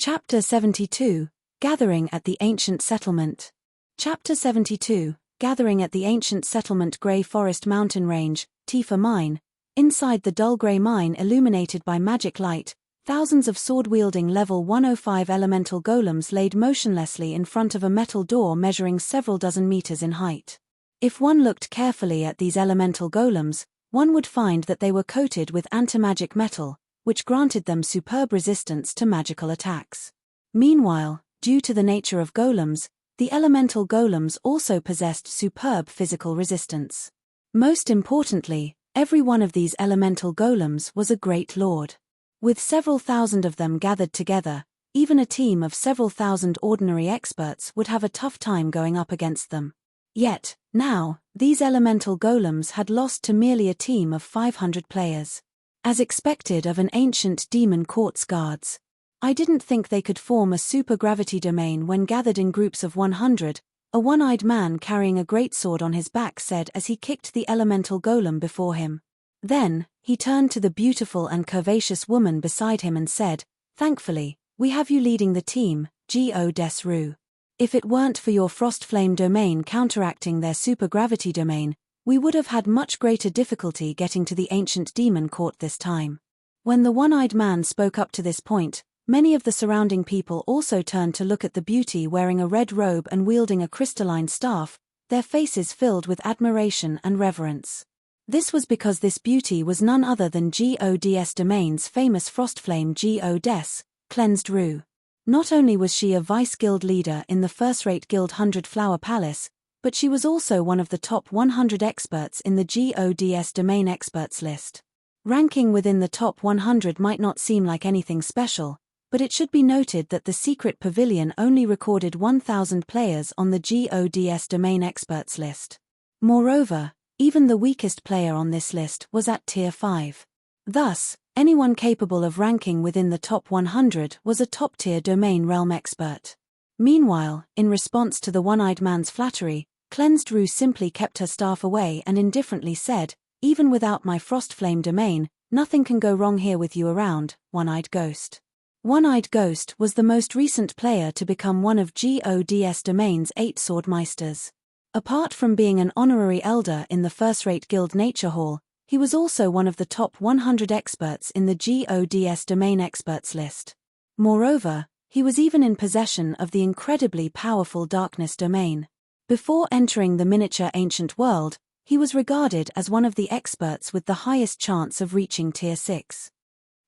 Chapter 72, Gathering at the Ancient Settlement. Chapter 72, Gathering at the Ancient Settlement. Grey Forest Mountain Range, Tifa Mine. Inside the dull grey mine illuminated by magic light, thousands of sword-wielding level 105 elemental golems laid motionlessly in front of a metal door measuring several dozen meters in height. If one looked carefully at these elemental golems, one would find that they were coated with antimagic metal, which granted them superb resistance to magical attacks. Meanwhile, due to the nature of golems, the elemental golems also possessed superb physical resistance. Most importantly, every one of these elemental golems was a great lord. With several thousand of them gathered together, even a team of several thousand ordinary experts would have a tough time going up against them. Yet, now, these elemental golems had lost to merely a team of 500 players. As expected of an ancient demon court's guards, I didn't think they could form a supergravity domain when gathered in groups of 100, a one-eyed man carrying a greatsword on his back said as he kicked the elemental golem before him. Then, he turned to the beautiful and curvaceous woman beside him and said, "Thankfully, we have you leading the team, Go Des Ru. If it weren't for your frost flame domain counteracting their supergravity domain, we would have had much greater difficulty getting to the ancient demon court this time." When the one-eyed man spoke up to this point, many of the surrounding people also turned to look at the beauty wearing a red robe and wielding a crystalline staff, their faces filled with admiration and reverence. This was because this beauty was none other than Gods Domain's famous frostflame Go Des, Cleansed Ru. Not only was she a vice-guild leader in the first-rate Guild 100 Flower Palace, but she was also one of the top 100 experts in the Gods Domain experts list. Ranking within the top 100 might not seem like anything special, but it should be noted that the secret pavilion only recorded 1,000 players on the Gods Domain experts list. Moreover, even the weakest player on this list was at Tier 5. Thus, anyone capable of ranking within the top 100 was a top-tier domain realm expert. Meanwhile, in response to the one-eyed man's flattery, Cleansed Ru simply kept her staff away and indifferently said, "Even without my Frostflame domain, nothing can go wrong here with you around, One-Eyed Ghost." One-Eyed Ghost was the most recent player to become one of Gods Domain's 8 Swordmeisters. Apart from being an honorary elder in the first-rate Guild Nature Hall, he was also one of the top 100 experts in the Gods Domain experts list. Moreover, he was even in possession of the incredibly powerful Darkness domain. Before entering the miniature ancient world, he was regarded as one of the experts with the highest chance of reaching Tier 6.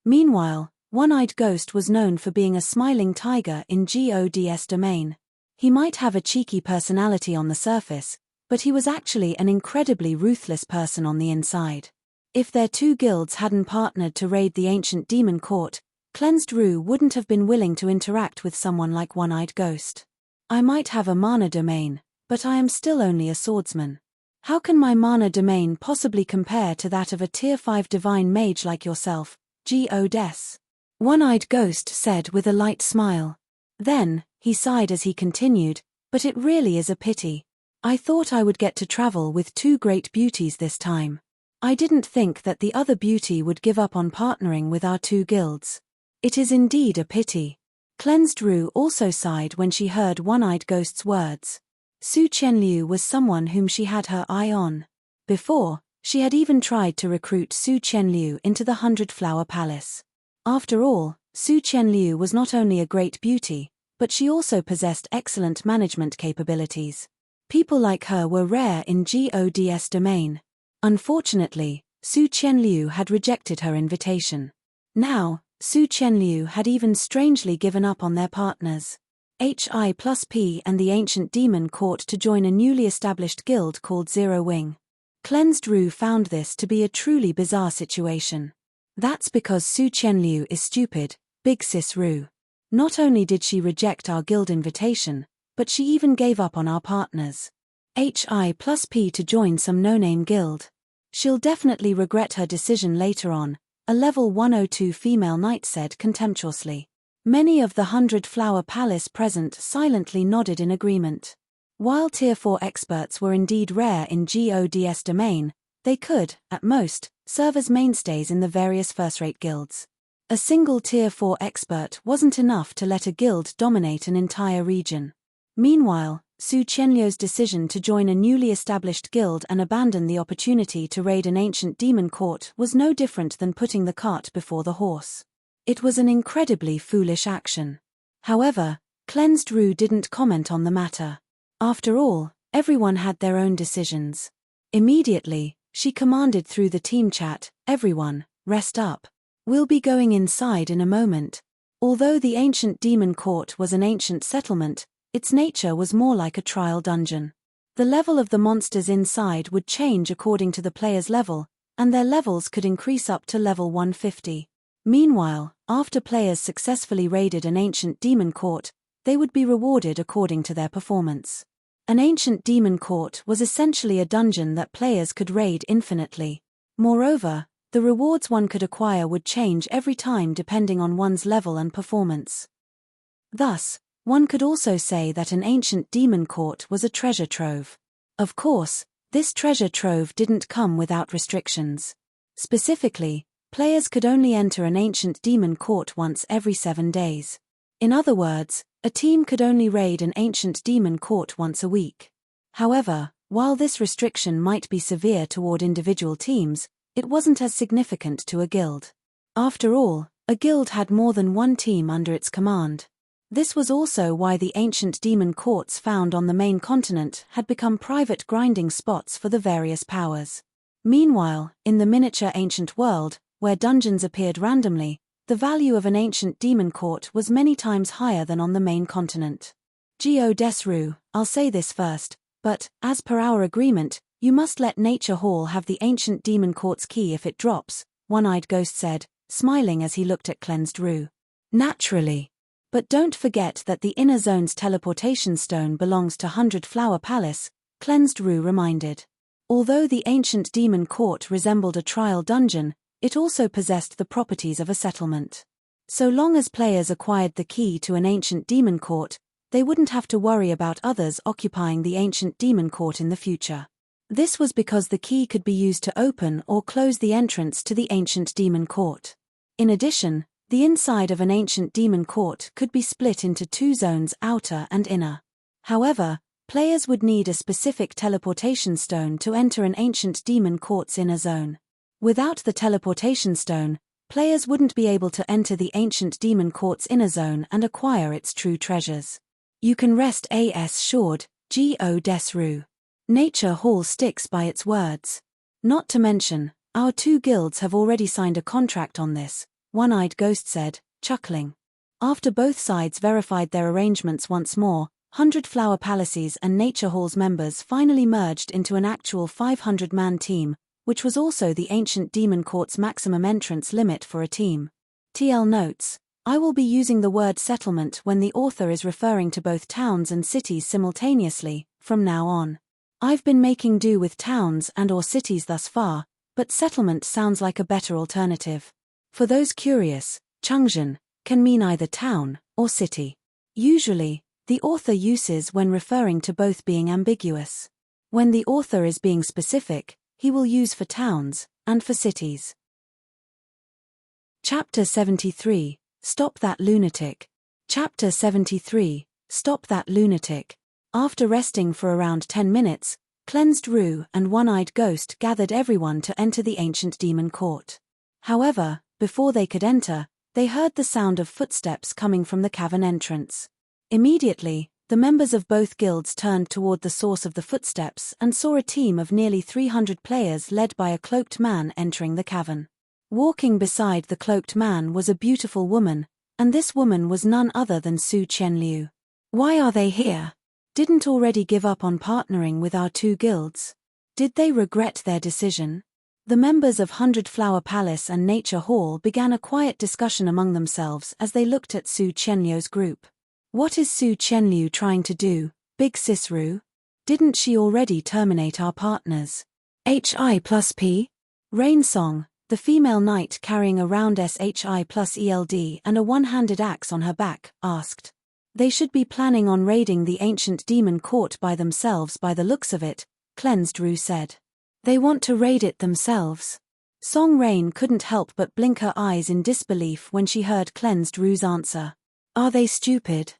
Meanwhile, One-Eyed Ghost was known for being a smiling tiger in Gods Domain. He might have a cheeky personality on the surface, but he was actually an incredibly ruthless person on the inside. If their two guilds hadn't partnered to raid the ancient demon court, Cleansed Ru wouldn't have been willing to interact with someone like One-Eyed Ghost. "I might have a mana domain, but I am still only a swordsman. How can my mana domain possibly compare to that of a Tier 5 divine mage like yourself, Go Des?" One-Eyed Ghost said with a light smile. Then, he sighed as he continued, "But it really is a pity. I thought I would get to travel with two great beauties this time. I didn't think that the other beauty would give up on partnering with our two guilds. It is indeed a pity." Cleansed Ru also sighed when she heard One-Eyed Ghost's words. Su Qianliu was someone whom she had her eye on. Before, she had even tried to recruit Su Qianliu into the 100 Flower Palace. After all, Su Qianliu was not only a great beauty, but she also possessed excellent management capabilities. People like her were rare in Gods Domain. Unfortunately, Su Qianliu had rejected her invitation. Now, Su Qianliu had even strangely given up on their partners, Hi+P and the Ancient Demon Court, to join a newly established guild called Zero Wing. Cleansed Ru found this to be a truly bizarre situation. That's because Su Qianliu is stupid, Big Sis Ru. Not only did she reject our guild invitation, but she even gave up on our partners, Hi+P, to join some no-name guild. She'll definitely regret her decision later on, a level 102 female knight said contemptuously. Many of the 100 Flower Palace present silently nodded in agreement. While Tier 4 experts were indeed rare in Gods Domain, they could, at most, serve as mainstays in the various first-rate guilds. A single Tier 4 expert wasn't enough to let a guild dominate an entire region. Meanwhile, Su Qianliu's decision to join a newly established guild and abandon the opportunity to raid an ancient demon court was no different than putting the cart before the horse. It was an incredibly foolish action. However, Cleansed Rue didn't comment on the matter. After all, everyone had their own decisions. Immediately, she commanded through the team chat, "Everyone, rest up. We'll be going inside in a moment." Although the ancient demon court was an ancient settlement, its nature was more like a trial dungeon. The level of the monsters inside would change according to the player's level, and their levels could increase up to level 150. Meanwhile, after players successfully raided an ancient demon court, they would be rewarded according to their performance. An ancient demon court was essentially a dungeon that players could raid infinitely. Moreover, the rewards one could acquire would change every time depending on one's level and performance. Thus, one could also say that an ancient demon court was a treasure trove. Of course, this treasure trove didn't come without restrictions. Specifically, players could only enter an ancient demon court once every 7 days. In other words, a team could only raid an ancient demon court once a week. However, while this restriction might be severe toward individual teams, it wasn't as significant to a guild. After all, a guild had more than one team under its command. This was also why the ancient demon courts found on the main continent had become private grinding spots for the various powers. Meanwhile, in the miniature ancient world, where dungeons appeared randomly, the value of an ancient demon court was many times higher than on the main continent. Geo Desru, I'll say this first, but, as per our agreement, you must let Nature Hall have the ancient demon court's key if it drops, One-Eyed Ghost said, smiling as he looked at Cleansed Rue. Naturally. But don't forget that the Inner Zone's teleportation stone belongs to 100 Flower Palace, Cleansed Rue reminded. Although the ancient demon court resembled a trial dungeon, it also possessed the properties of a settlement. So long as players acquired the key to an ancient demon court, they wouldn't have to worry about others occupying the ancient demon court in the future. This was because the key could be used to open or close the entrance to the ancient demon court. In addition, the inside of an ancient demon court could be split into 2 zones, outer and inner. However, players would need a specific teleportation stone to enter an ancient demon court's inner zone. Without the teleportation stone, players wouldn't be able to enter the ancient demon court's inner zone and acquire its true treasures. You can rest assured, Geo Desru. Nature Hall sticks by its words. Not to mention, our 2 guilds have already signed a contract on this, One-Eyed Ghost said, chuckling. After both sides verified their arrangements once more, 100 Flower Palaces and Nature Hall's members finally merged into an actual 500-man team, which was also the ancient demon court's maximum entrance limit for a team. TL notes, I will be using the word settlement when the author is referring to both towns and cities simultaneously, from now on. I've been making do with towns and/or cities thus far, but settlement sounds like a better alternative. For those curious, Changzhen can mean either town or city. Usually, the author uses when referring to both being ambiguous. When the author is being specific, he will use for towns and for cities. Chapter 73, Stop That Lunatic. Chapter 73, Stop That Lunatic. After resting for around 10 minutes, Cleansed Rue and One-Eyed Ghost gathered everyone to enter the ancient demon court. However, before they could enter, they heard the sound of footsteps coming from the cavern entrance. Immediately, the members of both guilds turned toward the source of the footsteps and saw a team of nearly 300 players led by a cloaked man entering the cavern. Walking beside the cloaked man was a beautiful woman, and this woman was none other than Su Qianliu. Why are they here? Didn't already give up on partnering with our 2 guilds? Did they regret their decision? The members of 100 Flower Palace and Nature Hall began a quiet discussion among themselves as they looked at Su Qianliu's group. What is Su Qianliu trying to do, Big Sis Rue? Didn't she already terminate our partners? HI+P? Rain Song, the female knight carrying a round SHI plus ELD and a one-handed axe on her back, asked. They should be planning on raiding the ancient demon court by themselves by the looks of it, Cleansed Rue said. They want to raid it themselves. Song Rain couldn't help but blink her eyes in disbelief when she heard Cleansed Rue's answer. Are they stupid?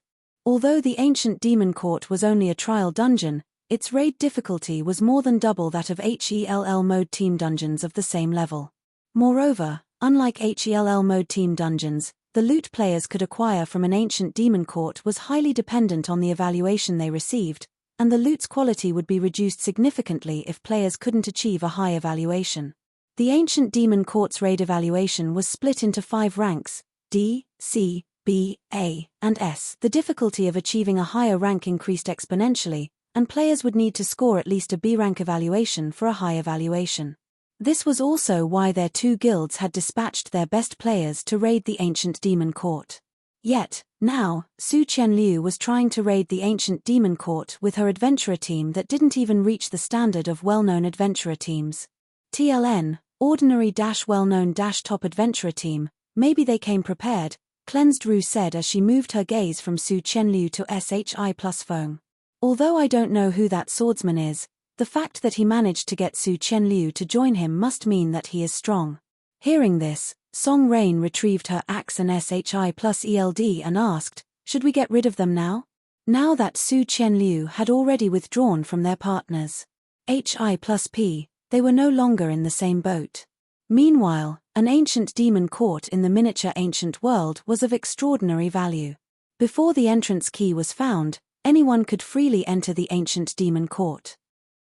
Although the Ancient Demon Court was only a trial dungeon, its raid difficulty was more than double that of HELL mode team dungeons of the same level. Moreover, unlike HELL mode team dungeons, the loot players could acquire from an Ancient Demon Court was highly dependent on the evaluation they received, and the loot's quality would be reduced significantly if players couldn't achieve a high evaluation. The Ancient Demon Court's raid evaluation was split into 5 ranks: D, C, B, A, and S. The difficulty of achieving a higher rank increased exponentially, and players would need to score at least a B rank evaluation for a high evaluation. This was also why their 2 guilds had dispatched their best players to raid the Ancient Demon Court. Yet, now, Su Qianliu was trying to raid the Ancient Demon Court with her adventurer team that didn't even reach the standard of well-known adventurer teams. TLN, ordinary-well-known-top adventurer team, maybe they came prepared, Cleansed Rue said as she moved her gaze from Su Qianliu to SHI plus Feng. Although I don't know who that swordsman is, the fact that he managed to get Su Qianliu to join him must mean that he is strong. Hearing this, Song Rain retrieved her axe and SHI plus ELD and asked, should we get rid of them now? Now that Su Qianliu had already withdrawn from their partners. HI plus P, they were no longer in the same boat. Meanwhile, an ancient demon court in the miniature ancient world was of extraordinary value. Before the entrance key was found, anyone could freely enter the ancient demon court.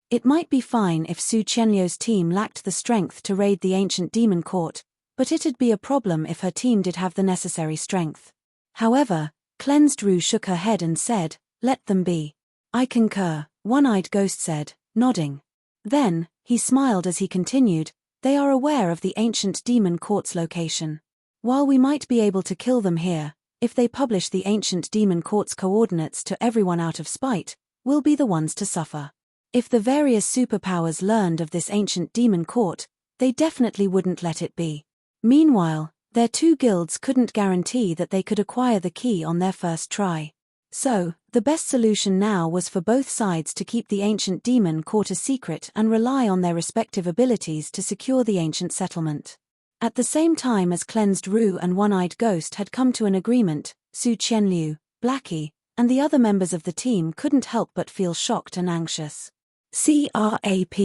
It might be fine if Su Qianliu's team lacked the strength to raid the ancient demon court, but it'd be a problem if her team did have the necessary strength. However, Cleansed Rue shook her head and said, let them be. I concur, One-Eyed Ghost said, nodding. Then, he smiled as he continued, they are aware of the ancient demon court's location. While we might be able to kill them here, if they publish the ancient demon court's coordinates to everyone out of spite, we'll be the ones to suffer. If the various superpowers learned of this ancient demon court, they definitely wouldn't let it be. Meanwhile, their 2 guilds couldn't guarantee that they could acquire the key on their first try. So, the best solution now was for both sides to keep the ancient demon court a secret and rely on their respective abilities to secure the ancient settlement. At the same time as Cleansed Rue and One-Eyed Ghost had come to an agreement, Su Qianliu, Blackie, and the other members of the team couldn't help but feel shocked and anxious. CRAP.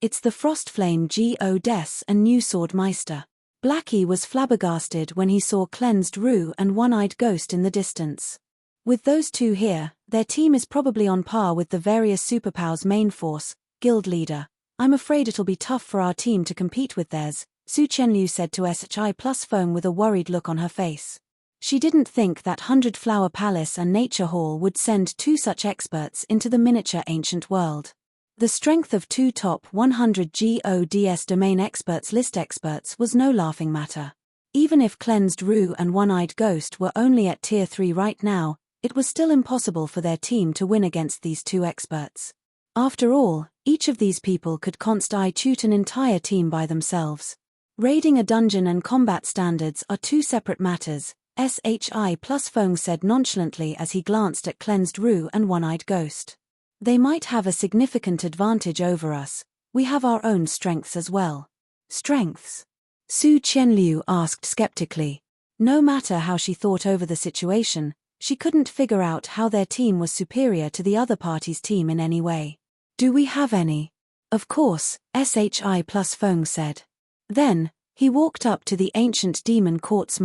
It's the Frostflame Goddess and new Swordmeister. Blackie was flabbergasted when he saw Cleansed Rue and One-Eyed Ghost in the distance. With those 2 here, their team is probably on par with the various superpowers main force, guild leader. I'm afraid it'll be tough for our team to compete with theirs, Su Qianliu said to SHI plus Feng with a worried look on her face. She didn't think that 100 Flower Palace and Nature Hall would send 2 such experts into the miniature ancient world. The strength of 2 top 100 GODS domain experts list experts was no laughing matter. Even if Cleansed Rue and One-Eyed Ghost were only at tier 3 right now, it was still impossible for their team to win against these 2 experts. After all, each of these people could constitute an entire team by themselves. Raiding a dungeon and combat standards are 2 separate matters, SHI plus Feng said nonchalantly as he glanced at Cleansed Rue and One-Eyed Ghost. They might have a significant advantage over us, we have our own strengths as well. Strengths? Su Qianliu asked skeptically. No matter how she thought over the situation, she couldn't figure out how their team was superior to the other party's team in any way. Do we have any? Of course, SHI plus Feng said. Then, he walked up to the ancient demon court's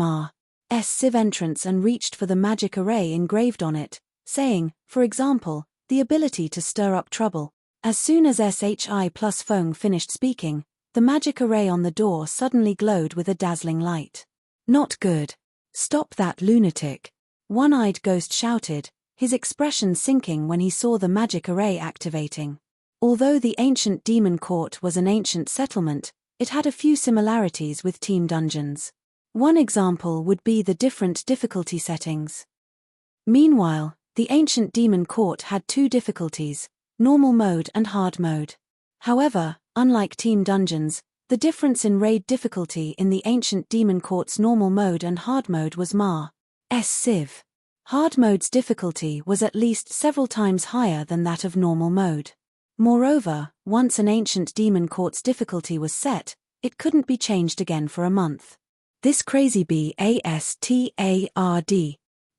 Sieve entrance and reached for the magic array engraved on it, saying, for example, the ability to stir up trouble. As soon as SHI plus Feng finished speaking, the magic array on the door suddenly glowed with a dazzling light. Not good. Stop that lunatic. One-Eyed Ghost shouted, his expression sinking when he saw the magic array activating. Although the ancient demon court was an ancient settlement, it had a few similarities with team dungeons. One example would be the different difficulty settings. Meanwhile, the ancient demon court had 2 difficulties, normal mode and hard mode. However, unlike team dungeons, the difference in raid difficulty in the ancient demon court's normal mode and hard mode was Civ. Hard mode's difficulty was at least several times higher than that of normal mode. Moreover, once an ancient demon court's difficulty was set, It couldn't be changed again for a month. This crazy bastard.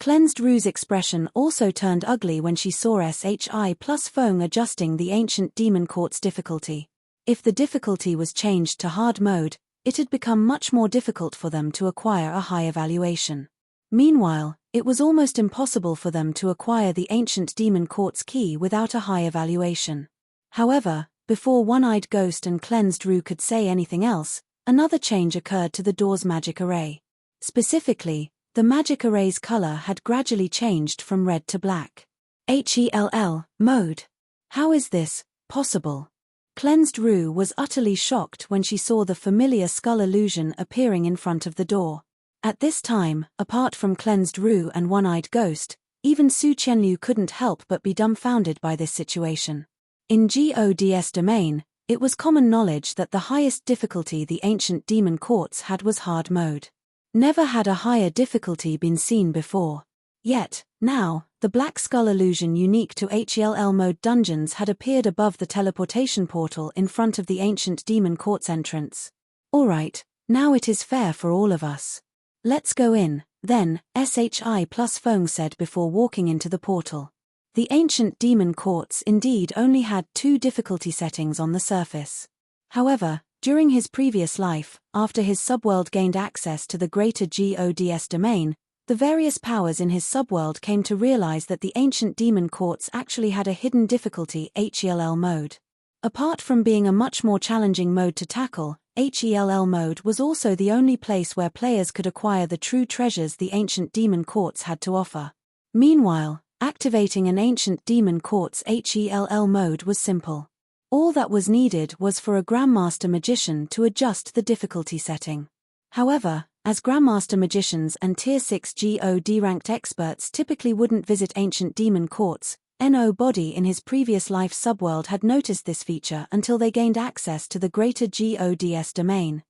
Cleansed Rue's expression also turned ugly when she saw SHI plus Feng adjusting the ancient demon court's difficulty. If the difficulty was changed to hard mode, it had become much more difficult for them to acquire a high evaluation. Meanwhile, it was almost impossible for them to acquire the ancient demon court's key without a high evaluation. However, before One-Eyed Ghost and Cleansed Rue could say anything else, another change occurred to the door's magic array. Specifically, the magic array's color had gradually changed from red to black. HELL mode. How is this possible? Cleansed Rue was utterly shocked when she saw the familiar skull illusion appearing in front of the door. At this time, apart from Cleansed Rue and One-Eyed Ghost, even Su Qianliu couldn't help but be dumbfounded by this situation. In God's domain, it was common knowledge that the highest difficulty the ancient demon courts had was hard mode. Never had a higher difficulty been seen before. Yet, now, the black skull illusion unique to HELL mode dungeons had appeared above the teleportation portal in front of the ancient demon court's entrance. Alright, now it is fair for all of us. Let's go in, then, SHI plus Feng said before walking into the portal. The ancient demon courts indeed only had 2 difficulty settings on the surface. However, during his previous life, after his subworld gained access to the greater God's domain, the various powers in his subworld came to realize that the ancient demon courts actually had a hidden difficulty HELL mode. Apart from being a much more challenging mode to tackle, HELL mode was also the only place where players could acquire the true treasures the ancient demon courts had to offer. Meanwhile, activating an ancient demon court's HELL mode was simple. All that was needed was for a Grandmaster Magician to adjust the difficulty setting. However, as Grandmaster Magicians and Tier 6 God ranked experts typically wouldn't visit ancient demon courts, Nobody in his previous life subworld had noticed this feature until they gained access to the greater God's domain.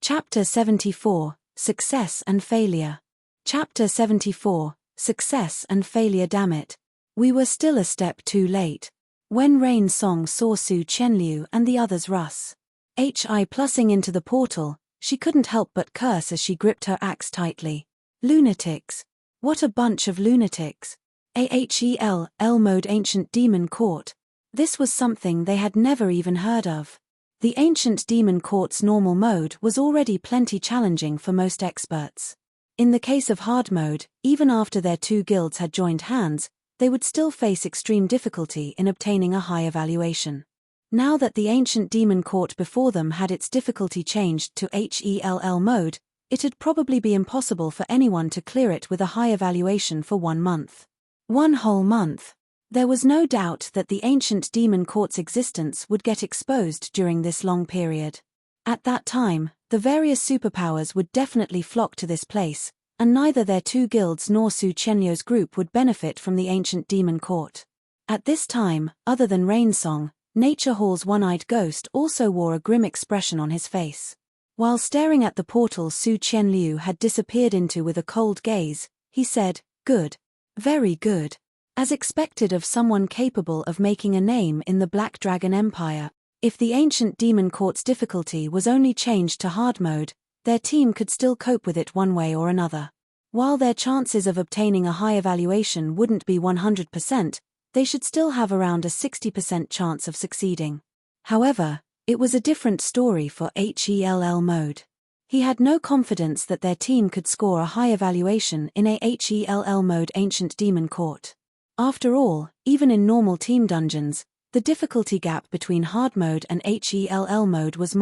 Chapter 74, Success and Failure. Chapter 74, Success and Failure. Damn it. We were still a step too late. When Rain Song saw Su Qianliu and the others rush plussing into the portal, she couldn't help but curse as she gripped her axe tightly. Lunatics. What a bunch of lunatics. HELL mode ancient demon court. This was something they had never even heard of. The ancient demon court's normal mode was already plenty challenging for most experts. In the case of hard mode, even after their 2 guilds had joined hands, they would still face extreme difficulty in obtaining a high evaluation. Now that the ancient demon court before them had its difficulty changed to HELL mode, it'd probably be impossible for anyone to clear it with a high evaluation for 1 month. 1 whole month. There was no doubt that the ancient demon court's existence would get exposed during this long period. At that time, the various superpowers would definitely flock to this place, and neither their 2 guilds nor Su Qianliu's group would benefit from the ancient demon court. At this time, other than Rainsong, Nature Hall's One-Eyed Ghost also wore a grim expression on his face. While staring at the portal Su Qianliu had disappeared into with a cold gaze, he said, "Good. Very good." As expected of someone capable of making a name in the Black Dragon Empire, if the ancient demon court's difficulty was only changed to hard mode, their team could still cope with it one way or another. While their chances of obtaining a high evaluation wouldn't be 100%, they should still have around a 60% chance of succeeding. However, it was a different story for HELL mode. He had no confidence that their team could score a high evaluation in a HELL mode ancient demon court. After all, even in normal team dungeons, the difficulty gap between hard mode and HELL mode was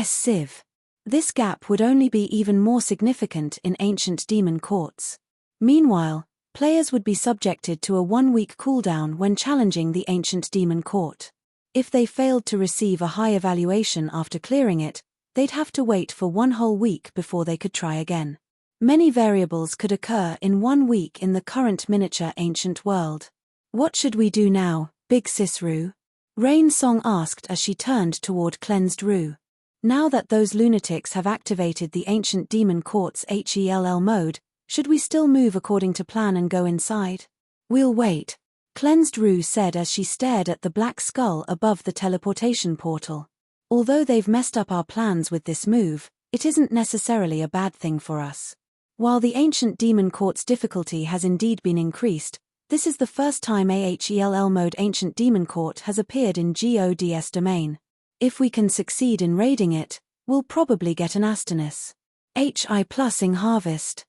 Civ. This gap would only be even more significant in ancient demon courts. Meanwhile, players would be subjected to a 1-week cooldown when challenging the ancient demon court. If they failed to receive a high evaluation after clearing it, they'd have to wait for 1 whole week before they could try again. Many variables could occur in 1 week in the current miniature ancient world. What should we do now, Big Sis Rue? Rain Song asked as she turned toward Cleansed Rue. Now that those lunatics have activated the ancient demon court's HELL mode, should we still move according to plan and go inside? We'll wait, Cleansed Rue said as she stared at the black skull above the teleportation portal. Although they've messed up our plans with this move, it isn't necessarily a bad thing for us. While the Ancient Demon Court's difficulty has indeed been increased, this is the first time AHELL mode Ancient Demon Court has appeared in GODS domain. If we can succeed in raiding it, we'll probably get an Astonis. HI plusing harvest.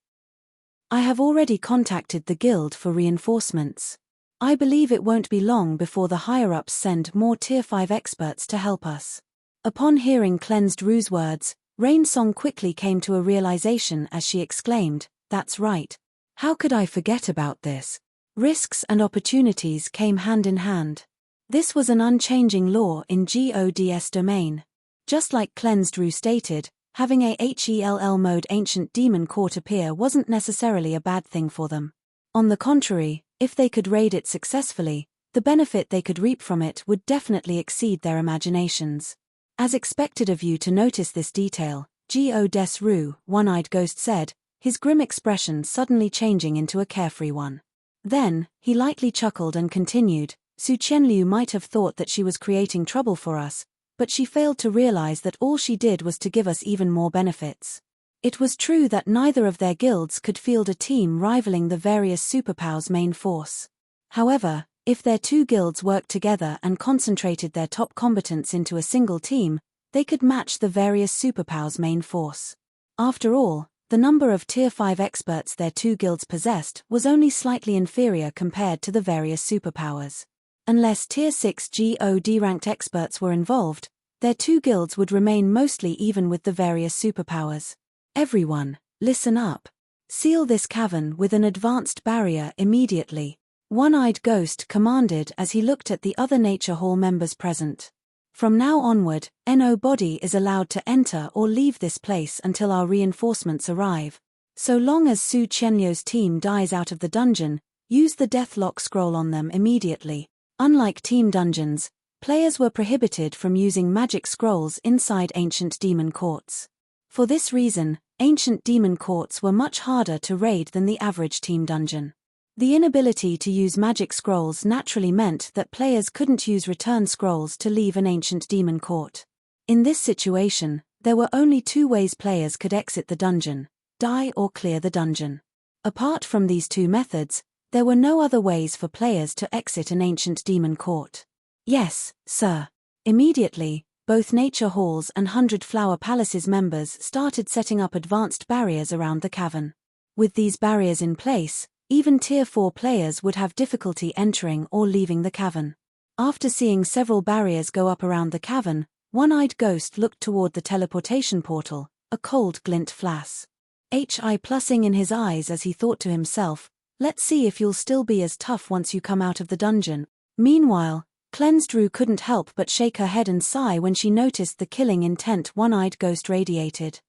I have already contacted the guild for reinforcements. I believe it won't be long before the higher-ups send more Tier 5 experts to help us. Upon hearing Cleansed Rue's words, Rain Song quickly came to a realization as she exclaimed, "That's right. How could I forget about this?" Risks and opportunities came hand in hand. This was an unchanging law in GODS domain. Just like Cleansed Rue stated, having a HELL mode Ancient Demon Court appear wasn't necessarily a bad thing for them. On the contrary, if they could raid it successfully, the benefit they could reap from it would definitely exceed their imaginations. As expected of you to notice this detail, GODS Rue, One-Eyed Ghost said, his grim expression suddenly changing into a carefree one. Then, he lightly chuckled and continued, Su Qianliu might have thought that she was creating trouble for us, but she failed to realize that all she did was to give us even more benefits. It was true that neither of their guilds could field a team rivaling the various superpowers' main force. However, if their two guilds worked together and concentrated their top combatants into a single team, they could match the various superpowers' main force. After all, the number of Tier 5 experts their two guilds possessed was only slightly inferior compared to the various superpowers. Unless Tier 6 GOD ranked experts were involved, their two guilds would remain mostly even with the various superpowers. Everyone, listen up. Seal this cavern with an advanced barrier immediately. One-Eyed Ghost commanded as he looked at the other Nature Hall members present. From now onward, nobody is allowed to enter or leave this place until our reinforcements arrive. So long as Su Qianliu's team dies out of the dungeon, use the Deathlock scroll on them immediately. Unlike team dungeons, players were prohibited from using magic scrolls inside Ancient Demon Courts. For this reason, Ancient Demon Courts were much harder to raid than the average team dungeon. The inability to use magic scrolls naturally meant that players couldn't use return scrolls to leave an Ancient Demon Court. In this situation, there were only two ways players could exit the dungeon: die or clear the dungeon. Apart from these two methods, there were no other ways for players to exit an Ancient Demon Court. Yes, sir. Immediately, both Nature Halls and 100 Flower Palaces members started setting up advanced barriers around the cavern. With these barriers in place, even Tier 4 players would have difficulty entering or leaving the cavern. After seeing several barriers go up around the cavern, One-Eyed Ghost looked toward the teleportation portal, a cold glint flash. HI plusing in his eyes as he thought to himself, let's see if you'll still be as tough once you come out of the dungeon. Meanwhile, Cleansed Rue couldn't help but shake her head and sigh when she noticed the killing intent One-Eyed Ghost radiated.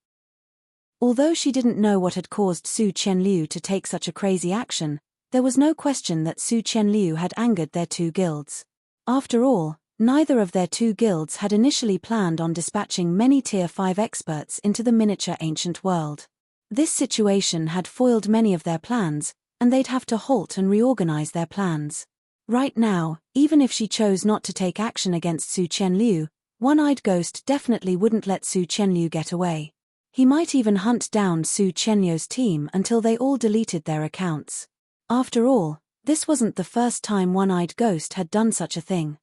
Although she didn't know what had caused Su Qianliu to take such a crazy action, there was no question that Su Qianliu had angered their two guilds. After all, neither of their two guilds had initially planned on dispatching many Tier 5 experts into the miniature ancient world. This situation had foiled many of their plans, and they'd have to halt and reorganize their plans. Right now, even if she chose not to take action against Su Qianliu, One-Eyed Ghost definitely wouldn't let Su Qianliu get away. He might even hunt down Su Qianliu's team until they all deleted their accounts. After all, this wasn't the first time One-Eyed Ghost had done such a thing.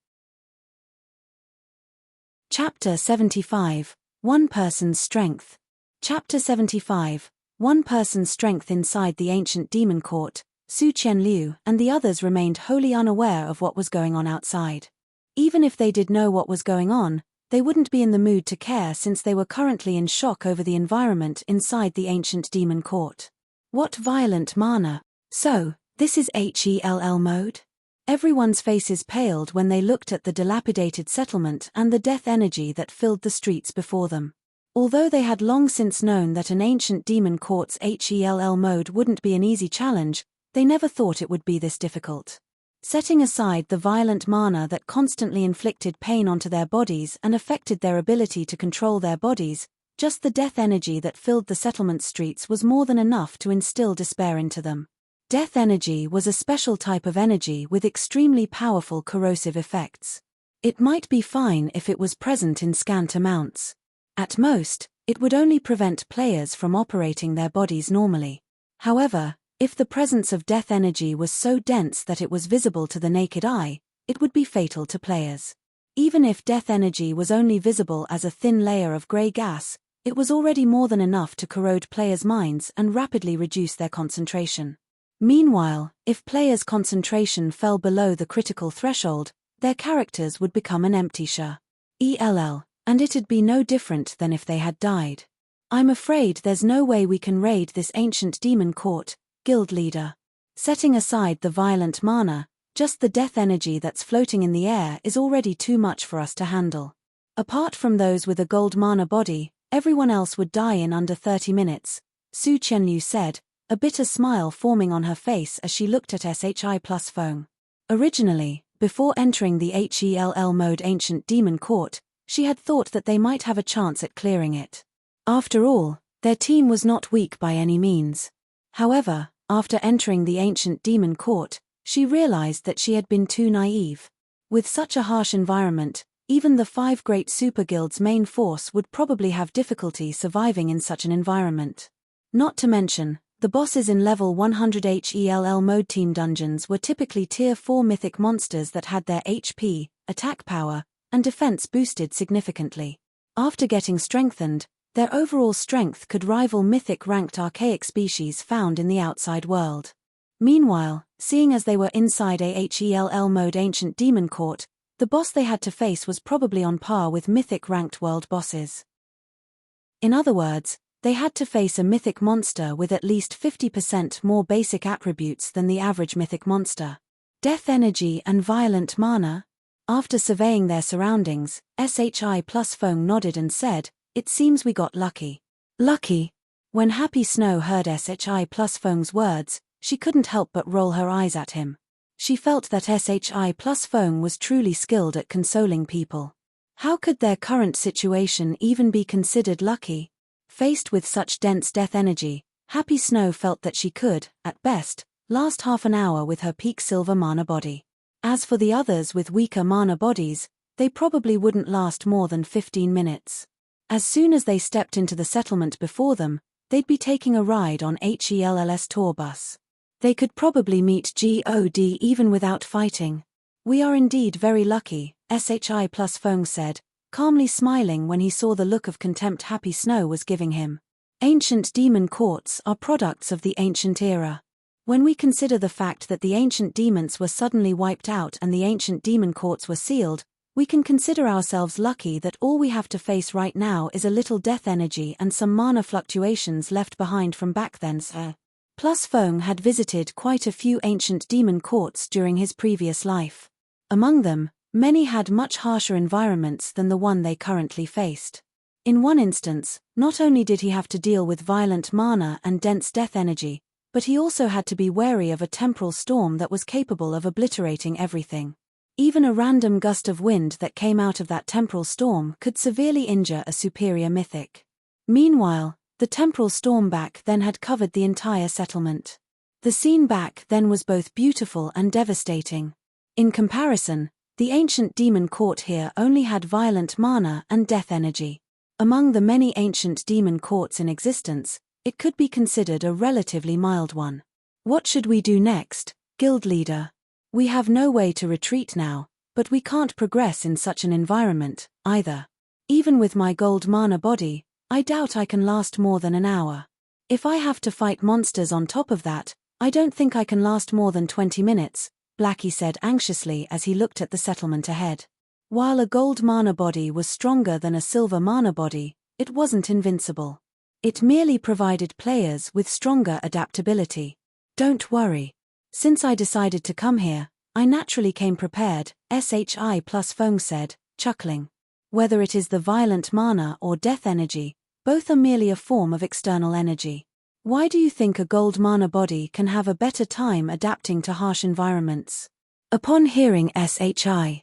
Chapter 75. One Person's Strength. Chapter 75. One Person's Strength. Inside the Ancient Demon Court, Su Qianliu and the others remained wholly unaware of what was going on outside. Even if they did know what was going on, they wouldn't be in the mood to care since they were currently in shock over the environment inside the Ancient Demon Court. What violent mana! So, this is HELL mode? Everyone's faces paled when they looked at the dilapidated settlement and the death energy that filled the streets before them. Although they had long since known that an Ancient Demon Court's HELL mode wouldn't be an easy challenge, they never thought it would be this difficult. Setting aside the violent mana that constantly inflicted pain onto their bodies and affected their ability to control their bodies, just the death energy that filled the settlement streets was more than enough to instill despair into them. Death energy was a special type of energy with extremely powerful corrosive effects. It might be fine if it was present in scant amounts. At most, it would only prevent players from operating their bodies normally. However, if the presence of death energy was so dense that it was visible to the naked eye, it would be fatal to players. Even if death energy was only visible as a thin layer of grey gas, it was already more than enough to corrode players' minds and rapidly reduce their concentration. Meanwhile, if players' concentration fell below the critical threshold, their characters would become an empty shell, and it'd be no different than if they had died. I'm afraid there's no way we can raid this ancient demon court, guild leader. Setting aside the violent mana, just the death energy that's floating in the air is already too much for us to handle. Apart from those with a gold mana body, everyone else would die in under 30 minutes, Su Qianlu said, a bitter smile forming on her face as she looked at SHI plus Feng. Originally, before entering the HELL mode ancient demon court, she had thought that they might have a chance at clearing it. After all, their team was not weak by any means. However, after entering the ancient demon court, she realized that she had been too naive. With such a harsh environment, even the 5 great super guilds' main force would probably have difficulty surviving in such an environment. Not to mention, the bosses in level 100 HELL mode team dungeons were typically tier 4 mythic monsters that had their HP, attack power, and defense boosted significantly. After getting strengthened, their overall strength could rival mythic ranked archaic species found in the outside world. Meanwhile, seeing as they were inside a HELL mode ancient demon court, the boss they had to face was probably on par with mythic ranked world bosses. In other words, they had to face a mythic monster with at least 50% more basic attributes than the average mythic monster. Death energy and violent mana? After surveying their surroundings, SHI plus Feng nodded and said, "It seems we got lucky." Lucky? When Happy Snow heard SHI plus Feng's words, she couldn't help but roll her eyes at him. She felt that SHI plus Feng was truly skilled at consoling people. How could their current situation even be considered lucky? Faced with such dense death energy, Happy Snow felt that she could, at best, last half an hour with her peak silver mana body. As for the others with weaker mana bodies, they probably wouldn't last more than 15 minutes. As soon as they stepped into the settlement before them, they'd be taking a ride on HELL's tour bus. They could probably meet God even without fighting. "We are indeed very lucky," SHI plus Feng said, calmly smiling when he saw the look of contempt Happy Snow was giving him. Ancient demon courts are products of the ancient era. When we consider the fact that the ancient demons were suddenly wiped out and the ancient demon courts were sealed, we can consider ourselves lucky that all we have to face right now is a little death energy and some mana fluctuations left behind from back then. Plus Feng had visited quite a few ancient demon courts during his previous life. Among them, many had much harsher environments than the one they currently faced. In one instance, not only did he have to deal with violent mana and dense death energy, but he also had to be wary of a temporal storm that was capable of obliterating everything. Even a random gust of wind that came out of that temporal storm could severely injure a superior mythic. Meanwhile, the temporal storm back then had covered the entire settlement. The scene back then was both beautiful and devastating. In comparison, the ancient demon court here only had violent mana and death energy. Among the many ancient demon courts in existence, it could be considered a relatively mild one. What should we do next, guild leader? We have no way to retreat now, but we can't progress in such an environment, either. Even with my gold mana body, I doubt I can last more than an hour. If I have to fight monsters on top of that, I don't think I can last more than 20 minutes, Blackie said anxiously as he looked at the settlement ahead. While a gold mana body was stronger than a silver mana body, it wasn't invincible. It merely provided players with stronger adaptability. Don't worry. Since I decided to come here, I naturally came prepared, SHI plus Feng said, chuckling. Whether it is the violent mana or death energy, both are merely a form of external energy. Why do you think a gold mana body can have a better time adapting to harsh environments? Upon hearing SHI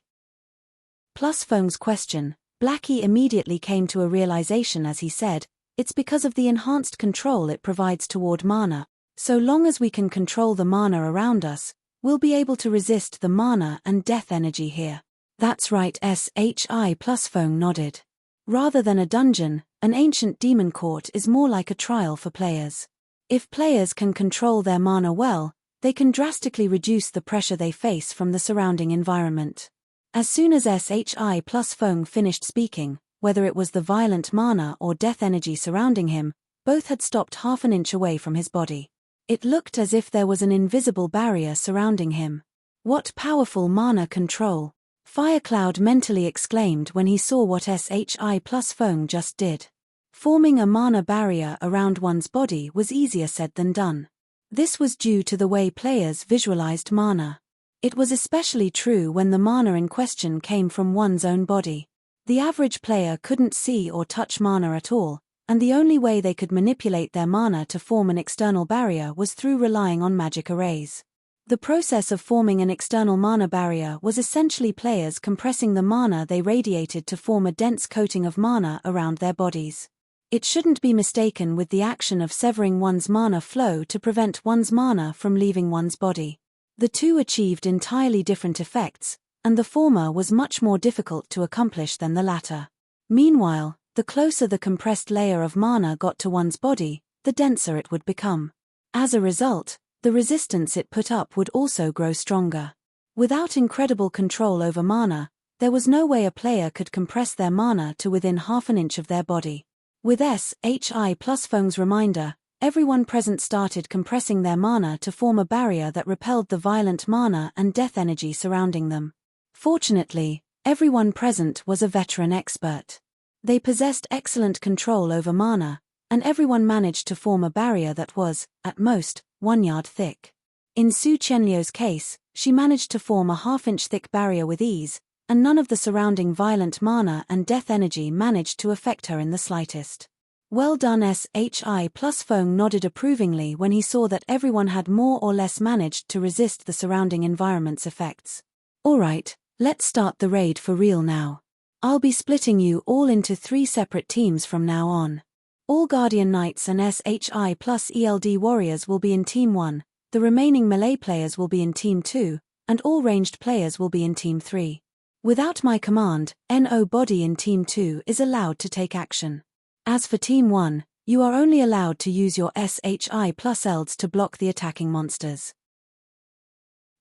plus Feng's question, Blackie immediately came to a realization as he said, it's because of the enhanced control it provides toward mana. So long as we can control the mana around us, we'll be able to resist the mana and death energy here. That's right, SHI plus Feng nodded. Rather than a dungeon, an ancient demon court is more like a trial for players. If players can control their mana well, they can drastically reduce the pressure they face from the surrounding environment. As soon as SHI plus Feng finished speaking, whether it was the violent mana or death energy surrounding him, both had stopped half an inch away from his body. It looked as if there was an invisible barrier surrounding him. What powerful mana control! Firecloud mentally exclaimed when he saw what SHI plus Feng just did. Forming a mana barrier around one's body was easier said than done. This was due to the way players visualized mana. It was especially true when the mana in question came from one's own body. The average player couldn't see or touch mana at all, and the only way they could manipulate their mana to form an external barrier was through relying on magic arrays. The process of forming an external mana barrier was essentially players compressing the mana they radiated to form a dense coating of mana around their bodies. It shouldn't be mistaken with the action of severing one's mana flow to prevent one's mana from leaving one's body. The two achieved entirely different effects, and the former was much more difficult to accomplish than the latter. Meanwhile, the closer the compressed layer of mana got to one's body, the denser it would become. As a result, the resistance it put up would also grow stronger. Without incredible control over mana, there was no way a player could compress their mana to within half an inch of their body. With SHI plus Feng's reminder, everyone present started compressing their mana to form a barrier that repelled the violent mana and death energy surrounding them. Fortunately, everyone present was a veteran expert. They possessed excellent control over mana, and everyone managed to form a barrier that was, at most, 1 yard thick. In Su Qianliu's case, she managed to form a half-inch thick barrier with ease, and none of the surrounding violent mana and death energy managed to affect her in the slightest. Well done, SHI plus Feng nodded approvingly when he saw that everyone had more or less managed to resist the surrounding environment's effects. Alright, let's start the raid for real now. I'll be splitting you all into 3 separate teams from now on. All Guardian Knights and SHI plus ELD warriors will be in Team 1, the remaining melee players will be in Team 2, and all ranged players will be in Team 3. Without my command, nobody in Team 2 is allowed to take action. As for Team 1, you are only allowed to use your SHI plus ELDs to block the attacking monsters.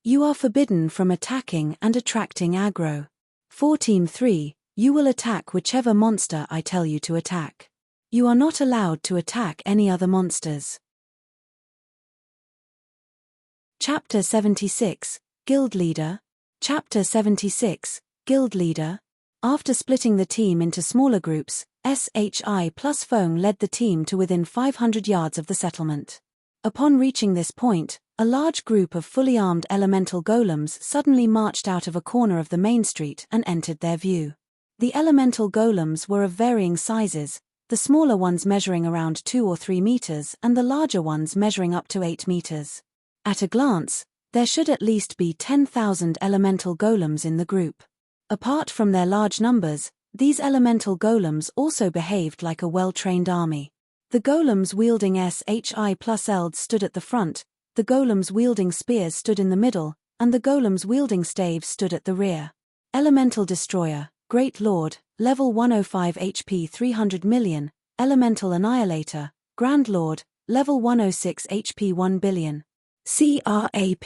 You are forbidden from attacking and attracting aggro. For Team 3, you will attack whichever monster I tell you to attack. You are not allowed to attack any other monsters. Chapter 76, Guild Leader. Chapter 76, Guild Leader. After splitting the team into smaller groups, SHI plus Feng led the team to within 500 yards of the settlement. Upon reaching this point, a large group of fully armed elemental golems suddenly marched out of a corner of the main street and entered their view. The elemental golems were of varying sizes, the smaller ones measuring around 2 or 3 meters and the larger ones measuring up to 8 meters. At a glance, there should at least be 10,000 elemental golems in the group. Apart from their large numbers, these elemental golems also behaved like a well-trained army. The golems wielding SHI plus ELDs stood at the front, the golems wielding spears stood in the middle, and the golems wielding staves stood at the rear. Elemental Destroyer, Great Lord, level 105 HP 300 million, Elemental Annihilator, Grand Lord, level 106 HP 1 billion. CRAP.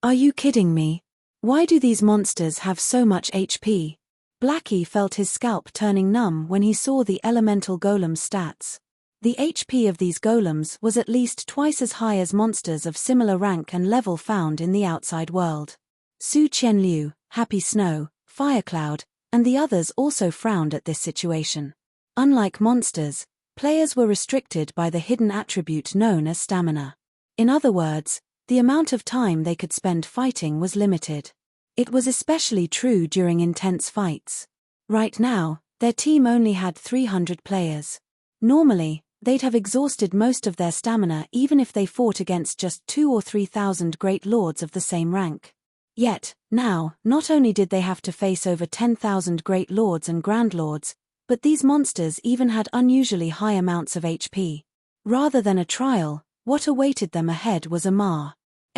Are you kidding me? Why do these monsters have so much HP? Blackie felt his scalp turning numb when he saw the elemental golem stats. The HP of these golems was at least twice as high as monsters of similar rank and level found in the outside world. Su Qianliu, Happy Snow, Firecloud, and the others also frowned at this situation. Unlike monsters, players were restricted by the hidden attribute known as stamina. In other words, the amount of time they could spend fighting was limited. It was especially true during intense fights. Right now, their team only had 300 players. Normally, they'd have exhausted most of their stamina even if they fought against just 2,000 or 3,000 great lords of the same rank. Yet, now, not only did they have to face over 10,000 great lords and grand lords, but these monsters even had unusually high amounts of HP. Rather than a trial, what awaited them ahead was a Ma's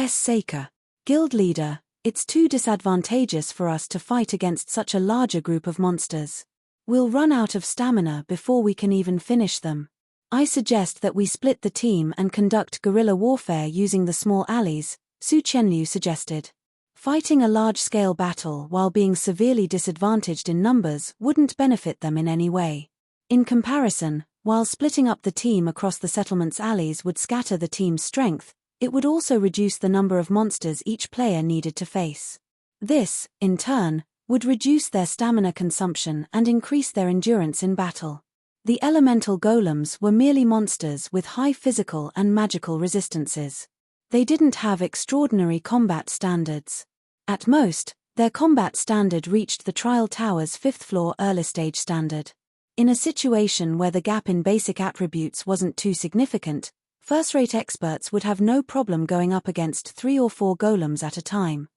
Saker. Guild Leader, It's too disadvantageous for us to fight against such a larger group of monsters. We'll run out of stamina before we can even finish them. I suggest that we split the team and conduct guerrilla warfare using the small alleys, Su Qianliu suggested. Fighting a large-scale battle while being severely disadvantaged in numbers wouldn't benefit them in any way. In comparison, while splitting up the team across the settlement's alleys would scatter the team's strength, it would also reduce the number of monsters each player needed to face. This, in turn, would reduce their stamina consumption and increase their endurance in battle. The elemental golems were merely monsters with high physical and magical resistances. They didn't have extraordinary combat standards. At most, their combat standard reached the Trial Tower's 5th floor early stage standard. In a situation where the gap in basic attributes wasn't too significant, first-rate experts would have no problem going up against 3 or 4 golems at a time.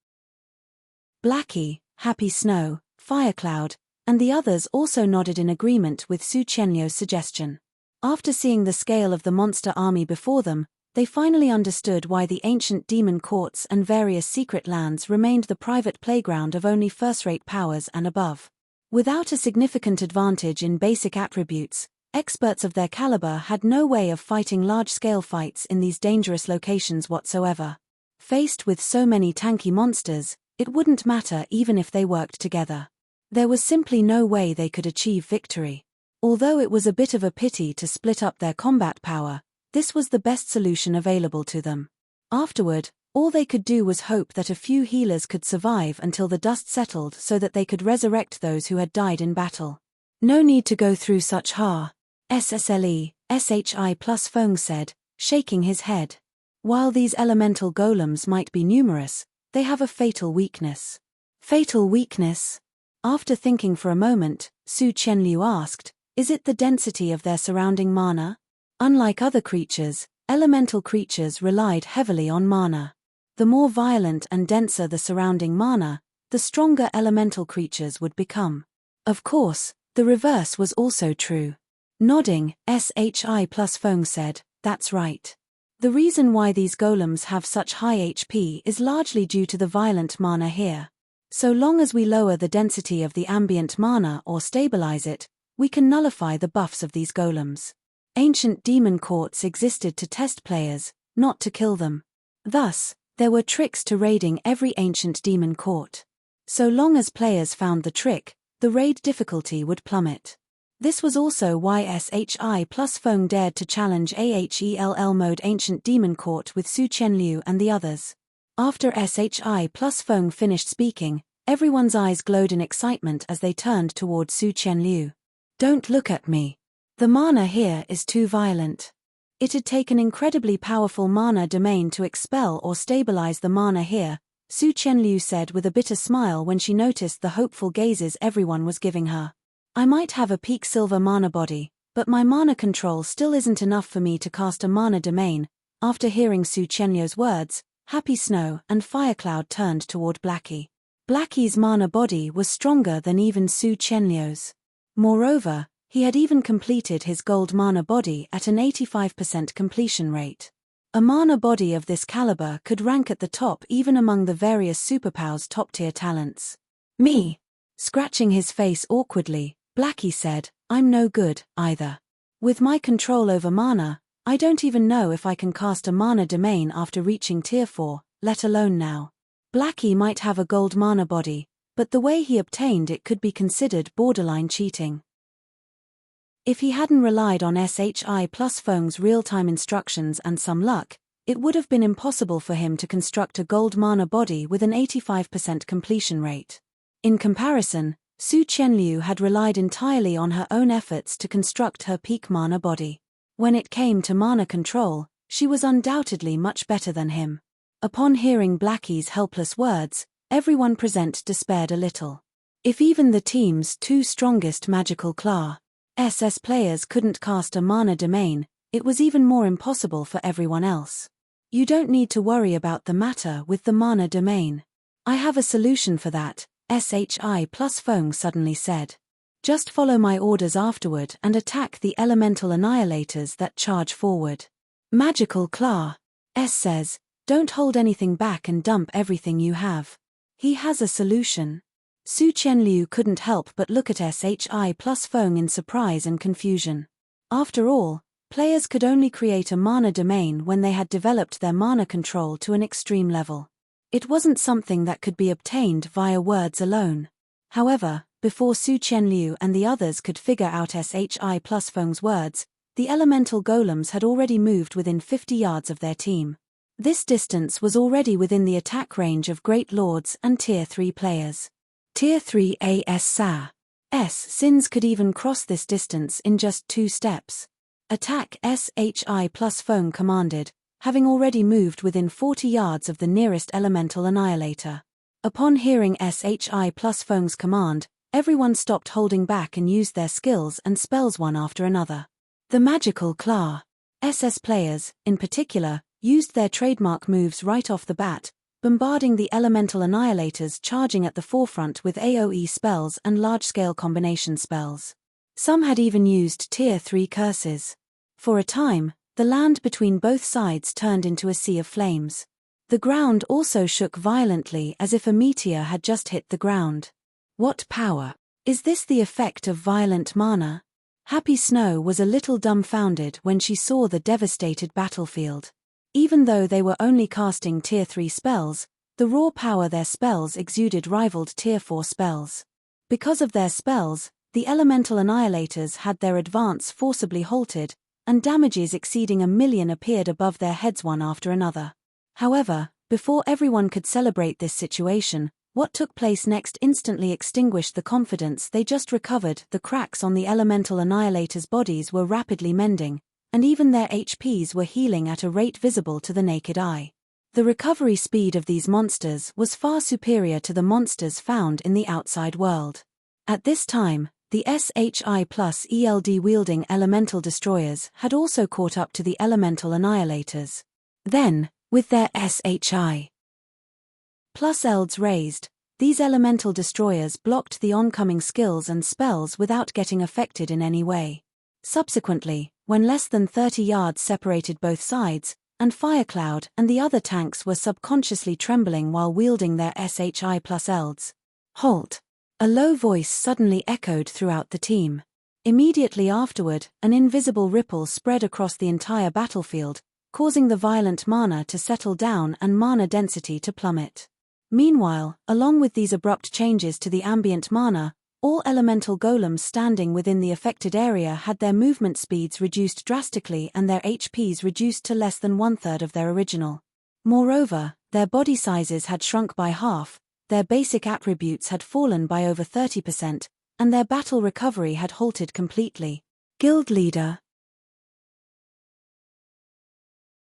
Blackie, Happy Snow, Firecloud, and the others also nodded in agreement with Su Qianliu's suggestion. After seeing the scale of the monster army before them, they finally understood why the ancient demon courts and various secret lands remained the private playground of only first-rate powers and above. Without a significant advantage in basic attributes, experts of their caliber had no way of fighting large-scale fights in these dangerous locations whatsoever. Faced with so many tanky monsters, it wouldn't matter even if they worked together. There was simply no way they could achieve victory. Although it was a bit of a pity to split up their combat power, this was the best solution available to them. Afterward, all they could do was hope that a few healers could survive until the dust settled so that they could resurrect those who had died in battle. No need to go through such SSLE, SHI plus Feng said, shaking his head. While these elemental golems might be numerous, they have a fatal weakness. Fatal weakness? After thinking for a moment, Su Qianliu asked, is it the density of their surrounding mana? Unlike other creatures, elemental creatures relied heavily on mana. The more violent and denser the surrounding mana, the stronger elemental creatures would become. Of course, the reverse was also true. Nodding, SHI plus Feng said, that's right. The reason why these golems have such high HP is largely due to the violent mana here. So long as we lower the density of the ambient mana or stabilize it, we can nullify the buffs of these golems. Ancient demon courts existed to test players, not to kill them. Thus, there were tricks to raiding every ancient demon court. So long as players found the trick, the raid difficulty would plummet. This was also why SHI plus Feng dared to challenge AHELL mode Ancient Demon Court with Su Qianliu and the others. After SHI plus Feng finished speaking, everyone's eyes glowed in excitement as they turned toward Su Qianliu. Don't look at me. The mana here is too violent. It'd take an incredibly powerful mana domain to expel or stabilize the mana here, Su Qianliu said with a bitter smile when she noticed the hopeful gazes everyone was giving her. I might have a peak silver mana body, but my mana control still isn't enough for me to cast a mana domain. After hearing Su Qianliu's words, Happy Snow and Firecloud turned toward Blackie. Blackie's mana body was stronger than even Su Qianliu's. Moreover, he had even completed his gold mana body at an 85% completion rate. A mana body of this caliber could rank at the top even among the various superpowers' top-tier talents. Me? Scratching his face awkwardly, Blackie said, I'm no good, either. With my control over mana, I don't even know if I can cast a mana domain after reaching tier 4, let alone now. Blackie might have a gold mana body, but the way he obtained it could be considered borderline cheating. If he hadn't relied on SHI plus Feng's real-time instructions and some luck, it would have been impossible for him to construct a gold mana body with an 85% completion rate. In comparison, Su Qianliu had relied entirely on her own efforts to construct her peak mana body. When it came to mana control, she was undoubtedly much better than him. Upon hearing Blackie's helpless words, everyone present despaired a little. If even the team's 2 strongest magical class SS players couldn't cast a mana domain, it was even more impossible for everyone else. You don't need to worry about the matter with the mana domain. I have a solution for that, SHI plus Feng suddenly said. Just follow my orders afterward and attack the elemental annihilators that charge forward. Magical claw. S says, don't hold anything back and dump everything you have. He has a solution. Su Qianliu couldn't help but look at SHI plus Feng in surprise and confusion. After all, players could only create a mana domain when they had developed their mana control to an extreme level. It wasn't something that could be obtained via words alone. However, before Su Qianliu and the others could figure out SHI plus Feng's words, the elemental golems had already moved within 50 yards of their team. This distance was already within the attack range of Great Lords and Tier 3 players. Tier 3 AS Sins could even cross this distance in just 2 steps. Attack SHI plus Feng commanded, having already moved within 40 yards of the nearest elemental annihilator. Upon hearing SHI plus Feng's command, everyone stopped holding back and used their skills and spells one after another. The magical Claw SS players, in particular, used their trademark moves right off the bat, bombarding the elemental annihilators charging at the forefront with AoE spells and large-scale combination spells. Some had even used Tier 3 curses. For a time, the land between both sides turned into a sea of flames. The ground also shook violently as if a meteor had just hit the ground. What power! Is this the effect of violent mana? Happy Snow was a little dumbfounded when she saw the devastated battlefield. Even though they were only casting Tier 3 spells, the raw power their spells exuded rivaled Tier 4 spells. Because of their spells, the elemental annihilators had their advance forcibly halted, and damages exceeding 1 million appeared above their heads one after another. However, before everyone could celebrate this situation, what took place next instantly extinguished the confidence they just recovered. The cracks on the elemental annihilators' bodies were rapidly mending, and even their HPs were healing at a rate visible to the naked eye. The recovery speed of these monsters was far superior to the monsters found in the outside world. At this time, the SHI plus ELD-wielding elemental destroyers had also caught up to the elemental annihilators. Then, with their SHI plus ELDs raised, these elemental destroyers blocked the oncoming skills and spells without getting affected in any way. Subsequently, when less than 30 yards separated both sides, and Firecloud and the other tanks were subconsciously trembling while wielding their SHI plus ELDs. Halt! A low voice suddenly echoed throughout the team. Immediately afterward, an invisible ripple spread across the entire battlefield, causing the violent mana to settle down and mana density to plummet. Meanwhile, along with these abrupt changes to the ambient mana, all elemental golems standing within the affected area had their movement speeds reduced drastically and their HPs reduced to less than 1/3 of their original. Moreover, their body sizes had shrunk by half, their basic attributes had fallen by over 30%, and their battle recovery had halted completely. Guild Leader.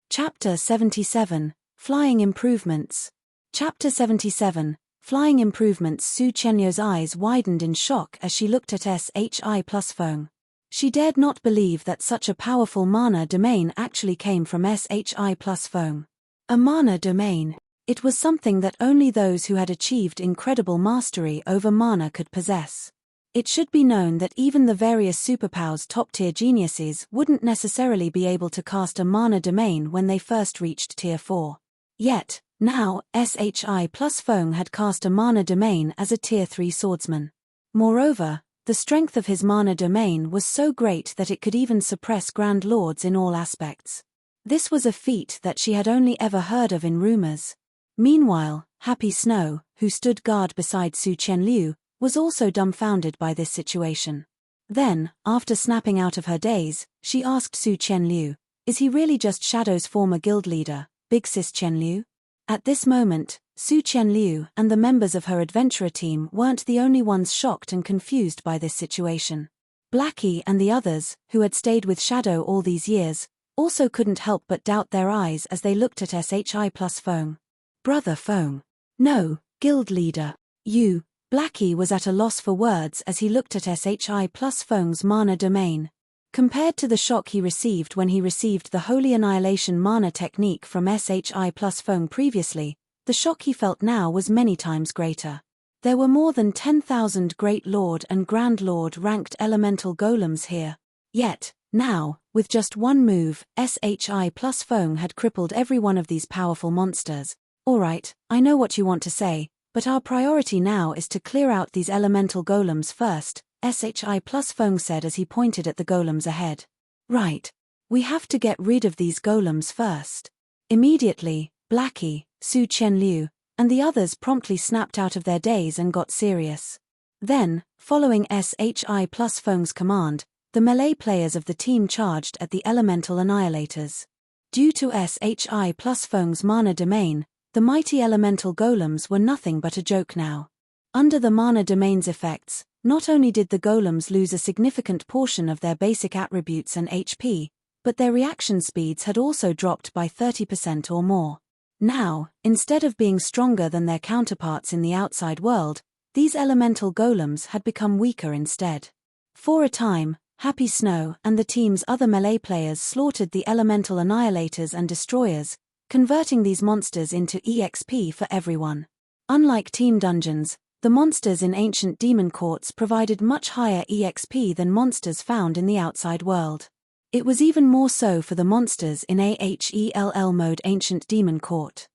Chapter 77, Flying Improvements. Chapter 77, Flying Improvements. Su Qianliu's eyes widened in shock as she looked at SHI plus Feng. She dared not believe that such a powerful mana domain actually came from SHI plus Feng. A mana domain. It was something that only those who had achieved incredible mastery over mana could possess. It should be known that even the various superpowers top-tier geniuses wouldn't necessarily be able to cast a mana domain when they first reached Tier 4. Yet, now, SHI plus Feng had cast a mana domain as a Tier 3 swordsman. Moreover, the strength of his mana domain was so great that it could even suppress Grand Lords in all aspects. This was a feat that she had only ever heard of in rumors. Meanwhile, Happy Snow, who stood guard beside Su Qianliu, was also dumbfounded by this situation. Then, after snapping out of her daze, she asked Su Qianliu, "Is he really just Shadow's former guild leader, Big Sis Qianliu?" At this moment, Su Qianliu and the members of her adventurer team weren't the only ones shocked and confused by this situation. Blackie and the others, who had stayed with Shadow all these years, also couldn't help but doubt their eyes as they looked at SHI plus Feng. "Brother Feng. No, guild leader. You." Blackie was at a loss for words as he looked at SHI plus Feng's mana domain. Compared to the shock he received when he received the Holy Annihilation mana technique from SHI plus Feng previously, the shock he felt now was many times greater. There were more than 10,000 Great Lord and Grand Lord ranked elemental golems here. Yet, now, with just one move, SHI plus Feng had crippled every one of these powerful monsters. "Alright, I know what you want to say, But our priority now is to clear out these elemental golems first, SHI plus Feng said as he pointed at the golems ahead. Right. We have to get rid of these golems first. Immediately, Blackie, Su Qianliu, and the others promptly snapped out of their daze and got serious. Then, following SHI plus Feng's command, the melee players of the team charged at the elemental annihilators. Due to SHI plus Feng's mana domain, the mighty elemental golems were nothing but a joke now. Under the mana domain's effects, not only did the golems lose a significant portion of their basic attributes and HP, but their reaction speeds had also dropped by 30% or more. Now, instead of being stronger than their counterparts in the outside world, these elemental golems had become weaker instead. For a time, Happy Snow and the team's other melee players slaughtered the elemental annihilators and destroyers, converting these monsters into EXP for everyone. Unlike team dungeons, the monsters in ancient demon courts provided much higher EXP than monsters found in the outside world. It was even more so for the monsters in AHELL mode Ancient Demon Court.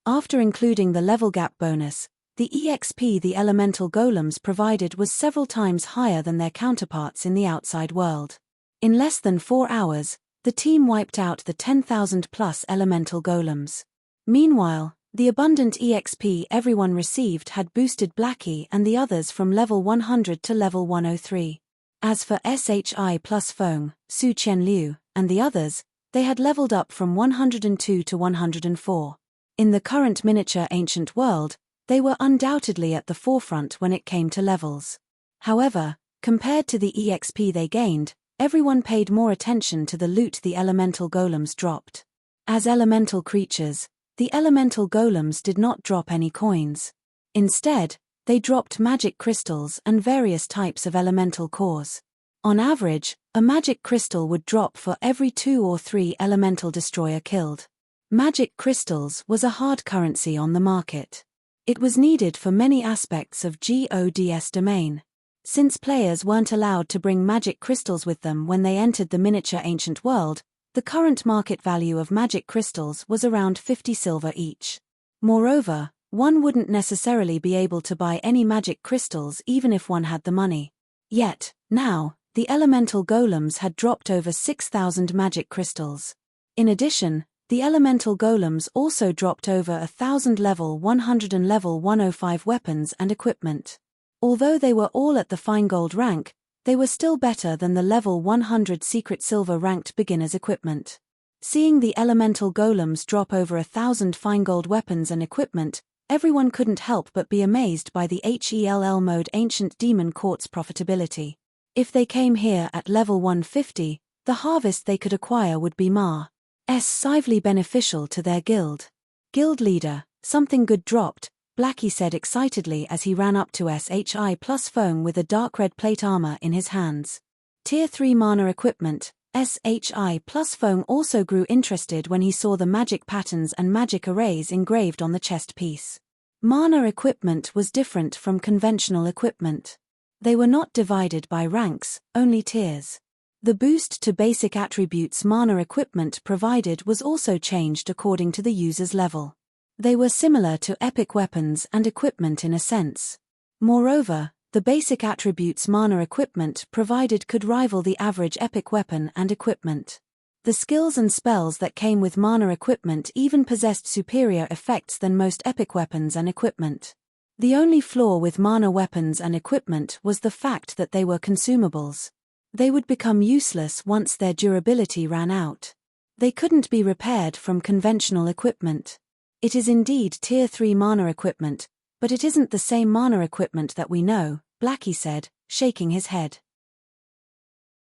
After including the level gap bonus, the EXP the elemental golems provided was several times higher than their counterparts in the outside world. In less than 4 hours, the team wiped out the 10,000 plus elemental golems. Meanwhile, the abundant EXP everyone received had boosted Blackie and the others from level 100 to level 103. As for SHI plus Feng, Su Qianliu, and the others, they had leveled up from 102 to 104. In the current miniature ancient world, they were undoubtedly at the forefront when it came to levels. However, compared to the EXP they gained, everyone paid more attention to the loot the elemental golems dropped. As elemental creatures, the elemental golems did not drop any coins. Instead, they dropped magic crystals and various types of elemental cores. On average, a magic crystal would drop for every 2 or 3 elemental destroyer killed. Magic crystals was a hard currency on the market. It was needed for many aspects of GODS domain. Since players weren't allowed to bring magic crystals with them when they entered the miniature ancient world, the current market value of magic crystals was around 50 silver each. Moreover, one wouldn't necessarily be able to buy any magic crystals even if one had the money. Yet, now, the elemental golems had dropped over 6,000 magic crystals. In addition, the elemental golems also dropped over 1,000 level 100 and level 105 weapons and equipment. Although they were all at the fine gold rank, they were still better than the level 100 secret silver ranked beginners equipment. Seeing the elemental golems drop over 1,000 fine gold weapons and equipment, everyone couldn't help but be amazed by the HELL mode Ancient Demon Court's profitability. If they came here at level 150, the harvest they could acquire would be massively beneficial to their guild. Guild leader, something good dropped, Blackie said excitedly as he ran up to SHI plus Feng with a dark red plate armor in his hands. Tier 3 mana equipment, SHI plus Feng also grew interested when he saw the magic patterns and magic arrays engraved on the chest piece. Mana equipment was different from conventional equipment. They were not divided by ranks, only tiers. The boost to basic attributes mana equipment provided was also changed according to the user's level. They were similar to epic weapons and equipment in a sense. Moreover, the basic attributes mana equipment provided could rival the average epic weapon and equipment. The skills and spells that came with mana equipment even possessed superior effects than most epic weapons and equipment. The only flaw with mana weapons and equipment was the fact that they were consumables. They would become useless once their durability ran out. They couldn't be repaired from conventional equipment. It is indeed tier 3 mana equipment, but it isn't the same mana equipment that we know, Blackie said, shaking his head.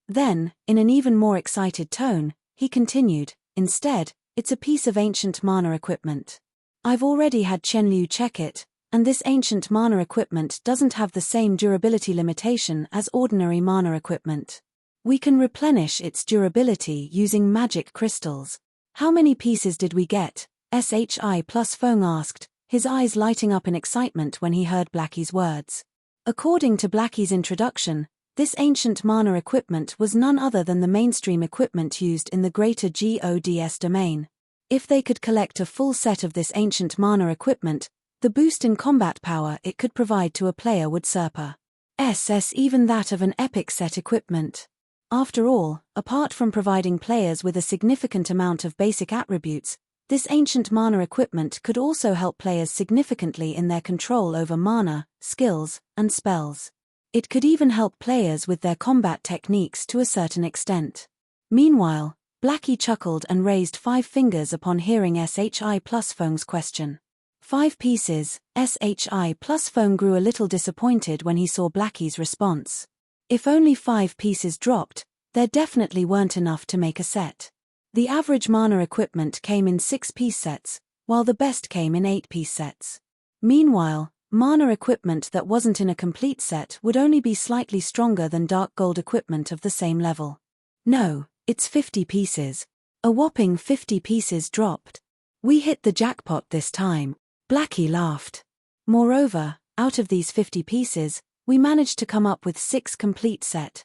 Then, in an even more excited tone, he continued, instead, it's a piece of ancient mana equipment. I've already had Qianliu check it, and this ancient mana equipment doesn't have the same durability limitation as ordinary mana equipment. We can replenish its durability using magic crystals. How many pieces did we get? SHI plus Feng asked, his eyes lighting up in excitement when he heard Blackie's words. According to Blackie's introduction, this ancient mana equipment was none other than the mainstream equipment used in the greater GODS domain. If they could collect a full set of this ancient mana equipment, The boost in combat power it could provide to a player would surpass even that of an epic set equipment. After all, apart from providing players with a significant amount of basic attributes, this ancient mana equipment could also help players significantly in their control over mana, skills, and spells. It could even help players with their combat techniques to a certain extent. Meanwhile, Blackie chuckled and raised 5 fingers upon hearing SHI plus Feng's question. 5 pieces. SHI plus Feng grew a little disappointed when he saw Blackie's response. If only 5 pieces dropped, there definitely weren't enough to make a set. The average mana equipment came in 6-piece sets, while the best came in 8-piece sets. Meanwhile, mana equipment that wasn't in a complete set would only be slightly stronger than dark gold equipment of the same level. No, it's 50 pieces. A whopping 50 pieces dropped. We hit the jackpot this time. Blackie laughed. Moreover, out of these 50 pieces, we managed to come up with 6 complete set.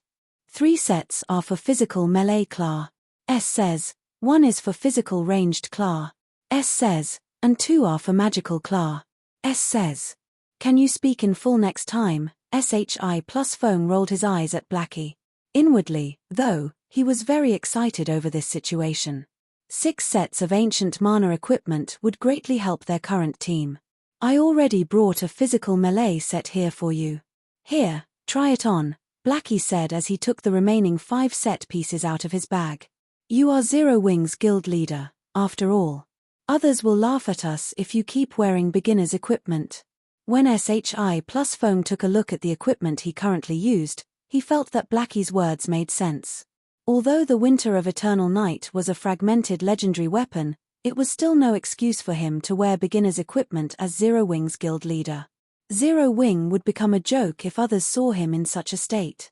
3 sets are for physical melee class, says, 1 is for physical ranged class, says, and 2 are for magical class, says. Can you speak in full next time? SHI plus Feng rolled his eyes at Blackie. Inwardly, though, he was very excited over this situation. 6 sets of ancient mana equipment would greatly help their current team. I already brought a physical melee set here for you. Here, try it on, Blackie said as he took the remaining 5 set pieces out of his bag. You are Zero Wings guild leader, after all. Others will laugh at us if you keep wearing beginner's equipment. When SHI plus Feng took a look at the equipment he currently used, he felt that Blackie's words made sense. Although the Winter of Eternal Night was a fragmented legendary weapon, it was still no excuse for him to wear beginner's equipment as Zero Wings guild leader. Zero Wing would become a joke if others saw him in such a state.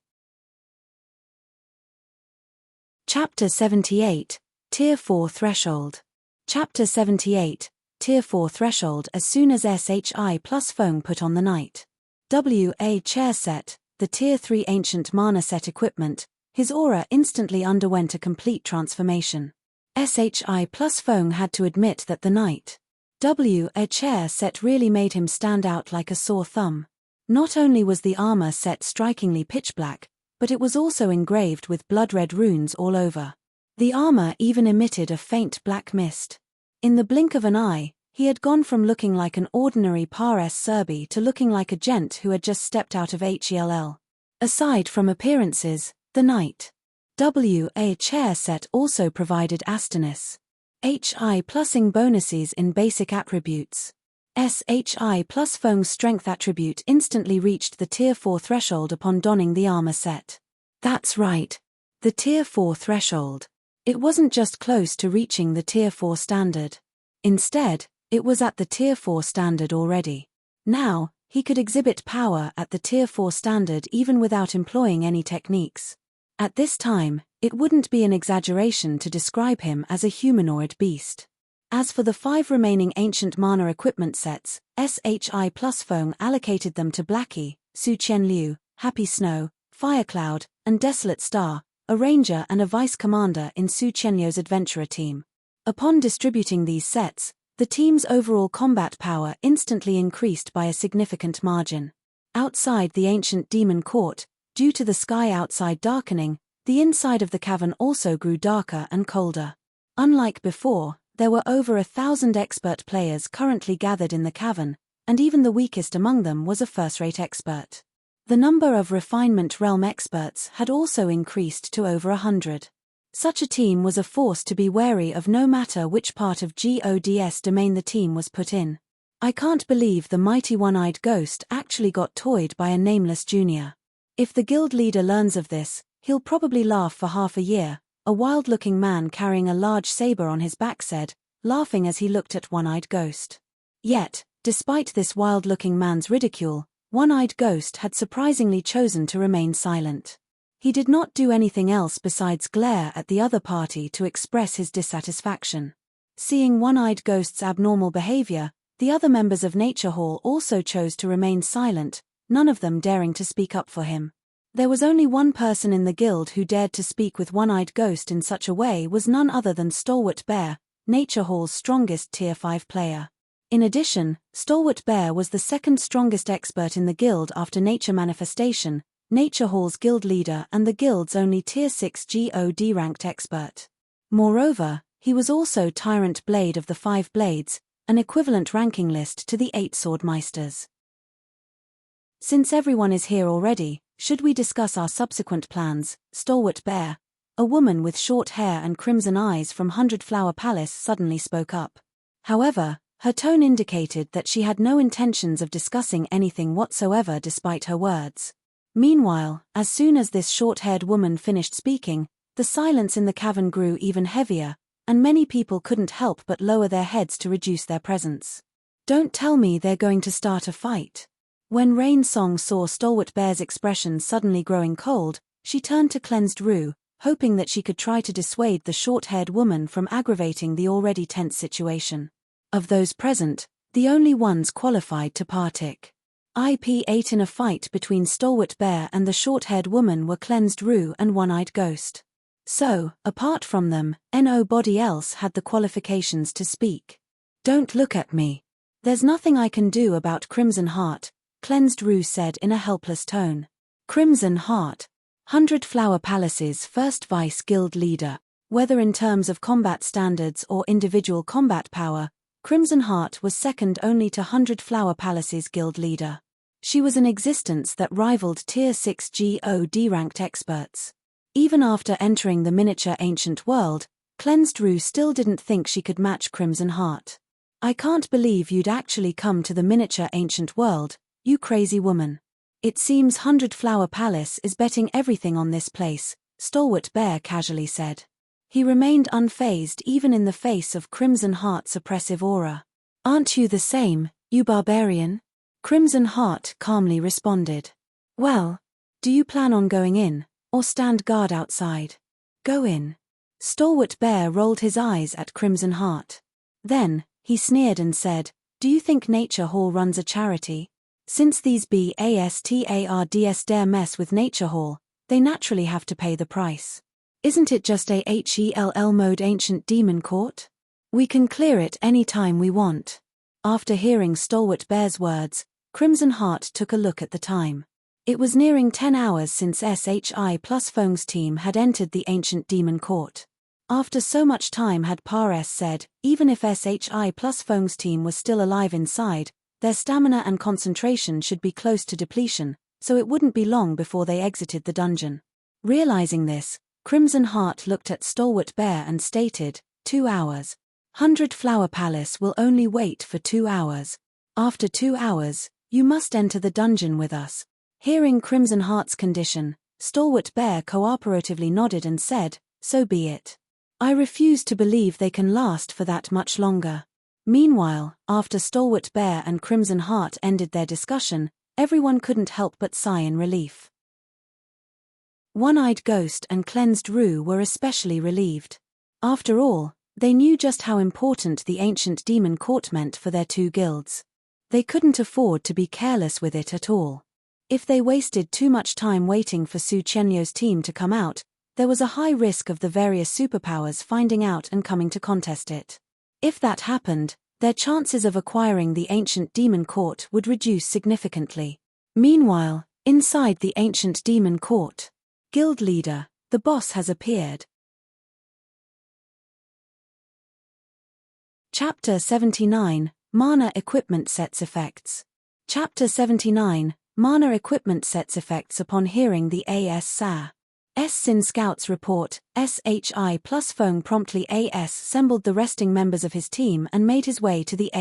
Chapter 78, Tier 4 Threshold. Chapter 78, Tier 4 Threshold. As soon as SHI plus Feng put on the Night WA chair set, the Tier 3 ancient mana set equipment, his aura instantly underwent a complete transformation. SHI plus Feng had to admit that the Night WA chair set really made him stand out like a sore thumb. Not only was the armor set strikingly pitch black, but it was also engraved with blood-red runes all over. The armor even emitted a faint black mist. In the blink of an eye, he had gone from looking like an ordinary Pares Serbi to looking like a gent who had just stepped out of HELL. Aside from appearances, the Night WA chair set also provided Astonis HI plusing bonuses in basic attributes. SHI plus Feng's strength attribute instantly reached the Tier 4 threshold upon donning the armor set. That's right. The Tier 4 threshold. It wasn't just close to reaching the Tier 4 standard. Instead, it was at the Tier 4 standard already. Now, he could exhibit power at the Tier 4 standard even without employing any techniques. At this time, it wouldn't be an exaggeration to describe him as a humanoid beast. As for the 5 remaining ancient mana equipment sets, SHI plus Feng allocated them to Blackie, Su Qianliu, Happy Snow, Firecloud, and Desolate Star, a ranger and a vice commander in Su Qianliu's adventurer team. Upon distributing these sets, the team's overall combat power instantly increased by a significant margin. Outside the ancient demon court, due to the sky outside darkening, the inside of the cavern also grew darker and colder. Unlike before, there were over 1,000 expert players currently gathered in the cavern, and even the weakest among them was a first-rate expert. The number of refinement realm experts had also increased to over 100. Such a team was a force to be wary of no matter which part of GODS domain the team was put in. I can't believe the mighty one-eyed ghost actually got toyed by a nameless junior. If the guild leader learns of this, he'll probably laugh for half a year, a wild-looking man carrying a large saber on his back said, laughing as he looked at One-Eyed Ghost. Yet, despite this wild-looking man's ridicule, One-Eyed Ghost had surprisingly chosen to remain silent. He did not do anything else besides glare at the other party to express his dissatisfaction. Seeing One-Eyed Ghost's abnormal behavior, the other members of Nature Hall also chose to remain silent, none of them daring to speak up for him. There was only one person in the guild who dared to speak with One-Eyed Ghost in such a way was none other than Stalwart Bear, Nature Hall's strongest Tier 5 player. In addition, Stalwart Bear was the second strongest expert in the guild after Nature Manifestation, Nature Hall's guild leader and the guild's only Tier 6 GOD ranked expert. Moreover, he was also Tyrant Blade of the 5 Blades, an equivalent ranking list to the 8 Swordmeisters. Since everyone is here already, should we discuss our subsequent plans? Stalwart Bear, a woman with short hair and crimson eyes from 100 Flower Palace, suddenly spoke up. However, her tone indicated that she had no intentions of discussing anything whatsoever despite her words. Meanwhile, as soon as this short-haired woman finished speaking, the silence in the cavern grew even heavier, and many people couldn't help but lower their heads to reduce their presence. Don't tell me they're going to start a fight. When Rain Song saw Stalwart Bear's expression suddenly growing cold, she turned to Cleansed Rue, hoping that she could try to dissuade the short-haired woman from aggravating the already tense situation. Of those present, the only ones qualified to partake in a fight between Stalwart Bear and the short-haired woman were Cleansed Rue and One-Eyed Ghost. So, apart from them, nobody else had the qualifications to speak. Don't look at me. There's nothing I can do about Crimson Heart, Cleansed Rue said in a helpless tone. Crimson Heart, 100 Flower Palace's first Vice Guild leader. Whether in terms of combat standards or individual combat power, Crimson Heart was second only to 100 Flower Palace's guild leader. She was an existence that rivaled Tier 6 GOD ranked experts. Even after entering the miniature ancient world, Cleansed Rue still didn't think she could match Crimson Heart. I can't believe you'd actually come to the miniature ancient world, you crazy woman. It seems 100 Flower Palace is betting everything on this place, Stalwart Bear casually said. He remained unfazed even in the face of Crimson Heart's oppressive aura. Aren't you the same, you barbarian? Crimson Heart calmly responded. Well, do you plan on going in, or stand guard outside? Go in. Stalwart Bear rolled his eyes at Crimson Heart. Then, he sneered and said, do you think Nature Hall runs a charity? Since these bastards dare mess with Nature Hall, they naturally have to pay the price. Isn't it just a HELL mode ancient demon court? We can clear it any time we want. After hearing Stalwart Bear's words, Crimson Heart took a look at the time. It was nearing 10 hours since SHI plus Feng's team had entered the ancient demon court. After so much time had Pares said, even if SHI plus Feng's team was still alive inside, their stamina and concentration should be close to depletion, so it wouldn't be long before they exited the dungeon. Realizing this, Crimson Heart looked at Stalwart Bear and stated, 2 hours. 100 Flower Palace will only wait for 2 hours. After 2 hours, you must enter the dungeon with us. Hearing Crimson Heart's condition, Stalwart Bear cooperatively nodded and said, so be it. I refuse to believe they can last for that much longer. Meanwhile, after Stalwart Bear and Crimson Heart ended their discussion, everyone couldn't help but sigh in relief. One-Eyed Ghost and Cleansed Rue were especially relieved. After all, they knew just how important the ancient demon court meant for their 2 guilds. They couldn't afford to be careless with it at all. If they wasted too much time waiting for Su Qianliu's team to come out, there was a high risk of the various superpowers finding out and coming to contest it. If that happened, their chances of acquiring the ancient demon court would reduce significantly. Meanwhile, inside the ancient demon court, Guild Leader, the boss has appeared. Chapter 79, Mana Equipment Sets Effects. Chapter 79, Mana Equipment Sets Effects. Upon hearing the AS Sin Scouts report, SHI plus Feng promptly assembled the resting members of his team and made his way to the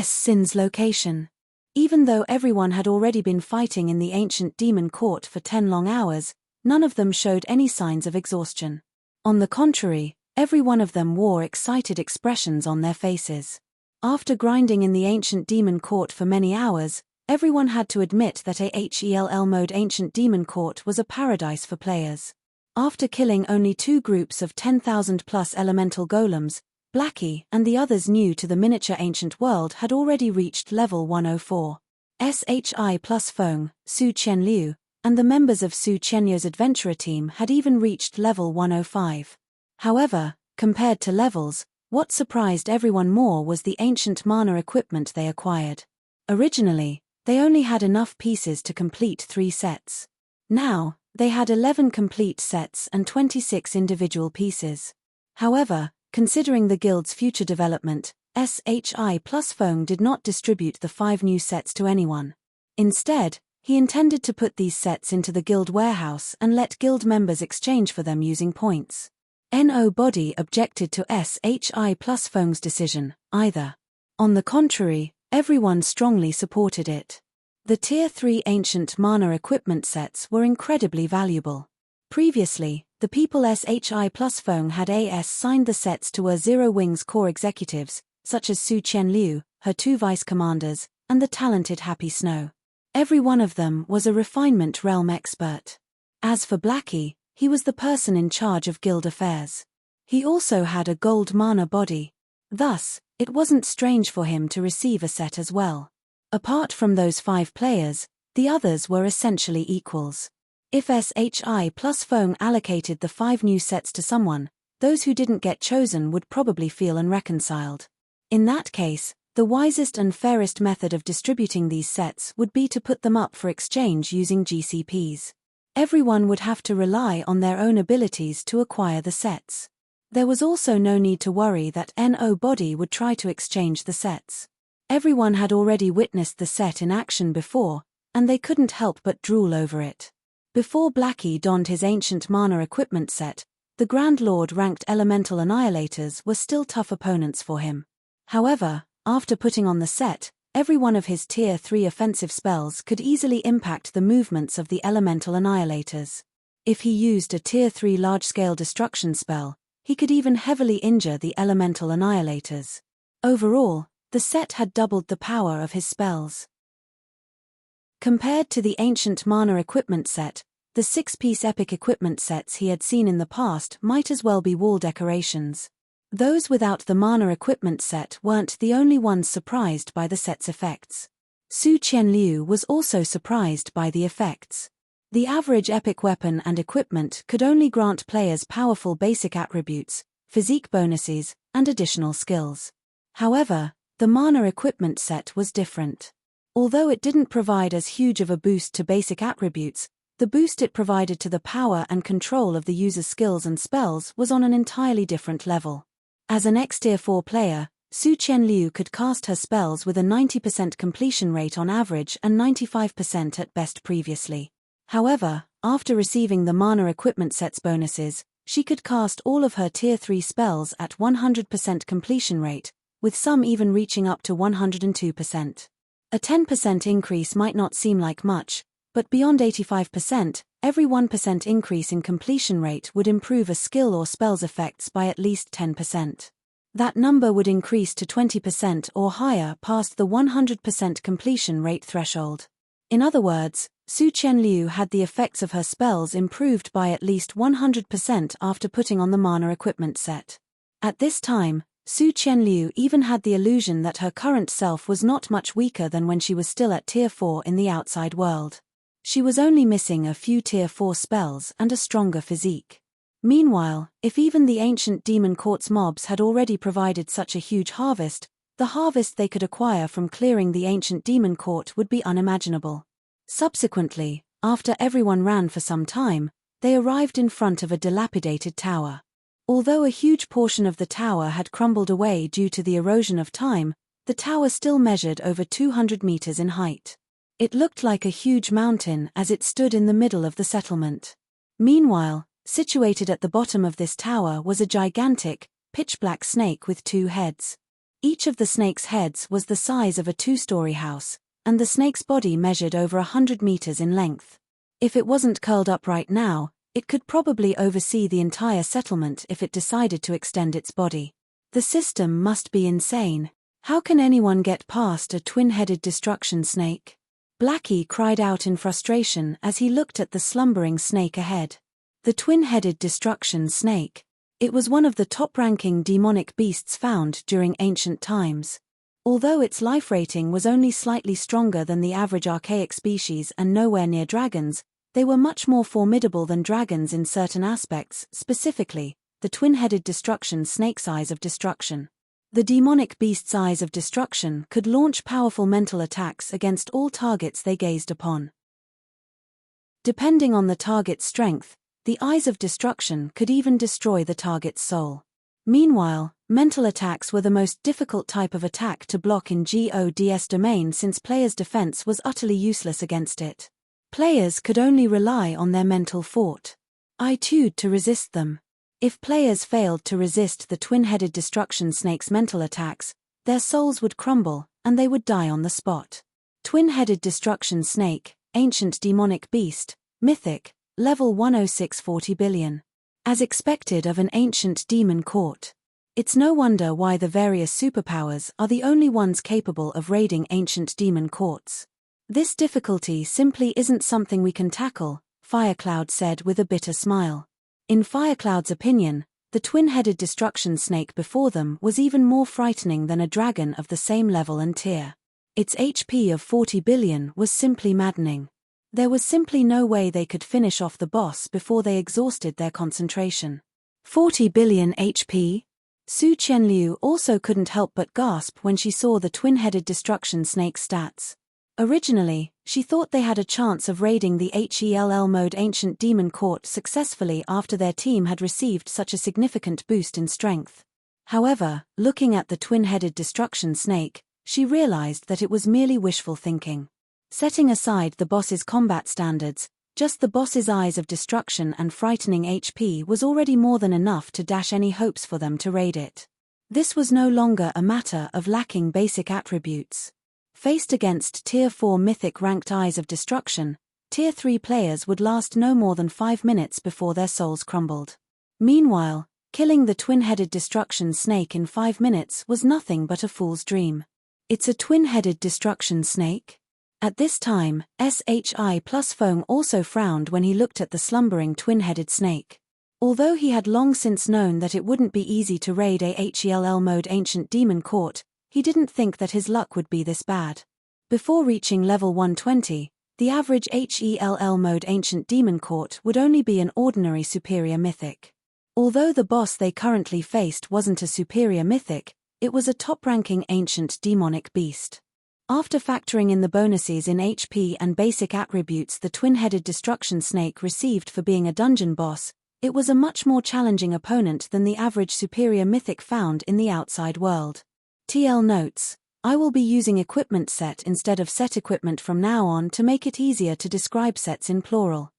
Sin's location. Even though everyone had already been fighting in the ancient demon court for 10 long hours, none of them showed any signs of exhaustion. On the contrary, every one of them wore excited expressions on their faces. After grinding in the ancient demon court for many hours, everyone had to admit that a HELL mode ancient demon court was a paradise for players. After killing only 2 groups of 10,000 plus elemental golems, Blackie and the others new to the miniature ancient world had already reached level 104. SHI plus Feng, Su Qianliu, and the members of Su Qianliu's adventurer team had even reached level 105. However, compared to levels, What surprised everyone more was the ancient mana equipment they acquired. Originally, they only had enough pieces to complete 3 sets. Now, they had 11 complete sets and 26 individual pieces. However, considering the guild's future development, SHI Plus Fong did not distribute the 5 new sets to anyone. Instead, he intended to put these sets into the guild warehouse and let guild members exchange for them using points. No body objected to SHI Plus Fong's decision, either. On the contrary, everyone strongly supported it. The Tier 3 ancient mana equipment sets were incredibly valuable. Previously, the people SHI Plus Fong had assigned the sets to her Zero Wings core executives, such as Su Qianliu, her 2 vice-commanders, and the talented Happy Snow. Every one of them was a refinement realm expert. As for Blackie, he was the person in charge of guild affairs. He also had a gold mana body. Thus, it wasn't strange for him to receive a set as well. Apart from those 5 players, the others were essentially equals. If SHI Plus Fong allocated the 5 new sets to someone, those who didn't get chosen would probably feel unreconciled. In that case, the wisest and fairest method of distributing these sets would be to put them up for exchange using GCPs. Everyone would have to rely on their own abilities to acquire the sets. There was also no need to worry that No body would try to exchange the sets. Everyone had already witnessed the set in action before, and they couldn't help but drool over it. Before Blackie donned his ancient mana equipment set, the Grand Lord ranked elemental annihilators were still tough opponents for him. However, after putting on the set, every one of his Tier 3 offensive spells could easily impact the movements of the elemental annihilators. If he used a Tier 3 large-scale destruction spell, he could even heavily injure the elemental annihilators. Overall, the set had doubled the power of his spells. Compared to the ancient mana equipment set, the 6-piece epic equipment sets he had seen in the past might as well be wall decorations. Those without the mana equipment set weren't the only ones surprised by the set's effects. Su Qianliu was also surprised by the effects. The average epic weapon and equipment could only grant players powerful basic attributes, physique bonuses, and additional skills. However, the mana equipment set was different. Although it didn't provide as huge of a boost to basic attributes, the boost it provided to the power and control of the user's skills and spells was on an entirely different level. As an X-Tier 4 player, Su Qianliu could cast her spells with a 90% completion rate on average and 95% at best previously. However, after receiving the mana equipment set's bonuses, she could cast all of her Tier 3 spells at 100% completion rate, with some even reaching up to 102%. A 10% increase might not seem like much, but beyond 85%, every 1% increase in completion rate would improve a skill or spell's effects by at least 10%. That number would increase to 20% or higher past the 100% completion rate threshold. In other words, Su Qianliu had the effects of her spells improved by at least 100% after putting on the mana equipment set. At this time, Su Qianliu even had the illusion that her current self was not much weaker than when she was still at Tier 4 in the outside world. She was only missing a few Tier 4 spells and a stronger physique. Meanwhile, if even the ancient demon court's mobs had already provided such a huge harvest, the harvest they could acquire from clearing the ancient demon court would be unimaginable. Subsequently, after everyone ran for some time, they arrived in front of a dilapidated tower. Although a huge portion of the tower had crumbled away due to the erosion of time, the tower still measured over 200 meters in height. It looked like a huge mountain as it stood in the middle of the settlement. Meanwhile, situated at the bottom of this tower was a gigantic, pitch-black snake with 2 heads. Each of the snake's heads was the size of a 2-story house, and the snake's body measured over 100 meters in length. If it wasn't curled up right now, it could probably oversee the entire settlement if it decided to extend its body. The system must be insane. How can anyone get past a twin-headed destruction snake? Blackie cried out in frustration as he looked at the slumbering snake ahead. The twin-headed destruction snake. It was one of the top-ranking demonic beasts found during ancient times. Although its life rating was only slightly stronger than the average archaic species and nowhere near dragons, they were much more formidable than dragons in certain aspects. Specifically, the twin-headed destruction snake's eyes of destruction. The demonic beast's eyes of destruction could launch powerful mental attacks against all targets they gazed upon. Depending on the target's strength, the eyes of destruction could even destroy the target's soul. Meanwhile, mental attacks were the most difficult type of attack to block in God's domain since players' defense was utterly useless against it. Players could only rely on their mental fortitude to resist them. If players failed to resist the twin-headed destruction snake's mental attacks, their souls would crumble, and they would die on the spot. Twin-headed destruction snake, ancient demonic beast, mythic, level 106 40 billion. As expected of an ancient demon court. It's no wonder why the various superpowers are the only ones capable of raiding ancient demon courts. This difficulty simply isn't something we can tackle, Firecloud said with a bitter smile. In Firecloud's opinion, the twin-headed destruction snake before them was even more frightening than a dragon of the same level and tier. Its HP of 40 billion was simply maddening. There was simply no way they could finish off the boss before they exhausted their concentration. 40 billion HP? Su Qianliu also couldn't help but gasp when she saw the twin-headed destruction snake's stats. Originally, she thought they had a chance of raiding the HELL mode ancient demon court successfully after their team had received such a significant boost in strength. However, looking at the twin-headed destruction snake, she realized that it was merely wishful thinking. Setting aside the boss's combat standards, just the boss's eyes of destruction and frightening HP was already more than enough to dash any hopes for them to raid it. This was no longer a matter of lacking basic attributes. Faced against Tier 4 mythic ranked eyes of destruction, Tier 3 players would last no more than 5 minutes before their souls crumbled. Meanwhile, killing the twin-headed destruction snake in 5 minutes was nothing but a fool's dream. It's a twin-headed destruction snake? At this time, SHI plus Feng also frowned when he looked at the slumbering twin-headed snake. Although he had long since known that it wouldn't be easy to raid a HELL mode ancient demon court, he didn't think that his luck would be this bad. Before reaching level 120, the average HELL mode ancient demon court would only be an ordinary superior mythic. Although the boss they currently faced wasn't a superior mythic, it was a top-ranking ancient demonic beast. After factoring in the bonuses in HP and basic attributes the twin-headed destruction snake received for being a dungeon boss, it was a much more challenging opponent than the average superior mythic found in the outside world. TL notes: I will be using equipment set instead of set equipment from now on to make it easier to describe sets in plural.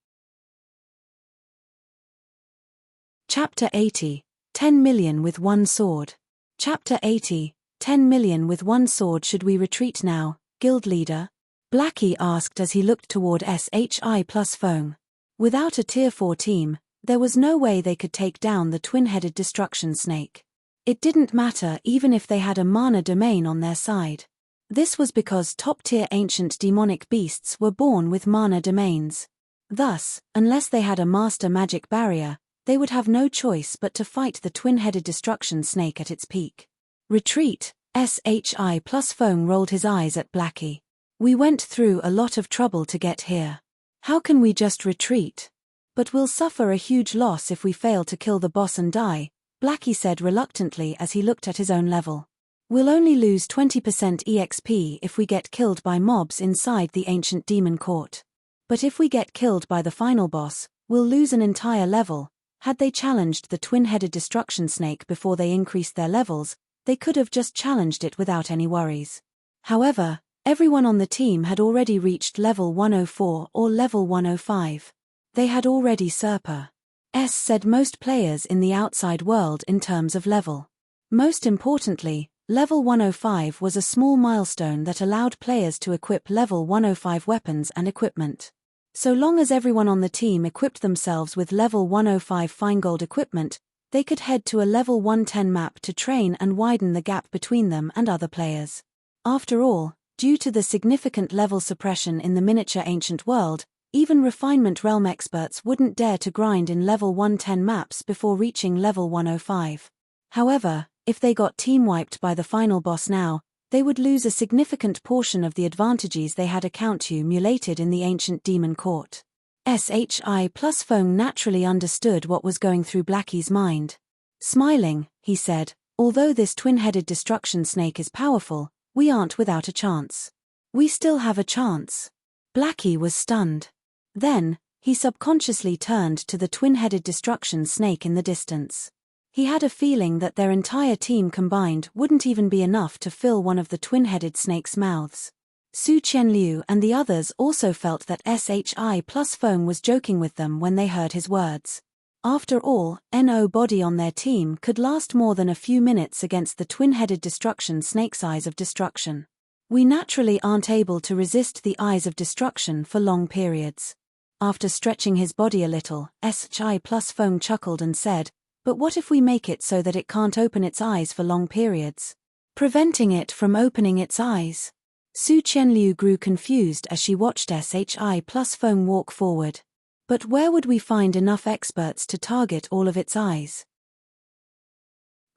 Chapter 80, 10 million with one sword. Chapter 80, 10 million with one sword. Should we retreat now, guild leader? Blackie asked as he looked toward SHI plus Feng. Without a tier 4 team, there was no way they could take down the twin-headed destruction snake. It didn't matter even if they had a mana domain on their side. This was because top-tier ancient demonic beasts were born with mana domains. Thus, unless they had a master magic barrier, they would have no choice but to fight the twin-headed destruction snake at its peak. Retreat, SHI plus Feng rolled his eyes at Blackie. We went through a lot of trouble to get here. How can we just retreat? But we'll suffer a huge loss if we fail to kill the boss and die, Blackie said reluctantly as he looked at his own level. We'll only lose 20% EXP if we get killed by mobs inside the ancient demon court. But if we get killed by the final boss, we'll lose an entire level. Had they challenged the twin-headed destruction snake before they increased their levels, they could have just challenged it without any worries. However, everyone on the team had already reached level 104 or level 105. They had already said most players in the outside world in terms of level. Most importantly, level 105 was a small milestone that allowed players to equip level 105 weapons and equipment. So long as everyone on the team equipped themselves with level 105 fine-gold equipment, they could head to a level 110 map to train and widen the gap between them and other players. After all, due to the significant level suppression in the miniature ancient world, even refinement realm experts wouldn't dare to grind in level 110 maps before reaching level 105. However, if they got team-wiped by the final boss now, they would lose a significant portion of the advantages they had accumulated in the ancient demon court. SHI plus Feng naturally understood what was going through Blackie's mind. Smiling, he said, "Although this twin-headed destruction snake is powerful, we aren't without a chance. We still have a chance." Blackie was stunned. Then, he subconsciously turned to the twin-headed destruction snake in the distance. He had a feeling that their entire team combined wouldn't even be enough to fill one of the twin-headed snake's mouths. Su Qianliu and the others also felt that SHI plus Feng was joking with them when they heard his words. After all, No body on their team could last more than a few minutes against the twin-headed destruction snake's eyes of destruction. We naturally aren't able to resist the eyes of destruction for long periods. After stretching his body a little, SHI plus Feng chuckled and said, "But what if we make it so that it can't open its eyes for long periods? Preventing it from opening its eyes?" Su Qianliu grew confused as she watched SHI plus Feng walk forward. But where would we find enough experts to target all of its eyes?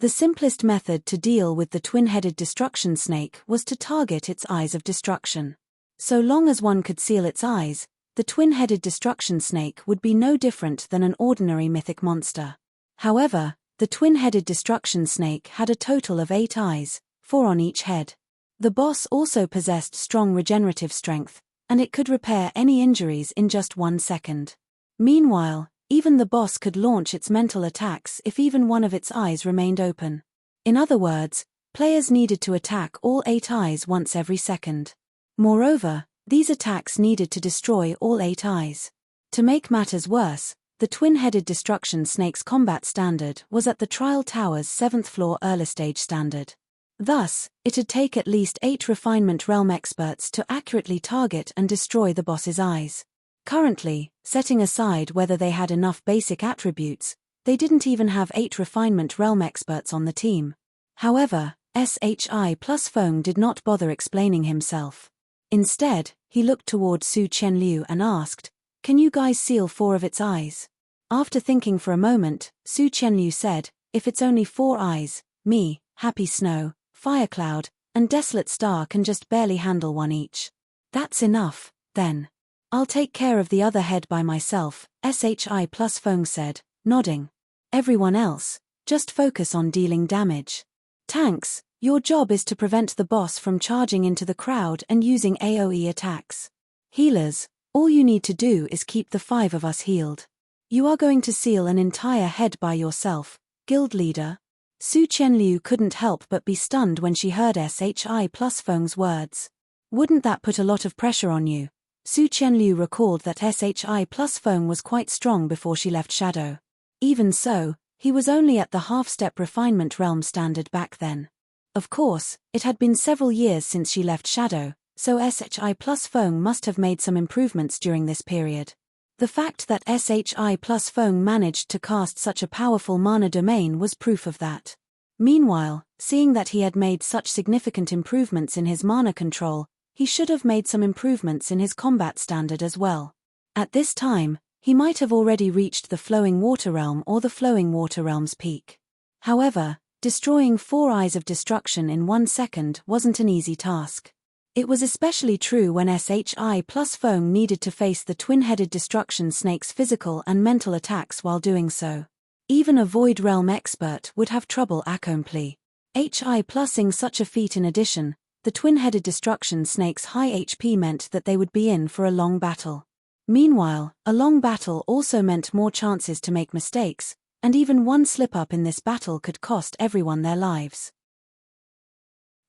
The simplest method to deal with the twin-headed destruction snake was to target its eyes of destruction. So long as one could seal its eyes, the twin-headed destruction snake would be no different than an ordinary mythic monster. However, the twin-headed destruction snake had a total of 8 eyes, 4 on each head. The boss also possessed strong regenerative strength, and it could repair any injuries in just 1 second. Meanwhile, even the boss could launch its mental attacks if even one of its eyes remained open. In other words, players needed to attack all 8 eyes once every second. Moreover, these attacks needed to destroy all 8 eyes. To make matters worse, the twin-headed destruction snake's combat standard was at the Trial Tower's 7th floor early stage standard. Thus, it'd take at least 8 refinement realm experts to accurately target and destroy the boss's eyes. Currently, setting aside whether they had enough basic attributes, they didn't even have 8 refinement realm experts on the team. However, SHI plus Feng did not bother explaining himself. Instead, he looked toward Su Qianliu and asked, "Can you guys seal 4 of its eyes?" After thinking for a moment, Su Qianliu said, "If it's only 4 eyes, me, Happy Snow, Firecloud, and Desolate Star can just barely handle 1 each." "That's enough, then. I'll take care of the other head by myself," SHI plus Feng said, nodding. "Everyone else, just focus on dealing damage. Tanks, your job is to prevent the boss from charging into the crowd and using AoE attacks. Healers, all you need to do is keep the 5 of us healed. You are going to seal an entire head by yourself, guild leader." Su Qianliu couldn't help but be stunned when she heard SHI plus Feng's words. "Wouldn't that put a lot of pressure on you?" Su Qianliu recalled that SHI plus Feng was quite strong before she left Shadow. Even so, he was only at the half-step refinement realm standard back then. Of course, it had been several years since she left Shadow, so SHI plus Feng must have made some improvements during this period. The fact that SHI plus Feng managed to cast such a powerful mana domain was proof of that. Meanwhile, seeing that he had made such significant improvements in his mana control, he should have made some improvements in his combat standard as well. At this time, he might have already reached the Flowing Water Realm or the Flowing Water Realm's peak. However, destroying 4 eyes of destruction in 1 second wasn't an easy task. It was especially true when SHI plus Feng needed to face the twin-headed destruction snake's physical and mental attacks while doing so. Even a Void Realm expert would have trouble accomplishing HI+ing such a feat. In addition, the twin-headed destruction snake's high HP meant that they would be in for a long battle. Meanwhile, a long battle also meant more chances to make mistakes, and even one slip-up in this battle could cost everyone their lives.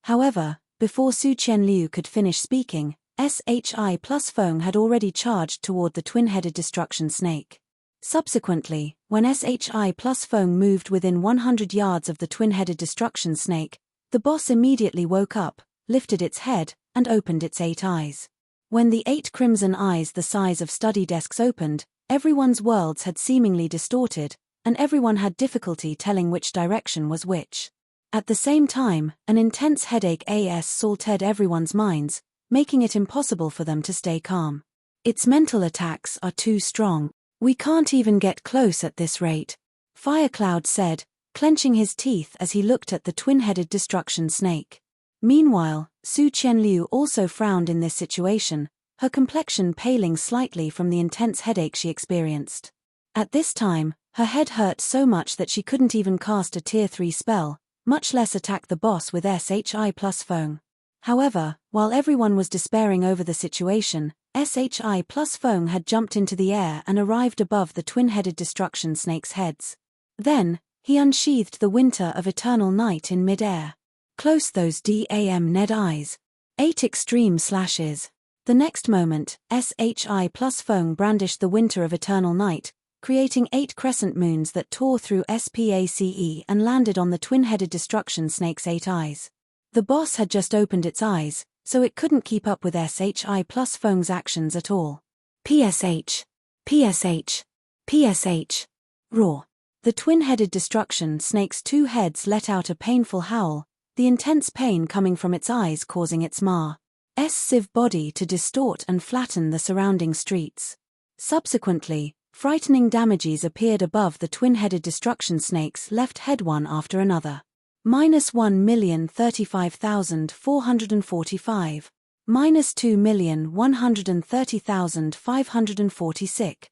However, before Su Qianliu could finish speaking, SHI plus Feng had already charged toward the twin-headed destruction snake. Subsequently, when SHI plus Feng moved within 100 yards of the twin-headed destruction snake, the boss immediately woke up, lifted its head, and opened its 8 eyes. When the 8 crimson eyes the size of study desks opened, everyone's worlds had seemingly distorted, and everyone had difficulty telling which direction was which. At the same time, an intense headache assaulted everyone's minds, making it impossible for them to stay calm. "Its mental attacks are too strong. We can't even get close at this rate," Firecloud said, clenching his teeth as he looked at the twin-headed destruction snake. Meanwhile, Su Qianliu also frowned in this situation, her complexion paling slightly from the intense headache she experienced. At this time, Her head hurt so much that she couldn't even cast a Tier 3 spell, much less attack the boss with SHI plus Feng. However, while everyone was despairing over the situation, SHI plus Feng had jumped into the air and arrived above the twin-headed destruction snake's heads. Then, he unsheathed the winter of eternal night in mid-air. Close those damn Ned eyes. 8 extreme slashes. The next moment, SHI plus Feng brandished the winter of eternal night, creating 8 crescent moons that tore through SPACE and landed on the twin-headed destruction snake's 8 eyes. The boss had just opened its eyes, so it couldn't keep up with SHI plus Feng's actions at all. PSH. PSH. PSH. Roar. The twin-headed destruction snake's 2 heads let out a painful howl, the intense pain coming from its eyes causing its massive body to distort and flatten the surrounding streets. Subsequently, frightening damages appeared above the twin-headed destruction snake's left head one after another. -1,035,445. -2,130,546.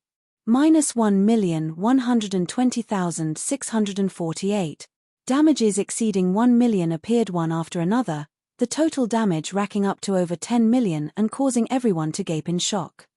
-1,120,648. Damages exceeding 1 million appeared one after another, the total damage racking up to over 10 million and causing everyone to gape in shock.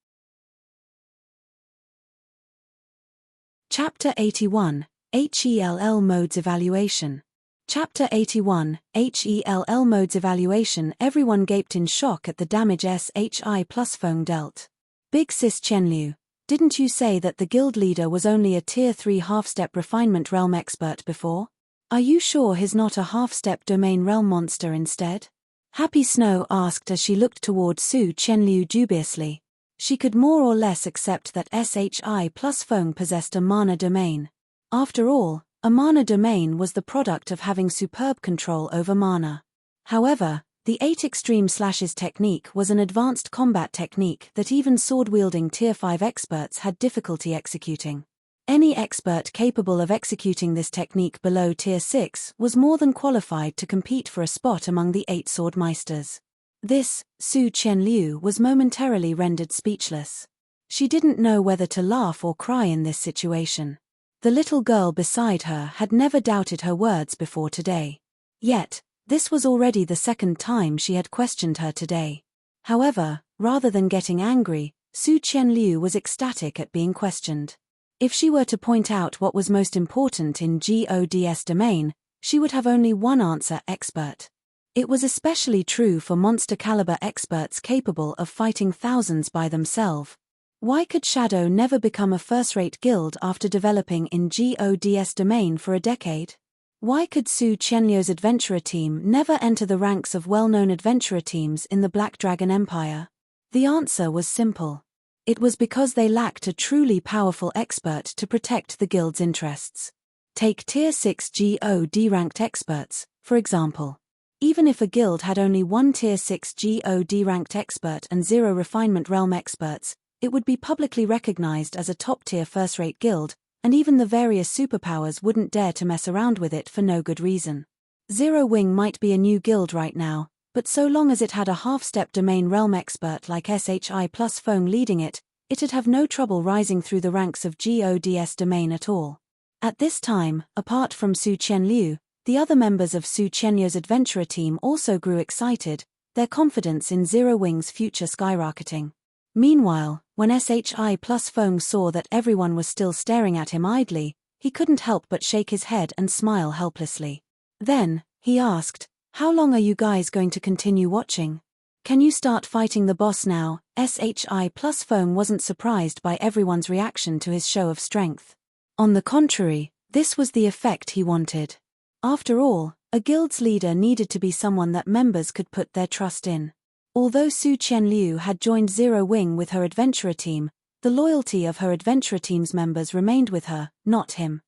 Chapter 81, HELL Modes Evaluation. Chapter 81, HELL Modes Evaluation. Everyone gaped in shock at the damage SHI plus Feng dealt. Big Sis Qianliu, didn't you say that the guild leader was only a Tier 3 half-step refinement realm expert before? Are you sure he's not a half-step domain realm monster instead? Happy Snow asked as she looked toward Su Qianliu dubiously. She could more or less accept that SHI plus Feng possessed a mana domain. After all, a mana domain was the product of having superb control over mana. However, the 8 extreme slashes technique was an advanced combat technique that even sword-wielding Tier 5 experts had difficulty executing. Any expert capable of executing this technique below Tier 6 was more than qualified to compete for a spot among the 8 swordmeisters. This, Su Qianliu was momentarily rendered speechless. She didn't know whether to laugh or cry in this situation. The little girl beside her had never doubted her words before today. Yet, this was already the second time she had questioned her today. However, rather than getting angry, Su Qianliu was ecstatic at being questioned. If she were to point out what was most important in God's domain, she would have only one answer: expert. It was especially true for monster-caliber experts capable of fighting thousands by themselves. Why could Shadow never become a first-rate guild after developing in God's domain for a decade? Why could Su Qianliu's adventurer team never enter the ranks of well-known adventurer teams in the Black Dragon Empire? The answer was simple. It was because they lacked a truly powerful expert to protect the guild's interests. Take Tier 6 God-ranked experts, for example. Even if a guild had only one Tier 6 God-ranked expert and 0 refinement realm experts, it would be publicly recognized as a top-tier first-rate guild, and even the various superpowers wouldn't dare to mess around with it for no good reason. Zero Wing might be a new guild right now, but so long as it had a half-step domain realm expert like SHI plus Feng leading it, it'd have no trouble rising through the ranks of God's domain at all. At this time, apart from Su Qianliu, the other members of Su Qianliu's adventurer team also grew excited, their confidence in Zero Wing's future skyrocketing. Meanwhile, when SHI plus Feng saw that everyone was still staring at him idly, he couldn't help but shake his head and smile helplessly. Then, he asked, "How long are you guys going to continue watching? Can you start fighting the boss now?" SHI plus Feng wasn't surprised by everyone's reaction to his show of strength. On the contrary, this was the effect he wanted. After all, a guild's leader needed to be someone that members could put their trust in. Although Su Qianliu had joined Zero Wing with her adventurer team, the loyalty of her adventurer team's members remained with her, not him.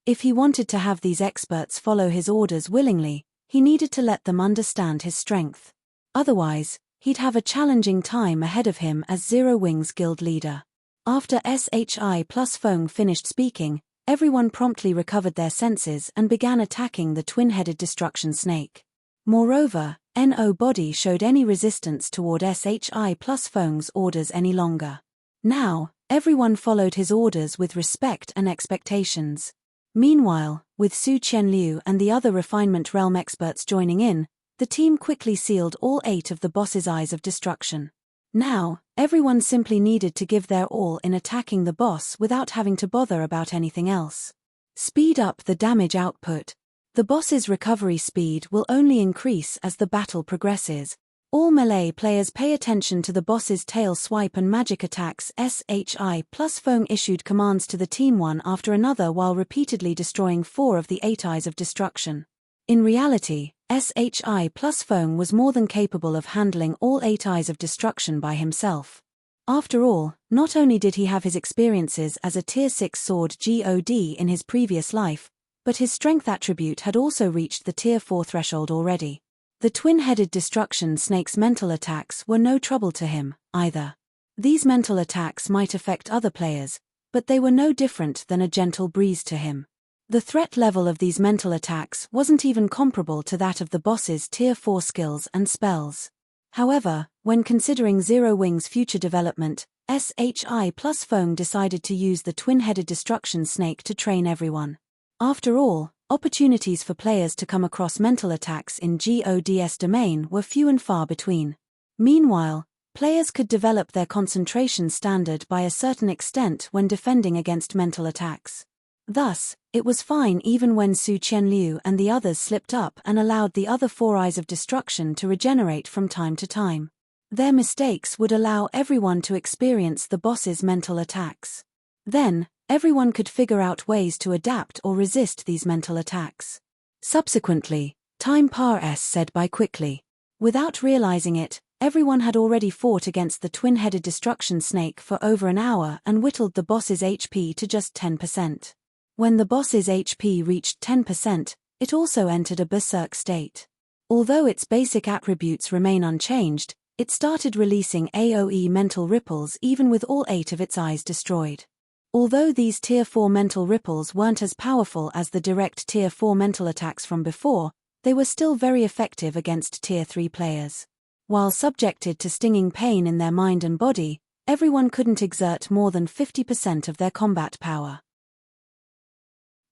If he wanted to have these experts follow his orders willingly, he needed to let them understand his strength. Otherwise, he'd have a challenging time ahead of him as Zero Wing's guild leader. After SHI plus Feng finished speaking, everyone promptly recovered their senses and began attacking the twin-headed destruction snake. Moreover, nobody showed any resistance toward SHI plus Feng's orders any longer. Now, Everyone followed his orders with respect and expectations. Meanwhile, with Su Qianliu and the other refinement realm experts joining in, the team quickly sealed all 8 of the boss's eyes of destruction. Now, everyone simply needed to give their all in attacking the boss without having to bother about anything else. Speed up the damage output. The boss's recovery speed will only increase as the battle progresses. All melee players pay attention to the boss's tail swipe and magic attacks. SHI plus Feng issued commands to the team one after another while repeatedly destroying 4 of the 8 eyes of destruction. In reality, SHI plus Feng was more than capable of handling all 8 eyes of destruction by himself. After all, not only did he have his experiences as a Tier 6 sword god in his previous life, but his strength attribute had also reached the Tier 4 threshold already. The twin-headed destruction snake's mental attacks were no trouble to him, either. These mental attacks might affect other players, but they were no different than a gentle breeze to him. The threat level of these mental attacks wasn't even comparable to that of the boss's Tier 4 skills and spells. However, when considering Zero Wing's future development, SHI plus Feng decided to use the twin-headed destruction snake to train everyone. After all, opportunities for players to come across mental attacks in GOD's domain were few and far between. Meanwhile, players could develop their concentration standard by a certain extent when defending against mental attacks. Thus, it was fine even when Su Qianliu and the others slipped up and allowed the other 4 eyes of destruction to regenerate from time to time. Their mistakes would allow everyone to experience the boss's mental attacks. Then, everyone could figure out ways to adapt or resist these mental attacks. Subsequently, time said by quickly. Without realizing it, everyone had already fought against the twin-headed destruction snake for over an hour and whittled the boss's HP to just 10%. When the boss's HP reached 10%, it also entered a berserk state. Although its basic attributes remain unchanged, it started releasing AoE mental ripples even with all 8 of its eyes destroyed. Although these Tier 4 mental ripples weren't as powerful as the direct Tier 4 mental attacks from before, they were still very effective against Tier 3 players. While subjected to stinging pain in their mind and body, everyone couldn't exert more than 50% of their combat power.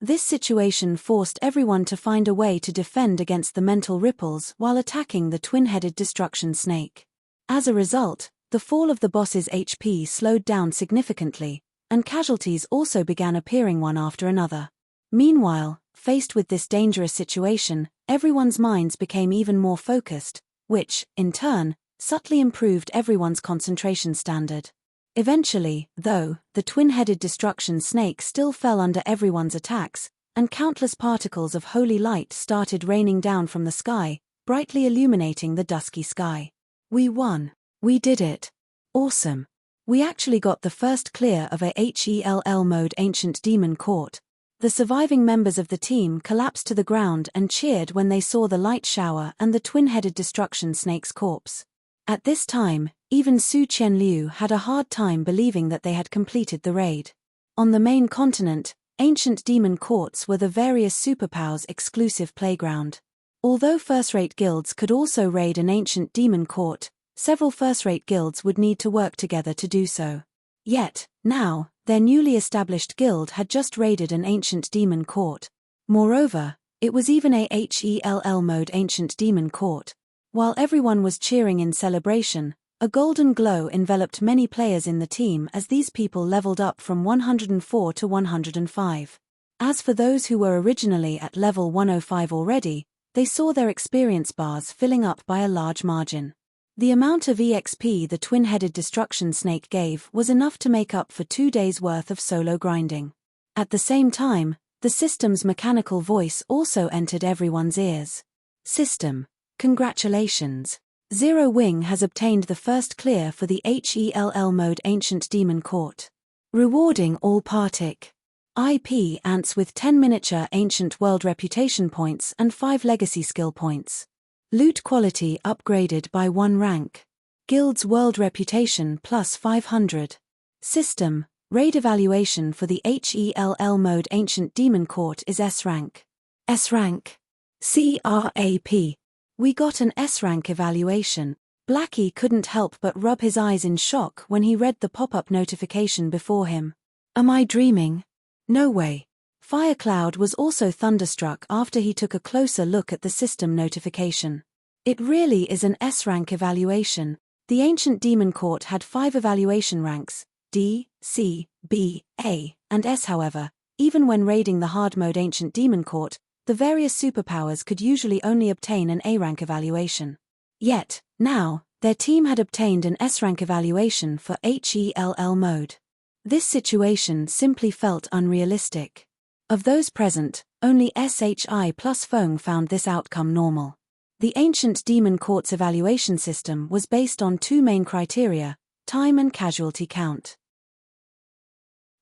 This situation forced everyone to find a way to defend against the mental ripples while attacking the twin-headed destruction snake. As a result, the fall of the boss's HP slowed down significantly, and casualties also began appearing one after another. Meanwhile, faced with this dangerous situation, everyone's minds became even more focused, which, in turn, subtly improved everyone's concentration standard. Eventually, though, the twin-headed destruction snake still fell under everyone's attacks, and countless particles of holy light started raining down from the sky, brightly illuminating the dusky sky. We won. We did it. Awesome. We actually got the first clear of a HELL mode ancient demon court. The surviving members of the team collapsed to the ground and cheered when they saw the light shower and the twin-headed destruction snake's corpse. At this time, even Su Qianliu had a hard time believing that they had completed the raid. On the main continent, ancient demon courts were the various superpowers' exclusive playground. Although first-rate guilds could also raid an ancient demon court, several first-rate guilds would need to work together to do so. Yet, now, their newly established guild had just raided an ancient demon court. Moreover, it was even a HELL mode ancient demon court. While everyone was cheering in celebration, a golden glow enveloped many players in the team as these people leveled up from 104 to 105. As for those who were originally at level 105 already, they saw their experience bars filling up by a large margin. The amount of EXP the twin-headed destruction snake gave was enough to make up for 2 days' worth of solo grinding. At the same time, the system's mechanical voice also entered everyone's ears. System. Congratulations. Zero Wing has obtained the first clear for the HELL mode Ancient Demon Court. Rewarding all Partic. IP ants with 10 miniature Ancient World Reputation points and 5 Legacy Skill points. Loot quality upgraded by 1 rank. Guild's World Reputation plus 500. System. Raid evaluation for the HELL mode Ancient Demon Court is S rank. S rank. CRAP. We got an S rank evaluation. Blackie couldn't help but rub his eyes in shock when he read the pop-up notification before him. Am I dreaming? No way. Firecloud was also thunderstruck after he took a closer look at the system notification. It really is an S-rank evaluation. The Ancient Demon Court had 5 evaluation ranks, D, C, B, A, and S. However, even when raiding the hard mode Ancient Demon Court, the various superpowers could usually only obtain an A-rank evaluation. Yet, now, their team had obtained an S-rank evaluation for HELL mode. This situation simply felt unrealistic. Of those present, only SHI plus Feng found this outcome normal. The Ancient Demon Court's evaluation system was based on 2 main criteria, time and casualty count.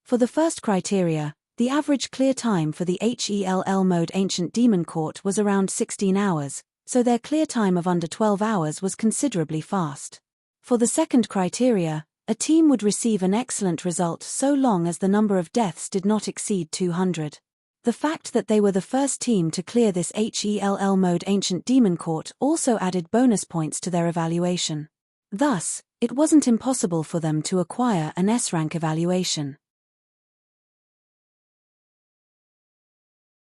For the first criteria, the average clear time for the HELL mode Ancient Demon Court was around 16 hours, so their clear time of under 12 hours was considerably fast. For the second criteria, a team would receive an excellent result so long as the number of deaths did not exceed 200. The fact that they were the first team to clear this HELL mode Ancient Demon Court also added bonus points to their evaluation. Thus, it wasn't impossible for them to acquire an S-rank evaluation.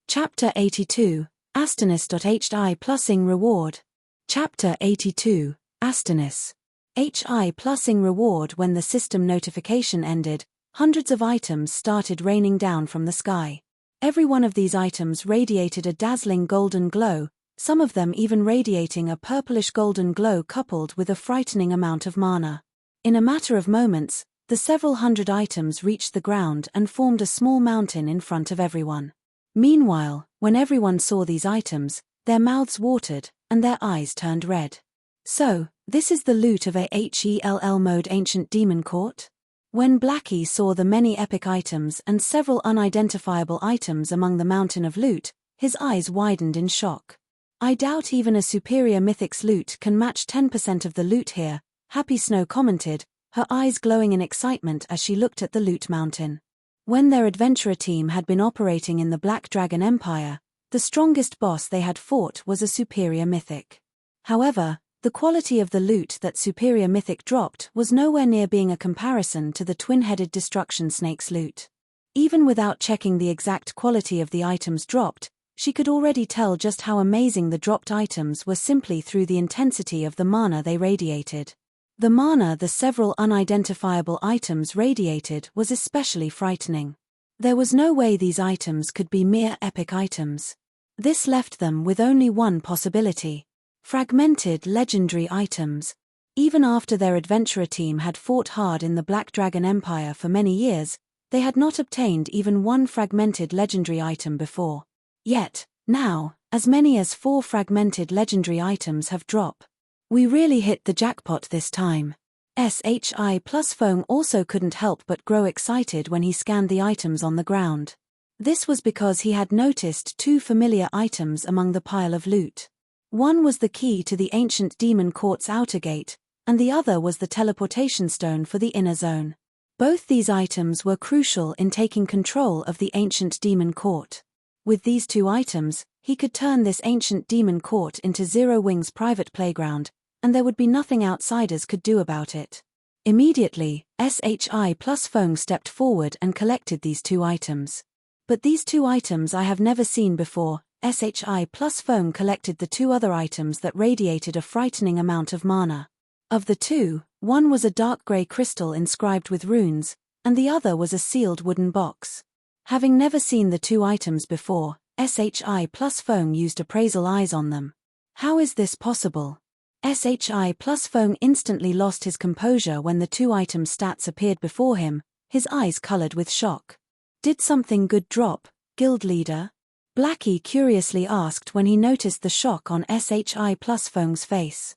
Chapter 82, Astonis.HI Plusing Reward. Chapter 82, Astonis. HI Plusing Reward. When the system notification ended, hundreds of items started raining down from the sky. Every one of these items radiated a dazzling golden glow, some of them even radiating a purplish golden glow coupled with a frightening amount of mana. In a matter of moments, the several hundred items reached the ground and formed a small mountain in front of everyone. Meanwhile, when everyone saw these items, their mouths watered, and their eyes turned red. So, this is the loot of a HELL mode Ancient Demon Court? When Blackie saw the many epic items and several unidentifiable items among the mountain of loot, his eyes widened in shock. I doubt even a superior mythic's loot can match 10% of the loot here, Happy Snow commented, her eyes glowing in excitement as she looked at the loot mountain. When their adventurer team had been operating in the Black Dragon Empire, the strongest boss they had fought was a superior mythic. However, the quality of the loot that superior mythic dropped was nowhere near being a comparison to the twin-headed destruction snake's loot. Even without checking the exact quality of the items dropped, she could already tell just how amazing the dropped items were simply through the intensity of the mana they radiated. The mana the several unidentifiable items radiated was especially frightening. There was no way these items could be mere epic items. This left them with only one possibility: fragmented legendary items. Even after their adventurer team had fought hard in the Black Dragon Empire for many years, they had not obtained even one fragmented legendary item before. Yet, now, as many as 4 fragmented legendary items have dropped. We really hit the jackpot this time. SHI plus Feng also couldn't help but grow excited when he scanned the items on the ground. This was because he had noticed 2 familiar items among the pile of loot. One was the key to the Ancient Demon Court's outer gate, and the other was the teleportation stone for the inner zone. Both these items were crucial in taking control of the Ancient Demon Court. With these 2 items, he could turn this Ancient Demon Court into Zero Wing's private playground, and there would be nothing outsiders could do about it. Immediately, SHI plus Feng stepped forward and collected these 2 items. But these 2 items I have never seen before. SHI plus Feng collected the 2 other items that radiated a frightening amount of mana. Of the 2, one was a dark grey crystal inscribed with runes, and the other was a sealed wooden box. Having never seen the 2 items before, SHI plus Feng used appraisal eyes on them. How is this possible? SHI plus Feng instantly lost his composure when the 2 item stats appeared before him, his eyes colored with shock. Did something good drop, guild leader? Blackie curiously asked when he noticed the shock on SHI plus Feng's face.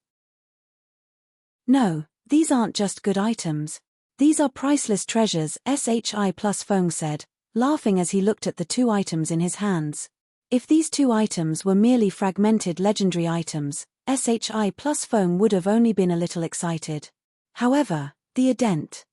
No, these aren't just good items. These are priceless treasures, SHI plus Feng said, laughing as he looked at the 2 items in his hands. If these 2 items were merely fragmented legendary items, SHI plus Feng would have only been a little excited. However, the ident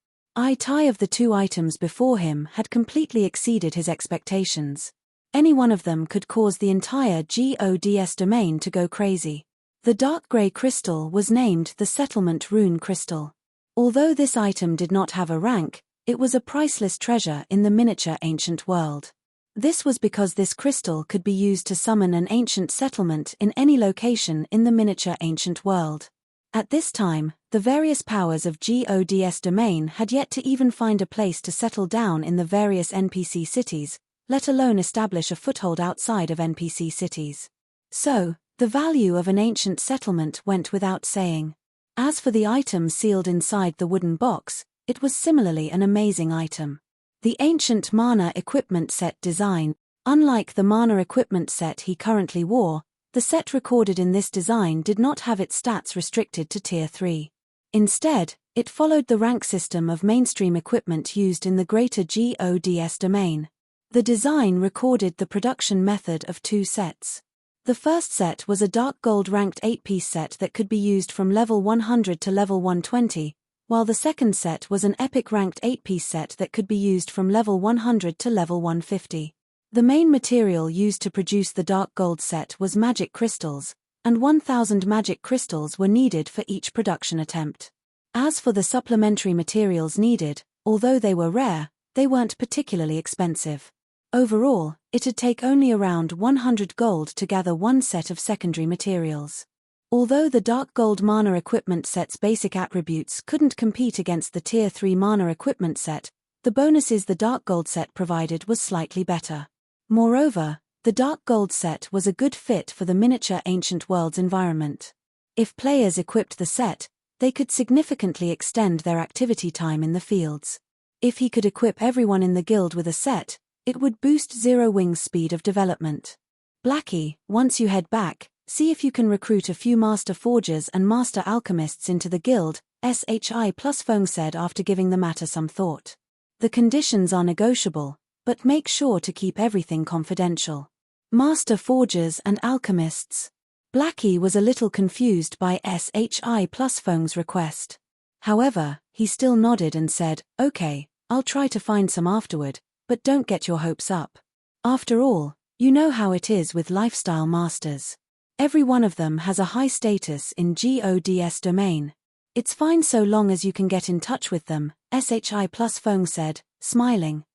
tie of the 2 items before him had completely exceeded his expectations. Any one of them could cause the entire GODS domain to go crazy. The dark grey crystal was named the Settlement Rune Crystal. Although this item did not have a rank, it was a priceless treasure in the miniature ancient world. This was because this crystal could be used to summon an ancient settlement in any location in the miniature ancient world. At this time, the various powers of God's domain had yet to even find a place to settle down in the various NPC cities, let alone establish a foothold outside of NPC cities. So, the value of an ancient settlement went without saying. As for the item sealed inside the wooden box, it was similarly an amazing item. The ancient mana equipment set design. Unlike the mana equipment set he currently wore, the set recorded in this design did not have its stats restricted to Tier 3. Instead, it followed the rank system of mainstream equipment used in the greater God's domain. The design recorded the production method of 2 sets. The first set was a dark gold ranked 8-piece set that could be used from level 100 to level 120, while the second set was an epic ranked 8-piece set that could be used from level 100 to level 150. The main material used to produce the dark gold set was magic crystals, and 1,000 magic crystals were needed for each production attempt. As for the supplementary materials needed, although they were rare, they weren't particularly expensive. Overall, it'd take only around 100 gold to gather one set of secondary materials. Although the dark gold mana equipment set's basic attributes couldn't compete against the Tier 3 mana equipment set, the bonuses the dark gold set provided was slightly better. Moreover, the dark gold set was a good fit for the miniature ancient world's environment. If players equipped the set, they could significantly extend their activity time in the fields. If he could equip everyone in the guild with a set, it would boost Zero Wing's speed of development. Blackie, once you head back, see if you can recruit a few Master Forgers and Master Alchemists into the guild, SHI plus Fong said after giving the matter some thought. The conditions are negotiable, but make sure to keep everything confidential. Master Forgers and Alchemists. Blackie was a little confused by SHI plus Fong's request. However, he still nodded and said, "Okay, I'll try to find some afterward, but don't get your hopes up. After all, you know how it is with lifestyle masters. Every one of them has a high status in God's domain. It's fine so long as you can get in touch with them," SHI plus Fong said, smiling.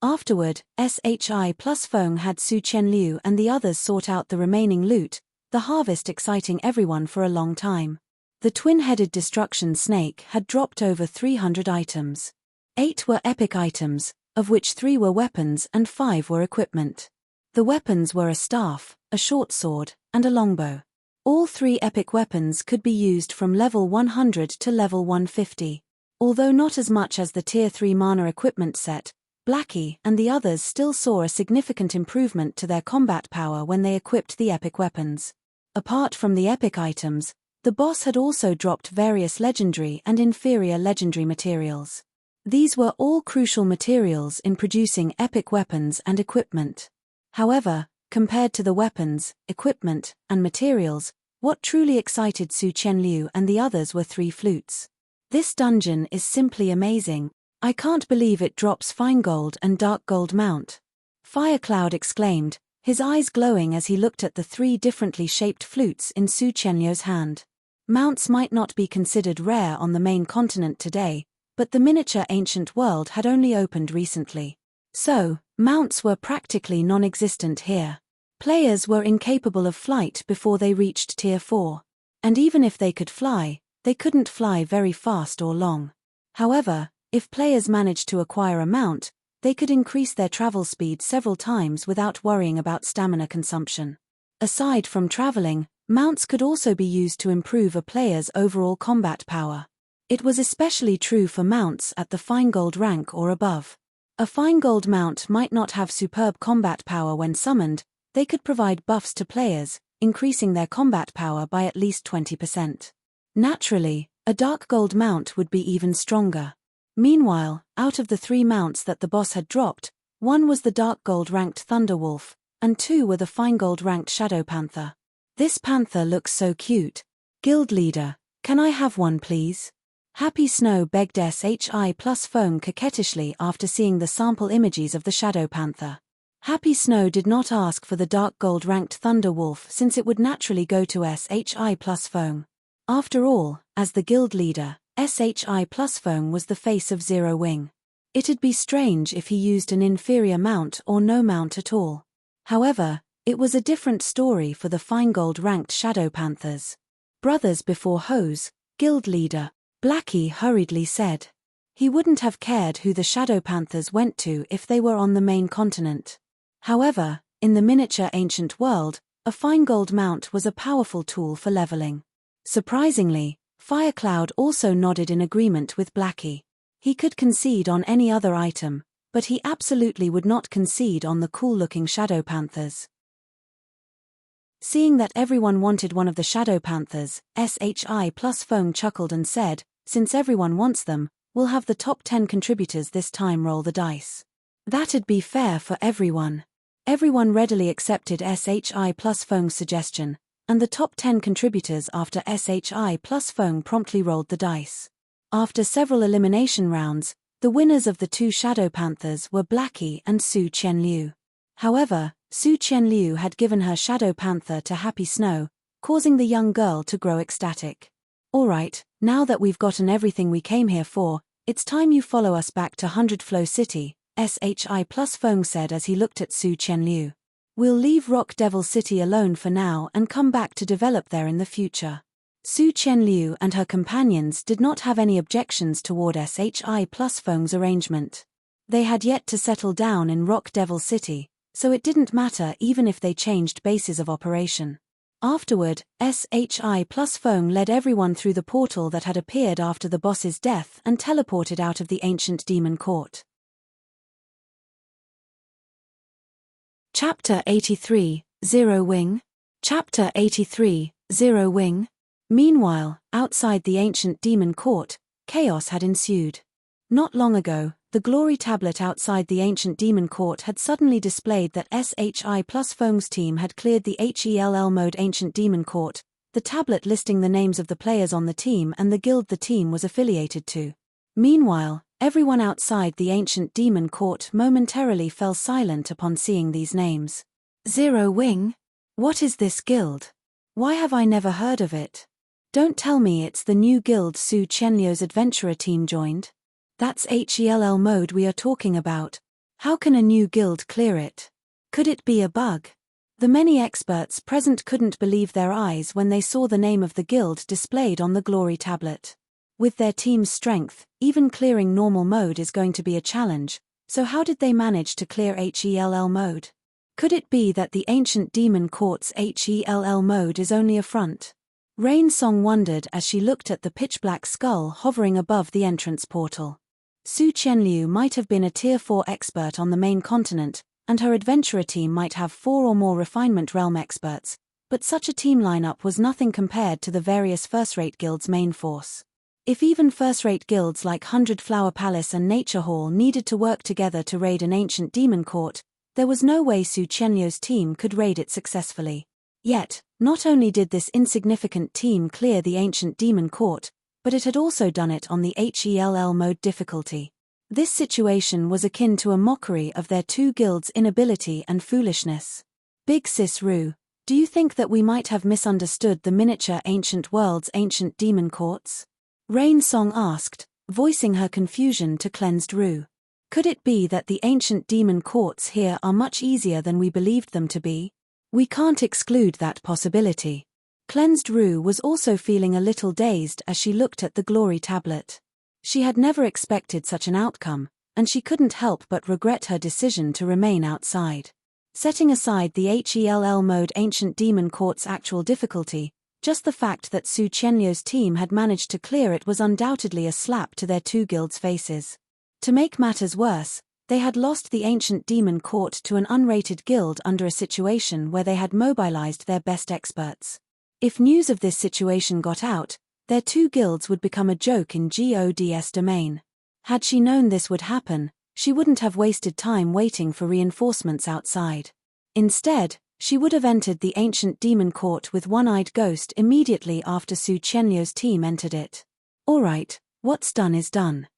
Afterward, SHI plus Fong had Su Qianliu and the others sort out the remaining loot, the harvest exciting everyone for a long time. The twin-headed destruction snake had dropped over 300 items. 8 were epic items, of which 3 were weapons and 5 were equipment. The weapons were a staff, a short sword, and a longbow. All 3 epic weapons could be used from level 100 to level 150. Although not as much as the Tier 3 mana equipment set, Blackie and the others still saw a significant improvement to their combat power when they equipped the epic weapons. Apart from the epic items, the boss had also dropped various legendary and inferior legendary materials. These were all crucial materials in producing epic weapons and equipment. However, compared to the weapons, equipment, and materials, what truly excited Su Qianliu and the others were 3 flutes. "This dungeon is simply amazing. I can't believe it drops fine gold and dark gold mount," Firecloud exclaimed, his eyes glowing as he looked at the 3 differently shaped flutes in Su Qianliu's hand. Mounts might not be considered rare on the main continent today, but the miniature ancient world had only opened recently. So, mounts were practically non-existent here. Players were incapable of flight before they reached Tier 4. And even if they could fly, they couldn't fly very fast or long. However, if players managed to acquire a mount, they could increase their travel speed several times without worrying about stamina consumption. Aside from traveling, mounts could also be used to improve a player's overall combat power. It was especially true for mounts at the fine gold rank or above. A fine gold mount might not have superb combat power when summoned, they could provide buffs to players, increasing their combat power by at least 20%. Naturally, a dark gold mount would be even stronger. Meanwhile, out of the 3 mounts that the boss had dropped, 1 was the dark gold ranked Thunderwolf, and 2 were the fine gold ranked Shadow Panther. "This panther looks so cute. Guild leader, can I have one please?" Happy Snow begged SHI plus Fong coquettishly after seeing the sample images of the Shadow Panther. Happy Snow did not ask for the dark gold ranked Thunder Wolf since it would naturally go to SHI plus Foam. After all, as the guild leader, SHI plus Foam was the face of Zero Wing. It'd be strange if he used an inferior mount or no mount at all. However, it was a different story for the Feingold ranked Shadow Panthers. Brothers before hoes, guild leader, Blackie hurriedly said. He wouldn't have cared who the Shadow Panthers went to if they were on the main continent. However, in the miniature ancient world, a Feingold mount was a powerful tool for leveling. Surprisingly, Firecloud also nodded in agreement with Blackie. He could concede on any other item, but he absolutely would not concede on the cool-looking Shadow Panthers. Seeing that everyone wanted one of the Shadow Panthers, SHI plus Foam chuckled and said, "Since everyone wants them, we'll have the top 10 contributors this time roll the dice. That'd be fair for everyone." Everyone readily accepted SHI plus Foam's suggestion, and the top 10 contributors after SHI plus Foam promptly rolled the dice. After several elimination rounds, the winners of the two Shadow Panthers were Blackie and Su Qianliu. However, Su Qianliu had given her Shadow Panther to Happy Snow, causing the young girl to grow ecstatic. "Alright, now that we've gotten everything we came here for, it's time you follow us back to 100 Flow City," SHI plus Foam said as he looked at Su Qianliu. "We'll leave Rock Devil City alone for now and come back to develop there in the future." Su Qianliu and her companions did not have any objections toward SHI plus Foam's arrangement. They had yet to settle down in Rock Devil City, so it didn't matter even if they changed bases of operation. Afterward, SHI plus Foam led everyone through the portal that had appeared after the boss's death and teleported out of the ancient demon court. Chapter 83, Zero Wing. Chapter 83, Zero Wing. Meanwhile, outside the ancient demon court, chaos had ensued. Not long ago, the glory tablet outside the ancient demon court had suddenly displayed that SHI plus Foam's team had cleared the HELL mode ancient demon court, the tablet listing the names of the players on the team and the guild the team was affiliated to. Meanwhile, everyone outside the ancient demon court momentarily fell silent upon seeing these names. Zero Wing? What is this guild? Why have I never heard of it? Don't tell me it's the new guild Su Qianliu's adventurer team joined. That's HELL mode we are talking about. How can a new guild clear it? Could it be a bug? The many experts present couldn't believe their eyes when they saw the name of the guild displayed on the glory tablet. With their team's strength, even clearing normal mode is going to be a challenge, so how did they manage to clear HELL mode? Could it be that the ancient demon court's HELL mode is only a front? Rain Song wondered as she looked at the pitch-black skull hovering above the entrance portal. Su Qianliu might have been a Tier 4 expert on the main continent, and her adventurer team might have 4 or more refinement realm experts, but such a team lineup was nothing compared to the various first-rate guilds' main force. If even first-rate guilds like 100 Flower Palace and Nature Hall needed to work together to raid an ancient demon court, there was no way Su Qianliu's team could raid it successfully. Yet, not only did this insignificant team clear the ancient demon court, but it had also done it on the HELL mode difficulty. This situation was akin to a mockery of their two guilds' inability and foolishness. Big Sis Rue, do you think that we might have misunderstood the miniature ancient world's ancient demon courts? Rain Song asked, voicing her confusion to Cleansed Rue. Could it be that the ancient demon courts here are much easier than we believed them to be? We can't exclude that possibility. Cleansed Rue was also feeling a little dazed as she looked at the glory tablet. She had never expected such an outcome, and she couldn't help but regret her decision to remain outside. Setting aside the HELL mode ancient demon court's actual difficulty, just the fact that Su Qianliu's team had managed to clear it was undoubtedly a slap to their two guilds' faces. To make matters worse, they had lost the ancient demon court to an unrated guild under a situation where they had mobilized their best experts. If news of this situation got out, their two guilds would become a joke in God's domain. Had she known this would happen, she wouldn't have wasted time waiting for reinforcements outside. Instead, she would have entered the ancient demon court with One-Eyed Ghost immediately after Su Qianliu's team entered it. Alright, what's done is done.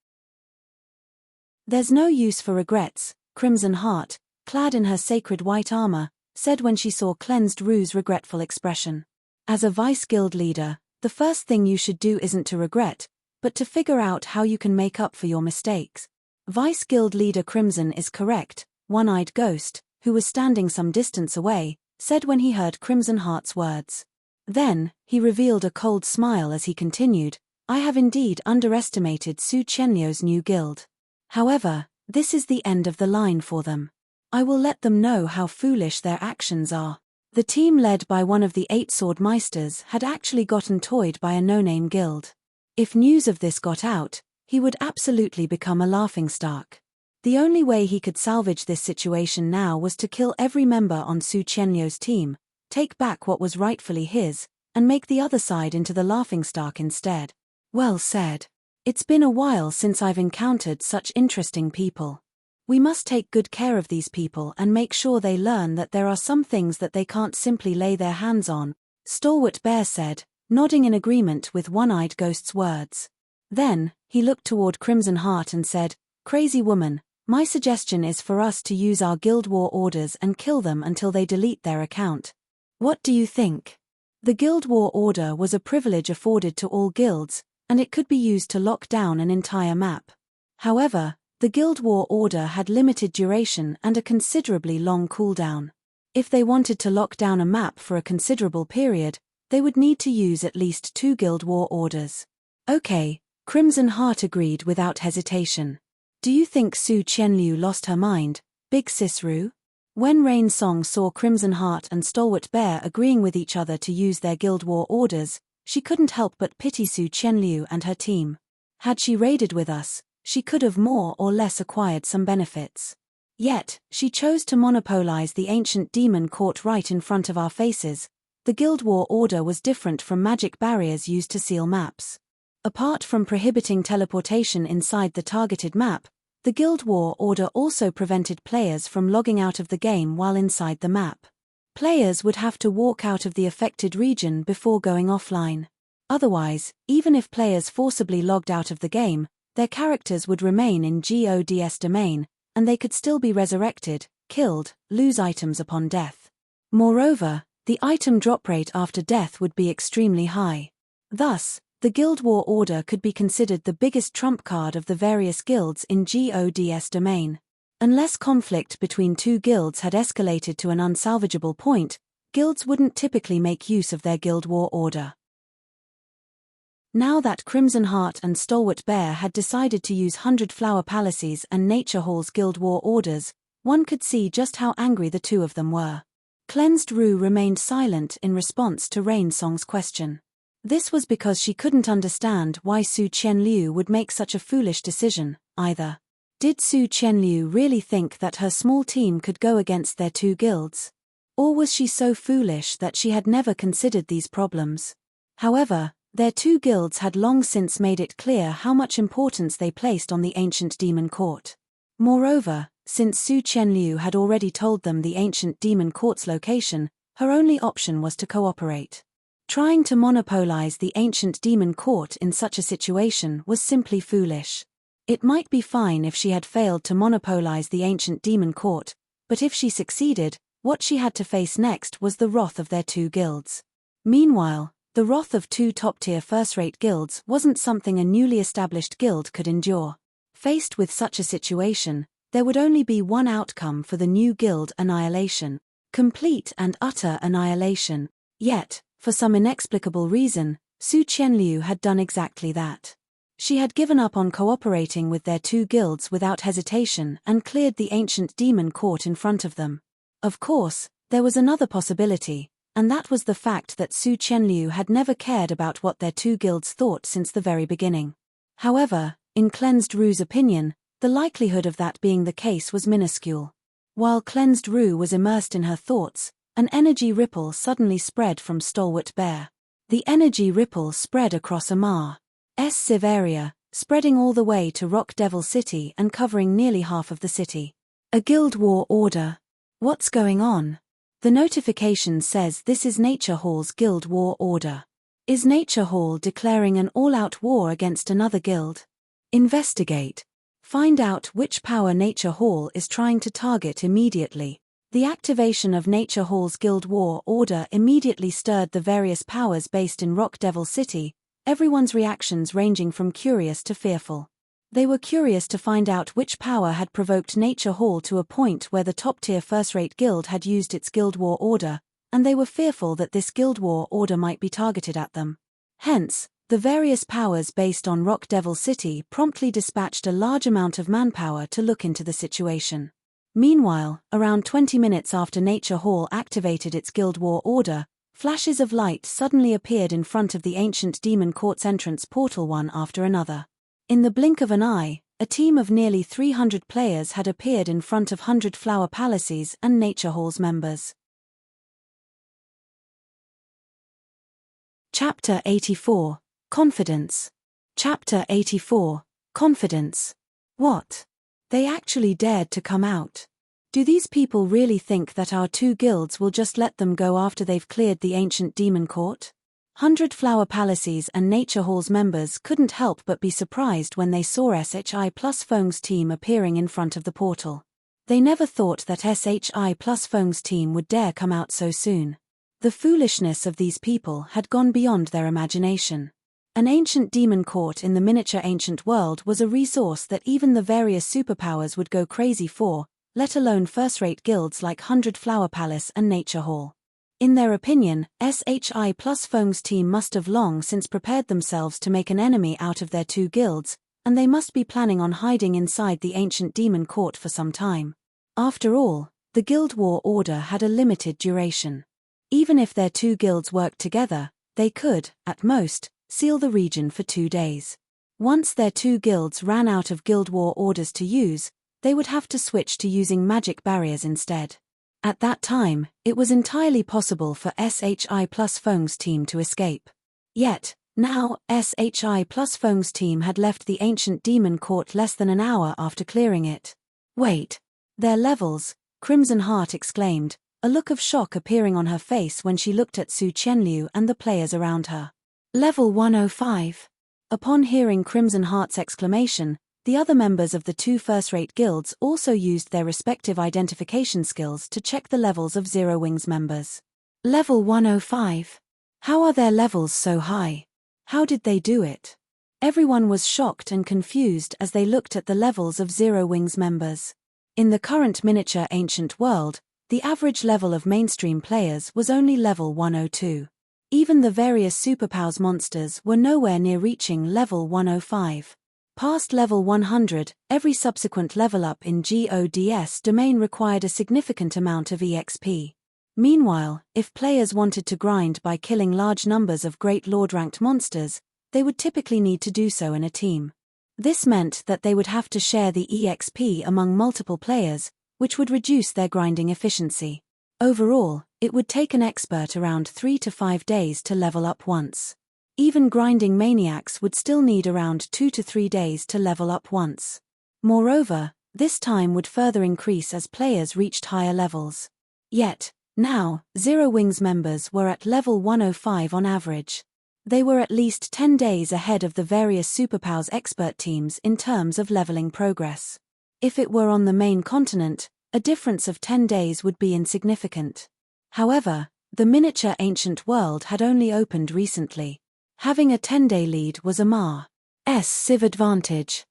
There's no use for regrets, Crimson Heart, clad in her sacred white armor, said when she saw Cleansed Rue's regretful expression. As a vice guild leader, the first thing you should do isn't to regret, but to figure out how you can make up for your mistakes. Vice guild leader Crimson is correct, One-Eyed Ghost, who was standing some distance away, said when he heard Crimson Heart's words. Then, he revealed a cold smile as he continued, I have indeed underestimated Su Qianliu's new guild. However, this is the end of the line for them. I will let them know how foolish their actions are. The team led by one of the 8 sword meisters had actually gotten toyed by a no-name guild. If news of this got out, he would absolutely become a laughingstock. The only way he could salvage this situation now was to kill every member on Su Qianliu's team, take back what was rightfully his, and make the other side into the laughingstock instead. Well said. It's been a while since I've encountered such interesting people. We must take good care of these people and make sure they learn that there are some things that they can't simply lay their hands on, Stalwart Bear said, nodding in agreement with One-Eyed Ghost's words. Then, he looked toward Crimson Heart and said, Crazy woman, my suggestion is for us to use our guild war orders and kill them until they delete their account. What do you think? The guild war order was a privilege afforded to all guilds, and it could be used to lock down an entire map. However, the Guild War order had limited duration and a considerably long cooldown. If they wanted to lock down a map for a considerable period, they would need to use at least 2 Guild War orders. Okay, Crimson Heart agreed without hesitation. Do you think Su Qianliu lost her mind, Big Sis Rue? When Rain Song saw Crimson Heart and Stalwart Bear agreeing with each other to use their Guild War orders, she couldn't help but pity Su Qianliu and her team. Had she raided with us, she could have more or less acquired some benefits. Yet, she chose to monopolize the ancient demon court right in front of our faces. The Guild War order was different from magic barriers used to seal maps. Apart from prohibiting teleportation inside the targeted map, the Guild War order also prevented players from logging out of the game while inside the map. Players would have to walk out of the affected region before going offline. Otherwise, even if players forcibly logged out of the game, their characters would remain in God's domain, and they could still be resurrected, killed, lose items upon death. Moreover, the item drop rate after death would be extremely high. Thus, the Guild War order could be considered the biggest trump card of the various guilds in God's domain. Unless conflict between 2 guilds had escalated to an unsalvageable point, guilds wouldn't typically make use of their Guild War order. Now that Crimson Heart and Stalwart Bear had decided to use 100 Flower Palaces and Nature Hall's Guild War orders, one could see just how angry the 2 of them were. Cleansed Rue remained silent in response to Rain Song's question. This was because she couldn't understand why Su Qianliu would make such a foolish decision, either. Did Su Qianliu really think that her small team could go against their 2 guilds? Or was she so foolish that she had never considered these problems? However, their 2 guilds had long since made it clear how much importance they placed on the ancient demon court. Moreover, since Su Qianliu had already told them the ancient demon court's location, her only option was to cooperate. Trying to monopolize the ancient demon court in such a situation was simply foolish. It might be fine if she had failed to monopolize the ancient demon court, but if she succeeded, what she had to face next was the wrath of their 2 guilds. Meanwhile, the wrath of 2 top-tier first-rate guilds wasn't something a newly established guild could endure. Faced with such a situation, there would only be one outcome for the new guild: annihilation. Complete and utter annihilation. Yet, for some inexplicable reason, Su Qianliu had done exactly that. She had given up on cooperating with their 2 guilds without hesitation and cleared the ancient demon court in front of them. Of course, there was another possibility, and that was the fact that Su Qianliu had never cared about what their 2 guilds thought since the very beginning. However, in Cleansed Rue's opinion, the likelihood of that being the case was minuscule. While Cleansed Rue was immersed in her thoughts, an energy ripple suddenly spread from Stalwart Bear. The energy ripple spread across Amar's Civ area, spreading all the way to Rock Devil City and covering nearly half of the city. A Guild War order. What's going on? The notification says this is Nature Hall's Guild War order. Is Nature Hall declaring an all-out war against another guild? Investigate. Find out which power Nature Hall is trying to target immediately. The activation of Nature Hall's Guild War order immediately stirred the various powers based in Rock Devil City, everyone's reactions ranging from curious to fearful. They were curious to find out which power had provoked Nature Hall to a point where the top-tier first-rate guild had used its Guild War order, and they were fearful that this Guild War order might be targeted at them. Hence, the various powers based on Rock Devil City promptly dispatched a large amount of manpower to look into the situation. Meanwhile, around 20 minutes after Nature Hall activated its Guild War order, flashes of light suddenly appeared in front of the ancient demon court's entrance portal one after another. In the blink of an eye, a team of nearly 300 players had appeared in front of 100 Flower Palaces and Nature Hall's members. Chapter 84. Confidence. Chapter 84. Confidence. What? They actually dared to come out. Do these people really think that our two guilds will just let them go after they've cleared the ancient demon court? 100 Flower Palaces and Nature Hall's members couldn't help but be surprised when they saw SHI plus Feng's team appearing in front of the portal. They never thought that SHI plus Feng's team would dare come out so soon. The foolishness of these people had gone beyond their imagination. An ancient demon court in the miniature ancient world was a resource that even the various superpowers would go crazy for, let alone first-rate guilds like 100 Flower Palace and Nature Hall. In their opinion, SHI plus Feng's team must have long since prepared themselves to make an enemy out of their two guilds, and they must be planning on hiding inside the ancient demon court for some time. After all, the Guild War order had a limited duration. Even if their two guilds worked together, they could, at most, seal the region for 2 days. Once their two guilds ran out of Guild War orders to use, they would have to switch to using magic barriers instead. At that time, it was entirely possible for SHI plus Feng's team to escape. Yet, now, SHI plus Feng's team had left the ancient demon court less than an hour after clearing it. Wait. Their levels, Crimson Heart exclaimed, a look of shock appearing on her face when she looked at Su Qianliu and the players around her. Level 105. Upon hearing Crimson Heart's exclamation, the other members of the two first-rate guilds also used their respective identification skills to check the levels of Zero Wings members. Level 105. How are their levels so high? How did they do it? Everyone was shocked and confused as they looked at the levels of Zero Wings members. In the current miniature ancient world, the average level of mainstream players was only level 102. Even the various superpowers monsters were nowhere near reaching level 105. Past level 100, every subsequent level up in GODS domain required a significant amount of EXP. Meanwhile, if players wanted to grind by killing large numbers of Great Lord-ranked monsters, they would typically need to do so in a team. This meant that they would have to share the EXP among multiple players, which would reduce their grinding efficiency. Overall, it would take an expert around 3 to 5 days to level up once. Even grinding maniacs would still need around 2 to 3 days to level up once. Moreover, this time would further increase as players reached higher levels. Yet, now, Zero Wings members were at level 105 on average. They were at least 10 days ahead of the various superpowers expert teams in terms of leveling progress. If it were on the main continent, a difference of 10 days would be insignificant. However, the miniature ancient world had only opened recently. Having a 10-day lead was a massive advantage.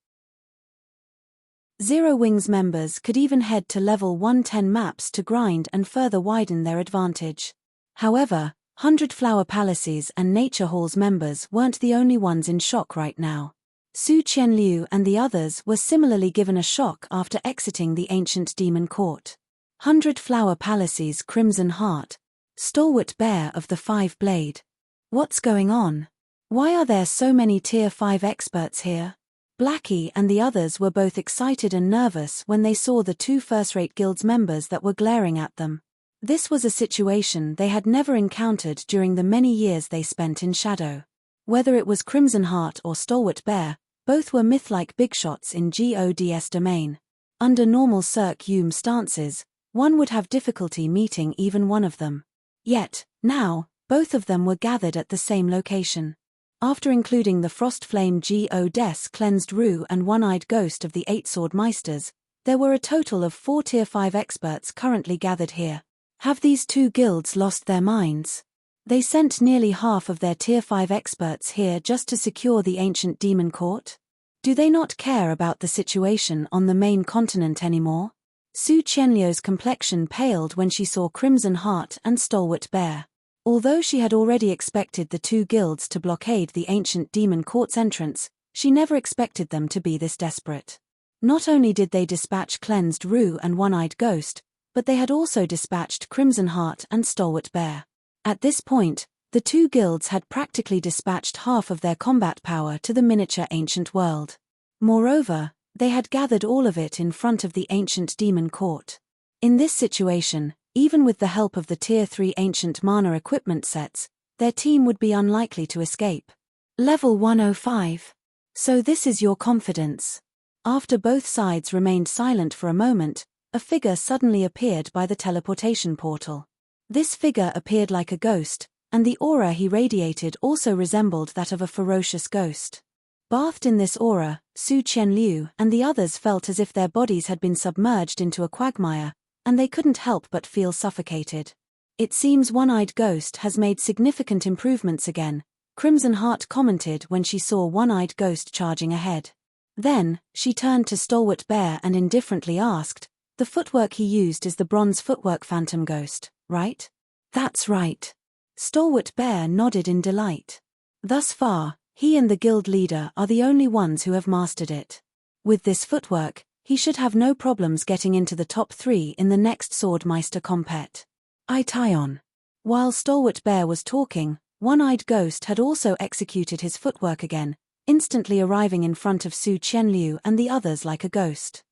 Zero Wings members could even head to level 110 maps to grind and further widen their advantage. However, 100 Flower Palaces and Nature Hall's members weren't the only ones in shock right now. Su Qianliu and the others were similarly given a shock after exiting the ancient demon court. 100 Flower Palaces Crimson Heart, stalwart bear of the 5-blade. What's going on? Why are there so many Tier 5 experts here? Blackie and the others were both excited and nervous when they saw the two first-rate guilds members that were glaring at them. This was a situation they had never encountered during the many years they spent in shadow. Whether it was Crimson Heart or Stalwart Bear, both were myth-like big shots in GODS domain. Under normal Cirque stances, one would have difficulty meeting even one of them. Yet, now, both of them were gathered at the same location. After including the Frost Flame Goddess Cleansed Rue and One-Eyed Ghost of the 8 Sword Meisters, there were a total of 4 Tier 5 experts currently gathered here. Have these 2 guilds lost their minds? They sent nearly half of their Tier 5 experts here just to secure the ancient demon court? Do they not care about the situation on the main continent anymore? Su Qianliu's complexion paled when she saw Crimson Heart and Stalwart Bear. Although she had already expected the 2 guilds to blockade the ancient demon court's entrance, she never expected them to be this desperate. Not only did they dispatch Cleansed Rue and One-Eyed Ghost, but they had also dispatched Crimson Heart and Stalwart Bear. At this point, the 2 guilds had practically dispatched half of their combat power to the miniature ancient world. Moreover, they had gathered all of it in front of the ancient demon court. In this situation, even with the help of the Tier 3 ancient mana equipment sets, their team would be unlikely to escape. Level 105. So this is your confidence. After both sides remained silent for a moment, a figure suddenly appeared by the teleportation portal. This figure appeared like a ghost, and the aura he radiated also resembled that of a ferocious ghost. Bathed in this aura, Su Qianliu and the others felt as if their bodies had been submerged into a quagmire, and they couldn't help but feel suffocated. It seems One-Eyed Ghost has made significant improvements again, Crimson Heart commented when she saw One-Eyed Ghost charging ahead. Then, she turned to Stalwart Bear and indifferently asked, "The footwork he used is the bronze footwork Phantom Ghost, right?" "That's right." Stalwart Bear nodded in delight. Thus far, he and the guild leader are the only ones who have mastered it. With this footwork, he should have no problems getting into the top 3 in the next Swordmeister compet. I tie on. While Stalwart Bear was talking, One-Eyed Ghost had also executed his footwork again, instantly arriving in front of Su Qianliu and the others like a ghost.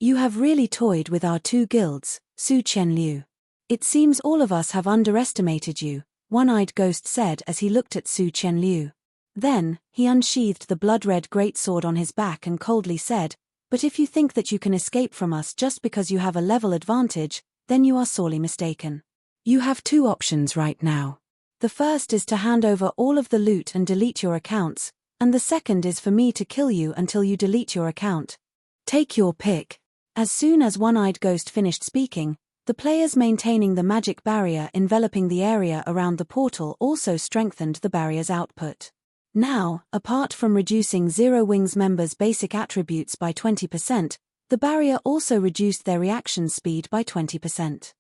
"You have really toyed with our 2 guilds, Su Qianliu. It seems all of us have underestimated you," One-Eyed Ghost said as he looked at Su Qianliu. Then, he unsheathed the blood-red greatsword on his back and coldly said, "But if you think that you can escape from us just because you have a level advantage, then you are sorely mistaken. You have 2 options right now. The first is to hand over all of the loot and delete your accounts, and the second is for me to kill you until you delete your account. Take your pick." As soon as One-Eyed Ghost finished speaking, the players maintaining the magic barrier enveloping the area around the portal also strengthened the barrier's output. Now, apart from reducing Zero Wings members' basic attributes by 20%, the barrier also reduced their reaction speed by 20%.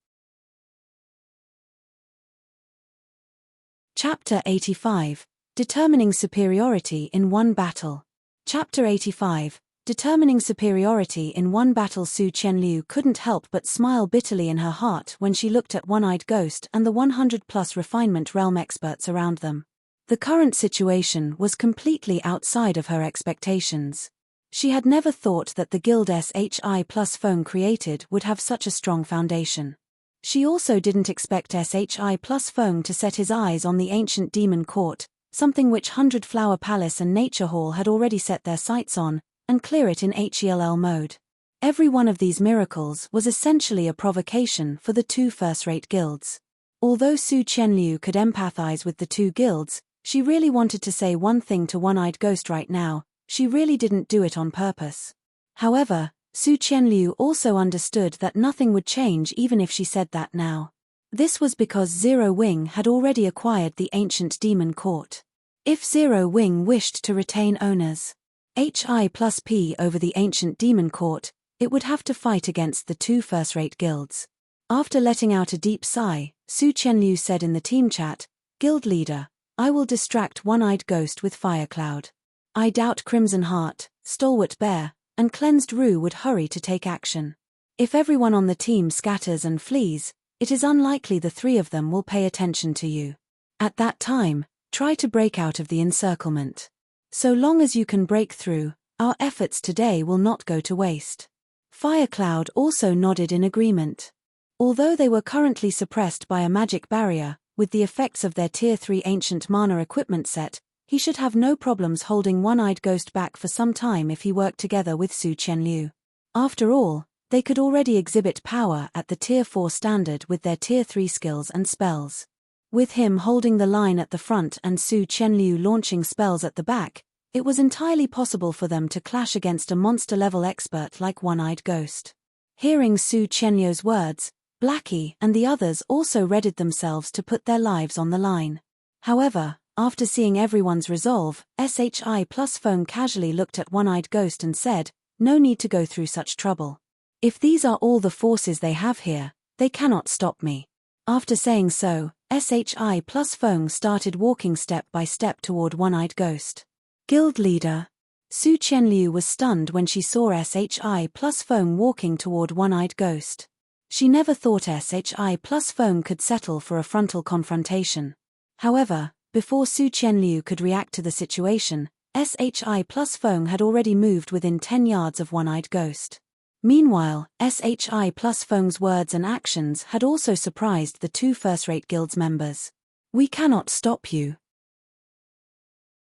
Chapter 85. Determining Superiority in One Battle. Chapter 85. Determining Superiority in One Battle. Su Qianliu couldn't help but smile bitterly in her heart when she looked at One-Eyed Ghost and the 100+ refinement realm experts around them. The current situation was completely outside of her expectations. She had never thought that the guild SHI+ Feng created would have such a strong foundation. She also didn't expect SHI+ Feng to set his eyes on the ancient demon court, something which 100 Flower Palace and Nature Hall had already set their sights on, and clear it in HELL mode. Every one of these miracles was essentially a provocation for the 2 first-rate guilds. Although Su Qianliu could empathize with the 2 guilds, she really wanted to say one thing to One-Eyed Ghost right now. She really didn't do it on purpose. However, Su Qianliu also understood that nothing would change even if she said that now. This was because Zero Wing had already acquired the ancient demon court. If Zero Wing wished to retain owners HI+P over the ancient demon court, it would have to fight against the 2 first-rate guilds. After letting out a deep sigh, Su Qianliu said in the team chat, "Guild leader, I will distract One-Eyed Ghost with Fire Cloud. I doubt Crimson Heart, Stalwart Bear, and Cleansed Rue would hurry to take action. If everyone on the team scatters and flees, it is unlikely the 3 of them will pay attention to you. At that time, try to break out of the encirclement. So long as you can break through, our efforts today will not go to waste." Firecloud also nodded in agreement. Although they were currently suppressed by a magic barrier, with the effects of their Tier 3 ancient mana equipment set, he should have no problems holding One-Eyed Ghost back for some time if he worked together with Su Qianliu. After all, they could already exhibit power at the Tier 4 standard with their Tier 3 skills and spells. With him holding the line at the front and Su Qianliu launching spells at the back, it was entirely possible for them to clash against a monster-level expert like One-Eyed Ghost. Hearing Su Qianliu's words, Blackie and the others also readied themselves to put their lives on the line. However, after seeing everyone's resolve, SHI Plus Feng casually looked at One-Eyed Ghost and said, "No need to go through such trouble. If these are all the forces they have here, they cannot stop me." After saying so, SHI Plus Feng started walking step by step toward One-Eyed Ghost. Guild leader. Su Qianliu was stunned when she saw SHI Plus Feng walking toward One-Eyed Ghost. She never thought SHI Plus Feng could settle for a frontal confrontation. However, before Su Qianliu could react to the situation, SHI Plus Feng had already moved within 10 yards of One-Eyed Ghost. Meanwhile, SHI Plus Feng's words and actions had also surprised the two first-rate guild's members. "We cannot stop you."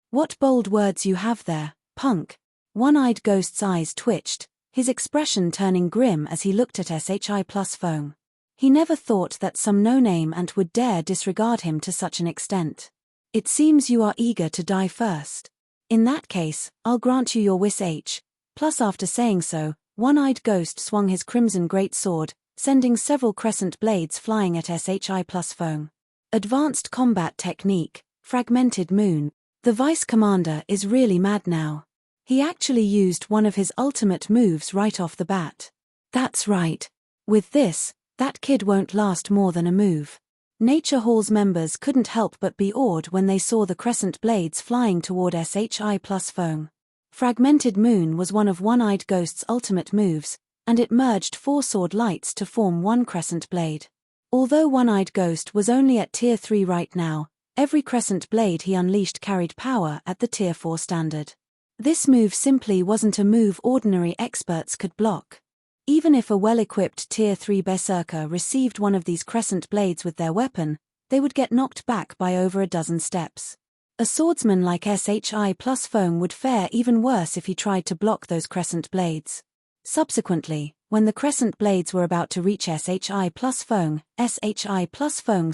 "What bold words you have there, punk." One-Eyed Ghost's eyes twitched, his expression turning grim as he looked at SHI Plus Feng. He never thought that some no-name ant would dare disregard him to such an extent. "It seems you are eager to die first. In that case, I'll grant you your wish H. Plus after saying so, One-Eyed Ghost swung his crimson greatsword, sending several crescent blades flying at SHI Plus Feng. Advanced combat technique, fragmented moon. The vice commander is really mad now. He actually used one of his ultimate moves right off the bat. That's right. With this, that kid won't last more than a move. Nature Hall's members couldn't help but be awed when they saw the crescent blades flying toward SHI Plus Feng. Fragmented Moon was one of One-Eyed Ghost's ultimate moves, and it merged 4 sword lights to form one crescent blade. Although One-Eyed Ghost was only at Tier 3 right now, every crescent blade he unleashed carried power at the Tier 4 standard. This move simply wasn't a move ordinary experts could block. Even if a well-equipped Tier 3 berserker received one of these crescent blades with their weapon, they would get knocked back by over a dozen steps. A swordsman like SHI Plus Feng would fare even worse if he tried to block those crescent blades. Subsequently, when the crescent blades were about to reach SHI Plus Feng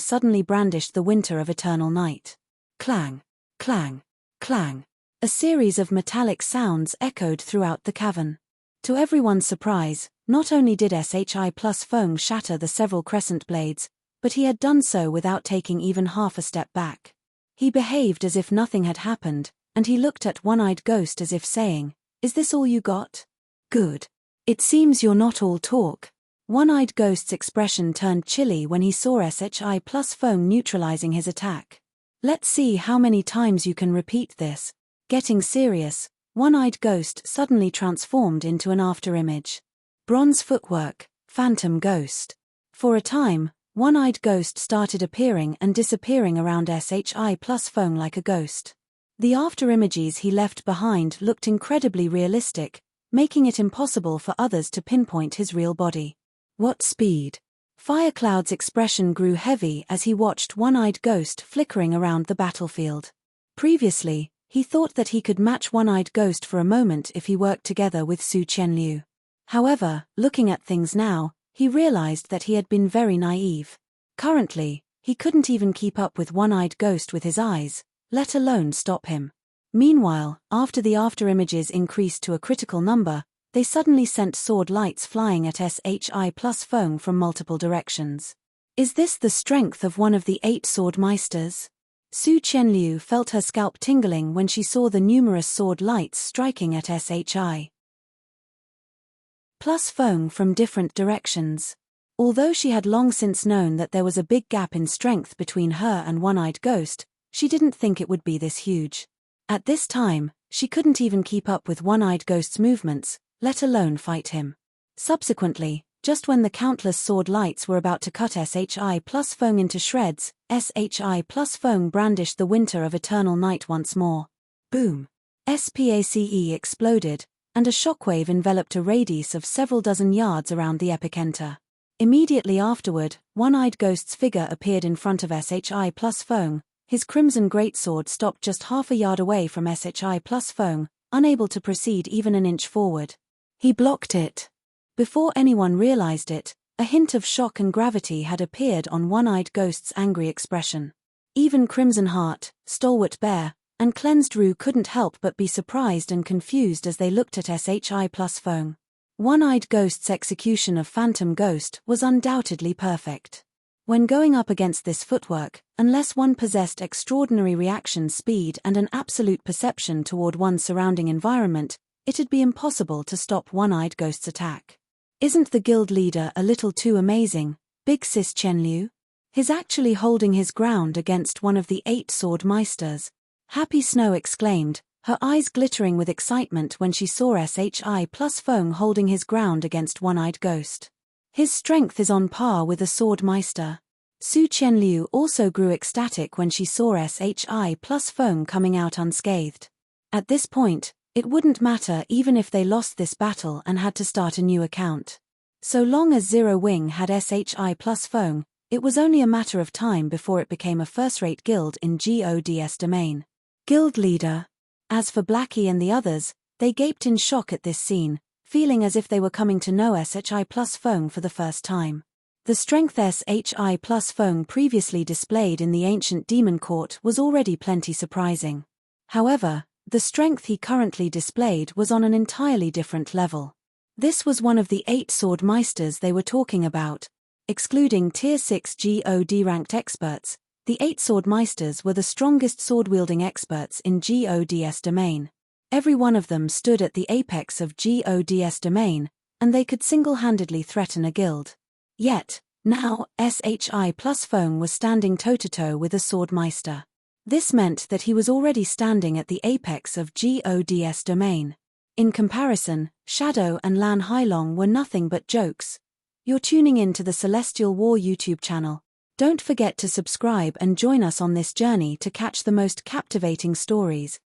suddenly brandished the Winter of Eternal Night. Clang, clang, clang. A series of metallic sounds echoed throughout the cavern. To everyone's surprise, not only did SHI Plus Feng shatter the several crescent blades, but he had done so without taking even half a step back. He behaved as if nothing had happened, and he looked at One-Eyed Ghost as if saying, "Is this all you got? Good. It seems you're not all talk." One-Eyed Ghost's expression turned chilly when he saw SHI Plus Feng neutralizing his attack. "Let's see how many times you can repeat this." Getting serious, One-Eyed Ghost suddenly transformed into an afterimage. Bronze footwork, Phantom Ghost. For a time, One-Eyed Ghost started appearing and disappearing around SHI Plus Feng like a ghost. The afterimages he left behind looked incredibly realistic, making it impossible for others to pinpoint his real body. What speed! Firecloud's expression grew heavy as he watched One-Eyed Ghost flickering around the battlefield. Previously, he thought that he could match One-Eyed Ghost for a moment if he worked together with Su Qianliu. However, looking at things now, he realized that he had been very naive. Currently, he couldn't even keep up with One-Eyed Ghost with his eyes, let alone stop him. Meanwhile, after the afterimages increased to a critical number, they suddenly sent sword lights flying at SHI Plus Feng from multiple directions. Is this the strength of one of the 8 sword meisters? Su Qianliu felt her scalp tingling when she saw the numerous sword lights striking at SHI Plus Feng from different directions. Although she had long since known that there was a big gap in strength between her and One-Eyed Ghost, she didn't think it would be this huge. At this time, she couldn't even keep up with One-Eyed Ghost's movements, let alone fight him. Subsequently, just when the countless sword lights were about to cut SHI Plus Feng into shreds, SHI Plus Feng brandished the Winter of Eternal Night once more. Boom! SPACE exploded, and a shockwave enveloped a radius of several dozen yards around the epicenter. Immediately afterward, One-Eyed Ghost's figure appeared in front of SHI Plus Feng. His crimson greatsword stopped just half a yard away from SHI Plus Feng, unable to proceed even an inch forward. He blocked it. Before anyone realized it, a hint of shock and gravity had appeared on One-Eyed Ghost's angry expression. Even Crimson Heart, Stalwart Bear, and Cleansed Rue couldn't help but be surprised and confused as they looked at SHI plus Fong. One-Eyed Ghost's execution of Phantom Ghost was undoubtedly perfect. When going up against this footwork, unless one possessed extraordinary reaction speed and an absolute perception toward one's surrounding environment, it'd be impossible to stop One-Eyed Ghost's attack. Isn't the guild leader a little too amazing, Big Sis Chenliu? He's actually holding his ground against one of the 8 sword meisters. Happy Snow exclaimed, her eyes glittering with excitement when she saw SHI plus Fong holding his ground against One-Eyed Ghost. His strength is on par with a sword meister. Su Qianliu also grew ecstatic when she saw SHI plus Fong coming out unscathed. At this point, it wouldn't matter even if they lost this battle and had to start a new account. So long as Zero Wing had SHI plus Fong, it was only a matter of time before it became a first-rate guild in GOD's domain. Guild leader. As for Blackie and the others, they gaped in shock at this scene, feeling as if they were coming to know SHI plus Fong for the first time. The strength SHI plus Fong previously displayed in the ancient demon court was already plenty surprising. However, the strength he currently displayed was on an entirely different level. This was one of the 8 sword meisters they were talking about. Excluding Tier 6 GOD ranked experts, the 8 sword meisters were the strongest sword-wielding experts in GOD's domain. Every one of them stood at the apex of GOD's domain, and they could single-handedly threaten a guild. Yet, now, SHI plus Fong was standing toe-to-toe with a sword meister. This meant that he was already standing at the apex of GOD's domain. In comparison, Shadow and Lan Hailong were nothing but jokes. You're tuning in to the Celestial War YouTube channel. Don't forget to subscribe and join us on this journey to catch the most captivating stories.